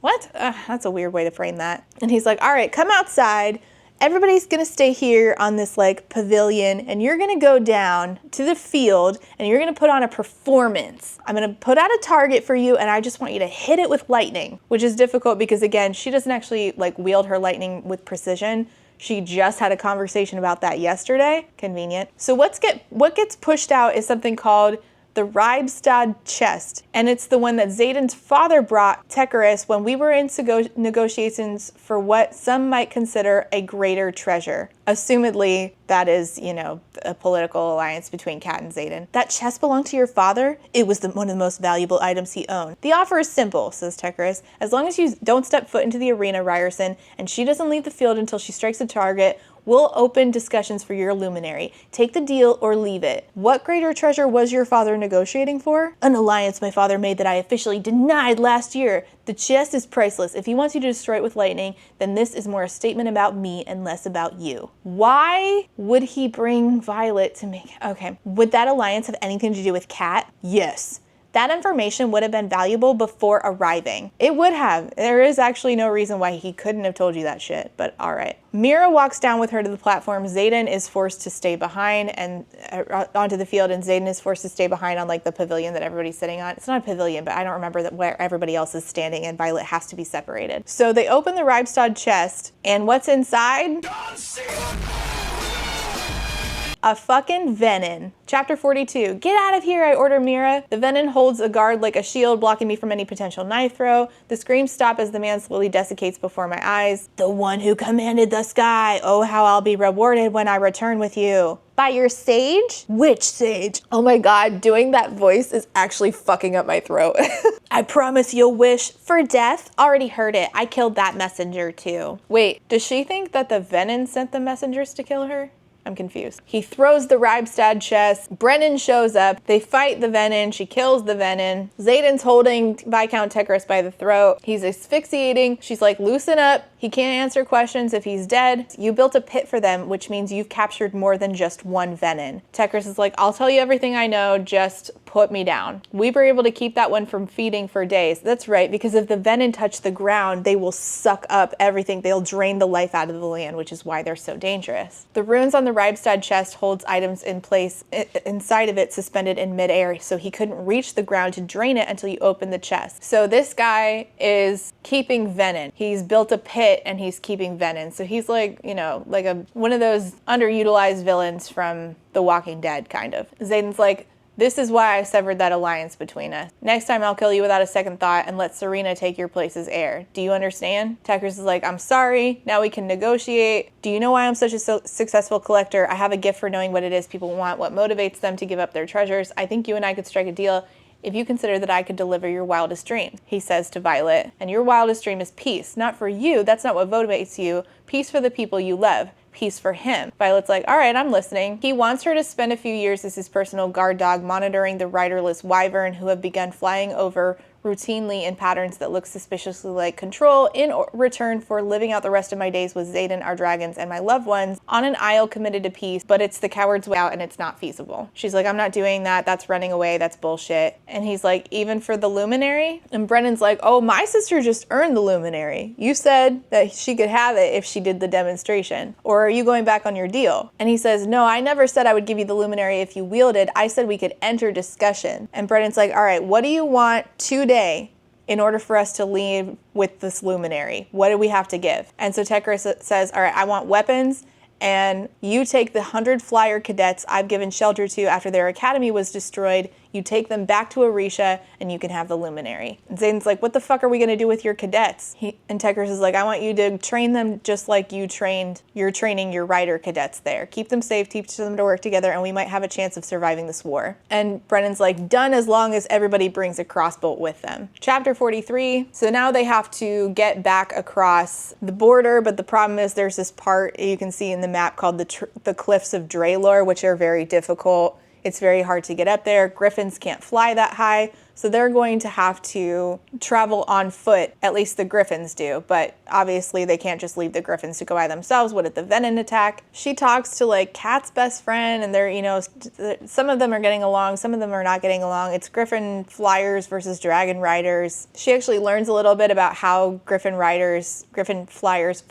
Speaker 1: What? That's a weird way to frame that. And he's like, all right, come outside. Everybody's gonna stay here on this like pavilion, and you're gonna go down to the field and you're gonna put on a performance. I'm gonna put out a target for you, and I just want you to hit it with lightning, which is difficult because again, she doesn't actually like wield her lightning with precision. She just had a conversation about that yesterday. Convenient. So what gets pushed out is something called the Ribestad chest, and it's the one that Xaden's father brought Tecarus when we were in negotiations for what some might consider a greater treasure. Assumedly, that is, a political alliance between Kat and Xaden. That chest belonged to your father? It was one of the most valuable items he owned. The offer is simple, says Tecarus. As long as you don't step foot into the arena, Ryerson, and she doesn't leave the field until she strikes a target, we'll open discussions for your luminary. Take the deal or leave it. What greater treasure was your father negotiating for? An alliance my father made that I officially denied last year. The chest is priceless. If he wants you to destroy it with lightning, then this is more a statement about me and less about you. Why would he bring Violet to make... Okay. Would that alliance have anything to do with Kat? Yes. That information would have been valuable before arriving. It would have. There is actually no reason why he couldn't have told you that shit, but all right. Mira walks down with her to the platform. Xaden is forced to stay behind and onto the field, and Xaden is forced to stay behind on like the pavilion that everybody's sitting on. It's not a pavilion, but I don't remember where everybody else is standing, and Violet has to be separated. So they open the Ribestad chest, and what's inside? A fucking Venin. Chapter 42. Get out of here, I order Mira. The Venin holds a guard like a shield, blocking me from any potential knife throw. The screams stop as the man slowly desiccates before my eyes. The one who commanded the sky. Oh, how I'll be rewarded when I return with you. By your sage? Which sage? Oh my god, doing that voice is actually fucking up my throat. I promise you'll wish for death. Already heard it. I killed that messenger too. Wait, does she think that the Venin sent the messengers to kill her? I'm confused. He throws the Ribestad chest. Brennan shows up. They fight the Venin. She kills the Venin. Xaden's holding Viscount Tecarus by the throat. He's asphyxiating. She's like, loosen up. He can't answer questions if he's dead. You built a pit for them, which means you've captured more than just one Venin. Tecarus is like, I'll tell you everything I know. Just put me down. We were able to keep that one from feeding for days. That's right, because if the Venin touch the ground, they will suck up everything. They'll drain the life out of the land, which is why they're so dangerous. The runes on the Ribestad chest holds items in place inside of it, suspended in midair, so he couldn't reach the ground to drain it until you open the chest. So this guy is keeping Venin. He's built a pit and he's keeping Venin. So he's like, like one of those underutilized villains from The Walking Dead, kind of. Xaden's like, this is why I severed that alliance between us. Next time I'll kill you without a second thought and let Serena take your place as heir. Do you understand? Tecarus is like, I'm sorry. Now we can negotiate. Do you know why I'm such a successful collector? I have a gift for knowing what it is people want, what motivates them to give up their treasures. I think you and I could strike a deal if you consider that I could deliver your wildest dream, he says to Violet. And your wildest dream is peace. Not for you. That's not what motivates you. Peace for the people you love. Peace for him. Violet's like, all right, I'm listening. He wants her to spend a few years as his personal guard dog, monitoring the riderless wyvern who have begun flying over routinely in patterns that look suspiciously like control, in return for living out the rest of my days with Xaden, our dragons, and my loved ones on an isle committed to peace, but it's the coward's way out and it's not feasible. She's like, I'm not doing that. That's running away. That's bullshit. And he's like, even for the luminary? And Brennan's like, oh, my sister just earned the luminary. You said that she could have it if she did the demonstration. Or are you going back on your deal? And he says, no, I never said I would give you the luminary if you wielded. I said we could enter discussion. And Brennan's like, all right, what do you want today in order for us to leave with this luminary? What do we have to give? And so Tekris says, all right, I want weapons, and you take the 100 flyer cadets I've given shelter to after their academy was destroyed. You take them back to Orisha, and you can have the luminary. And Zayden's like, what the fuck are we gonna do with your cadets? And Tekris is like, I want you to train them just like you're training your rider cadets there. Keep them safe, teach them to work together, and we might have a chance of surviving this war. And Brennan's like, done, as long as everybody brings a crossbow with them. Chapter 43, so now they have to get back across the border, but the problem is there's this part you can see in the map called the Cliffs of Draylor, which are very difficult. It's very hard to get up there. Griffins can't fly that high, so they're going to have to travel on foot. At least the Griffins do, but obviously they can't just leave the Griffins to go by themselves. What if the Venom attack? She talks to like Kat's best friend, and they're, you know, some of them are getting along, some of them are not getting along. It's Griffin flyers versus dragon riders. She actually learns a little bit about how Griffin flyers,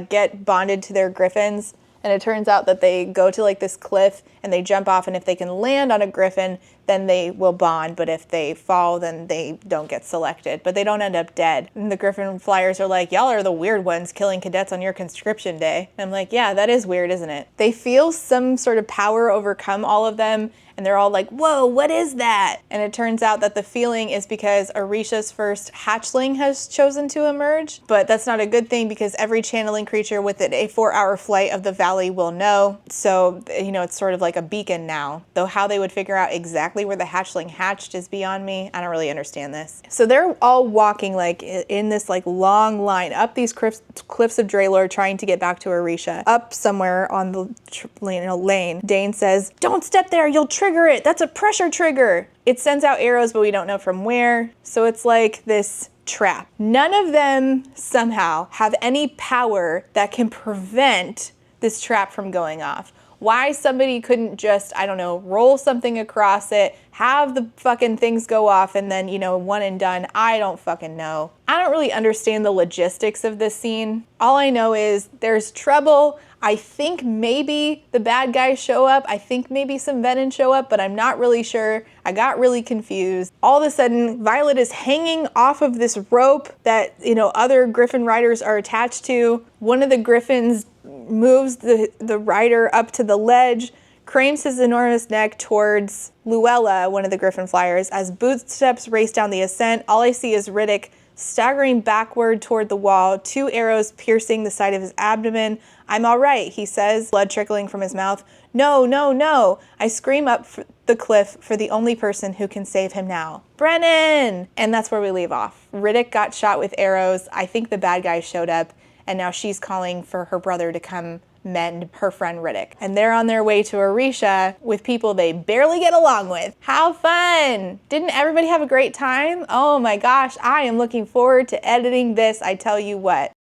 Speaker 1: get bonded to their Griffins. And it turns out that they go to like this cliff and they jump off, and if they can land on a griffin, then they will bond. But if they fall, then they don't get selected. But they don't end up dead. And the griffin flyers are like, y'all are the weird ones killing cadets on your conscription day. And I'm like, yeah, that is weird, isn't it? They feel some sort of power overcome all of them. And they're all like, whoa, what is that? And it turns out that the feeling is because Orisha's first hatchling has chosen to emerge. But that's not a good thing, because every channeling creature within a 4-hour flight of the valley will know. So, you know, it's sort of like a beacon now. Though how they would figure out exactly where the hatchling hatched is beyond me. I don't really understand this. So they're all walking like in this like long line up these cliffs of Draylor, trying to get back to Orisha. Up somewhere on the lane, Dane says, don't step there, you'll trigger it. That's a pressure trigger. It sends out arrows, but we don't know from where. So it's like this trap. None of them somehow have any power that can prevent this trap from going off. Why somebody couldn't just, I don't know, roll something across it, have the fucking things go off, and then, you know, one and done, I don't fucking know. I don't really understand the logistics of this scene. All I know is there's trouble. I think maybe the bad guys show up. I think maybe some Venom show up, but I'm not really sure. I got really confused. All of a sudden, Violet is hanging off of this rope that, you know, other Griffin riders are attached to. One of the Griffins moves the rider up to the ledge, cranes his enormous neck towards Luella, one of the Griffin flyers. As footsteps race down the ascent, all I see is Riddick staggering backward toward the wall, 2 arrows piercing the side of his abdomen. I'm all right, he says, blood trickling from his mouth. No, no, no. I scream up the cliff for the only person who can save him now. Brennan! And that's where we leave off. Riddick got shot with arrows. I think the bad guy showed up, and now she's calling for her brother to come mend her friend Riddick. And they're on their way to Orisha with people they barely get along with. How fun! Didn't everybody have a great time? Oh my gosh, I am looking forward to editing this, I tell you what.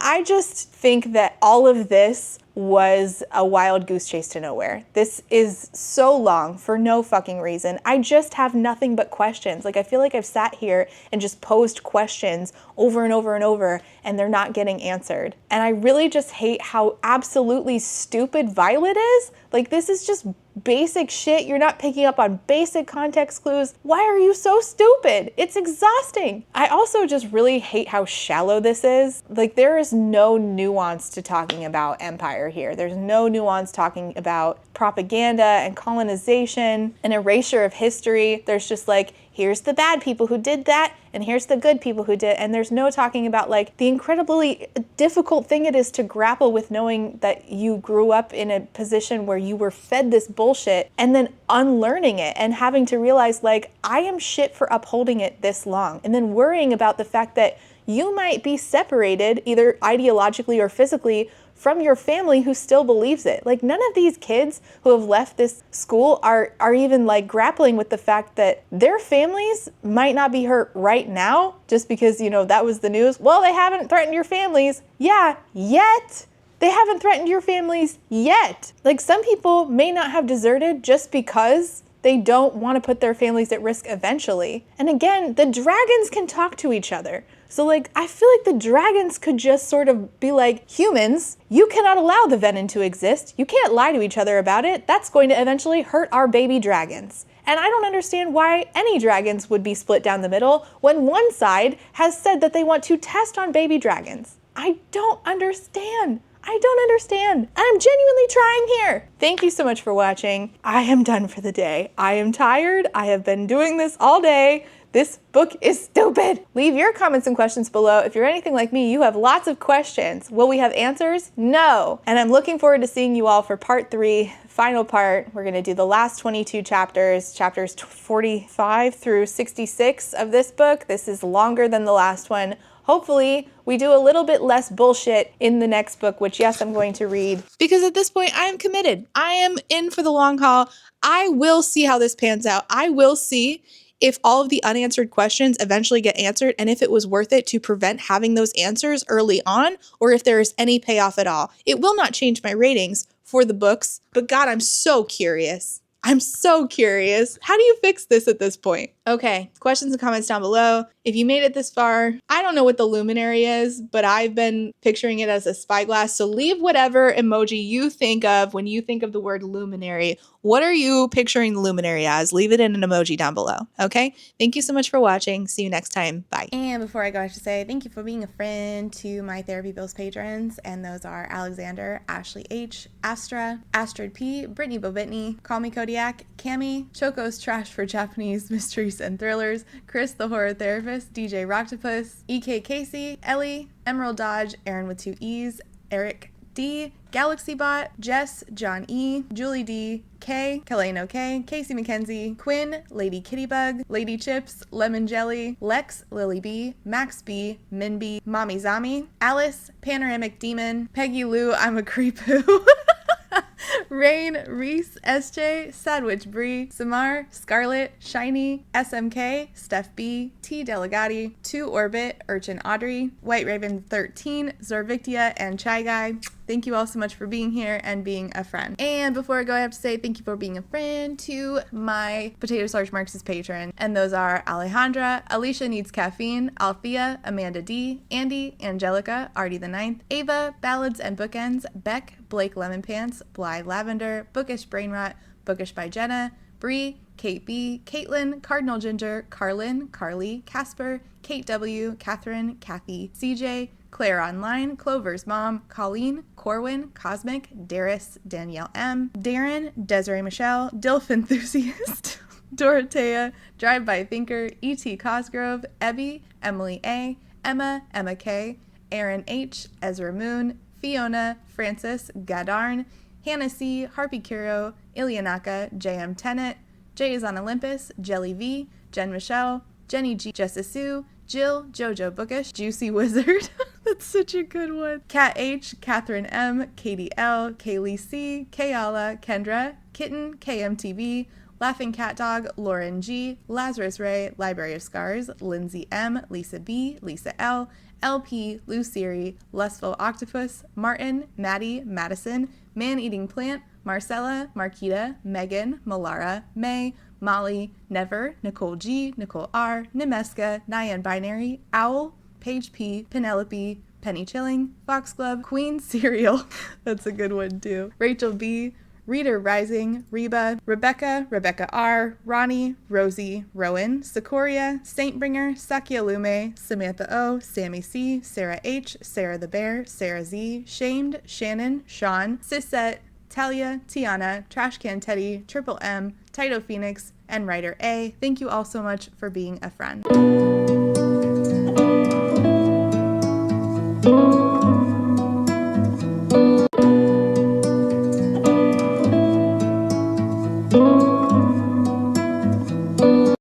Speaker 1: I just think that all of this was a wild goose chase to nowhere. This is so long for no fucking reason. I just have nothing but questions. Like, I feel like I've sat here and just posed questions over and over and over, and they're not getting answered. And I really just hate how absolutely stupid Violet is. Like, this is just basic shit. You're not picking up on basic context clues. Why are you so stupid? It's exhausting. I also just really hate how shallow this is. Like, there is no nuance to talking about Empire here. There's no nuance talking about propaganda and colonization and erasure of history. There's just like, here's the bad people who did that, and here's the good people who did. And there's no talking about like the incredibly difficult thing it is to grapple with knowing that you grew up in a position where you were fed this bullshit and then unlearning it and having to realize like, I am shit for upholding it this long. And then worrying about the fact that you might be separated either ideologically or physically from your family who still believes it. Like, none of these kids who have left this school are even like grappling with the fact that their families might not be hurt right now just because, you know, that was the news. Well, they haven't threatened your families. Yeah, yet. They haven't threatened your families yet. Like, some people may not have deserted just because they don't want to put their families at risk eventually. And again, the dragons can talk to each other. So like, I feel like the dragons could just sort of be like, humans, you cannot allow the venom to exist. You can't lie to each other about it. That's going to eventually hurt our baby dragons. And I don't understand why any dragons would be split down the middle when one side has said that they want to test on baby dragons. I don't understand. And I'm genuinely trying here. Thank you so much for watching. I am done for the day. I am tired. I have been doing this all day. This book is stupid. Leave your comments and questions below. If you're anything like me, you have lots of questions. Will we have answers? No. And I'm looking forward to seeing you all for part 3, final part. We're gonna do the last 22 chapters 45 through 66 of this book. This is longer than the last one. Hopefully, we do a little bit less bullshit in the next book, which yes, I'm going to read. Because at this point, I am committed. I am in for the long haul. I will see how this pans out. I will see if all of the unanswered questions eventually get answered and if it was worth it to prevent having those answers early on, or if there is any payoff at all. It will not change my ratings for the books, but God, I'm so curious. I'm so curious. How do you fix this at this point? Okay, questions and comments down below. If you made it this far, I don't know what the luminary is, but I've been picturing it as a spyglass. So leave whatever emoji you think of when you think of the word luminary. What are you picturing the luminary as? Leave it in an emoji down below, okay? Thank you so much for watching. See you next time. Bye. And before I go, I should say thank you for being a friend to my Therapy Bills patrons, and those are Alexander, Ashley H, Astra, Astrid P, Brittany Bobitney, Call Me Kodiak, Cami, Choco's Trash for Japanese Mysteries and Thrillers, Chris the Horror Therapist, DJ Rocktopus, EK Casey, Ellie, Emerald Dodge, Aaron with 2 E's, Eric D, GalaxyBot, Jess, John E, Julie D, K, Kaleno K, Casey McKenzie, Quinn, Lady Kittybug, Lady Chips, Lemon Jelly, Lex, Lily B, Max B, Min B, Mommy Zami, Alice, Panoramic Demon, Peggy Lou, I'm a Creepoo, Rain, Reese, SJ, Sadwich Bree, Samar, Scarlet, Shiny, SMK, Steph B, T Delegati, 2 Orbit, Urchin Audrey, White Raven 13, Zorvictia, and Chai Guy. Thank you all so much for being here and being a friend. And before I go, I have to say thank you for being a friend to my Potato Starch Marxist patron. And those are Alejandra, Alicia Needs Caffeine, Althea, Amanda D, Andy, Angelica, Artie the Ninth, Ava, Ballads and Bookends, Beck, Blake Lemon Pants, Bly Lavender, Bookish Brainrot, Bookish by Jenna, Bree, Kate B, Caitlin, Cardinal Ginger, Carlin, Carly, Casper, Kate W, Catherine, Kathy, CJ, Claire Online, Clover's Mom, Colleen, Corwin, Cosmic, Darius, Danielle M, Darren, Desiree Michelle, Dilf Enthusiast, Dorothea, Drive-By Thinker, E.T. Cosgrove, Ebby, Emily A, Emma, Emma K, Aaron H, Ezra Moon, Fiona, Francis, Gadarn, Hannah C, Harpy Kuro, Ilianaka, J.M. Tennant, Jay is on Olympus, Jelly V, Jen Michelle, Jenny G, Jessa Sue, Jill, Jojo Bookish, Juicy Wizard, that's such a good one, Kat H, Catherine M, Katie L, Kaylee C, Kayala, Kendra, Kitten, KMTV, Laughing Cat Dog, Lauren G, Lazarus Ray, Library of Scars, Lindsay M, Lisa B, Lisa L, LP, Luciri, Lustful Octopus, Martin, Maddie, Madison, Man-Eating Plant, Marcella, Marquita, Megan, Malara, May, Molly, Never, Nicole G, Nicole R, Nimeska, Nyan Binary, Owl, Paige P, Penelope, Penny Chilling, Foxglove, Queen Cereal, that's a good one too, Rachel B, Reader Rising, Reba, Rebecca, Rebecca R, Ronnie, Rosie, Rowan, Secoria, Saintbringer, Sakia Lume, Samantha O, Sammy C, Sarah H, Sarah the Bear, Sarah Z, Shamed, Shannon, Sean, Sisette, Talia, Tiana, Trashcan Teddy, Triple M, Tito Phoenix, and Writer A. Thank you all so much for being a friend.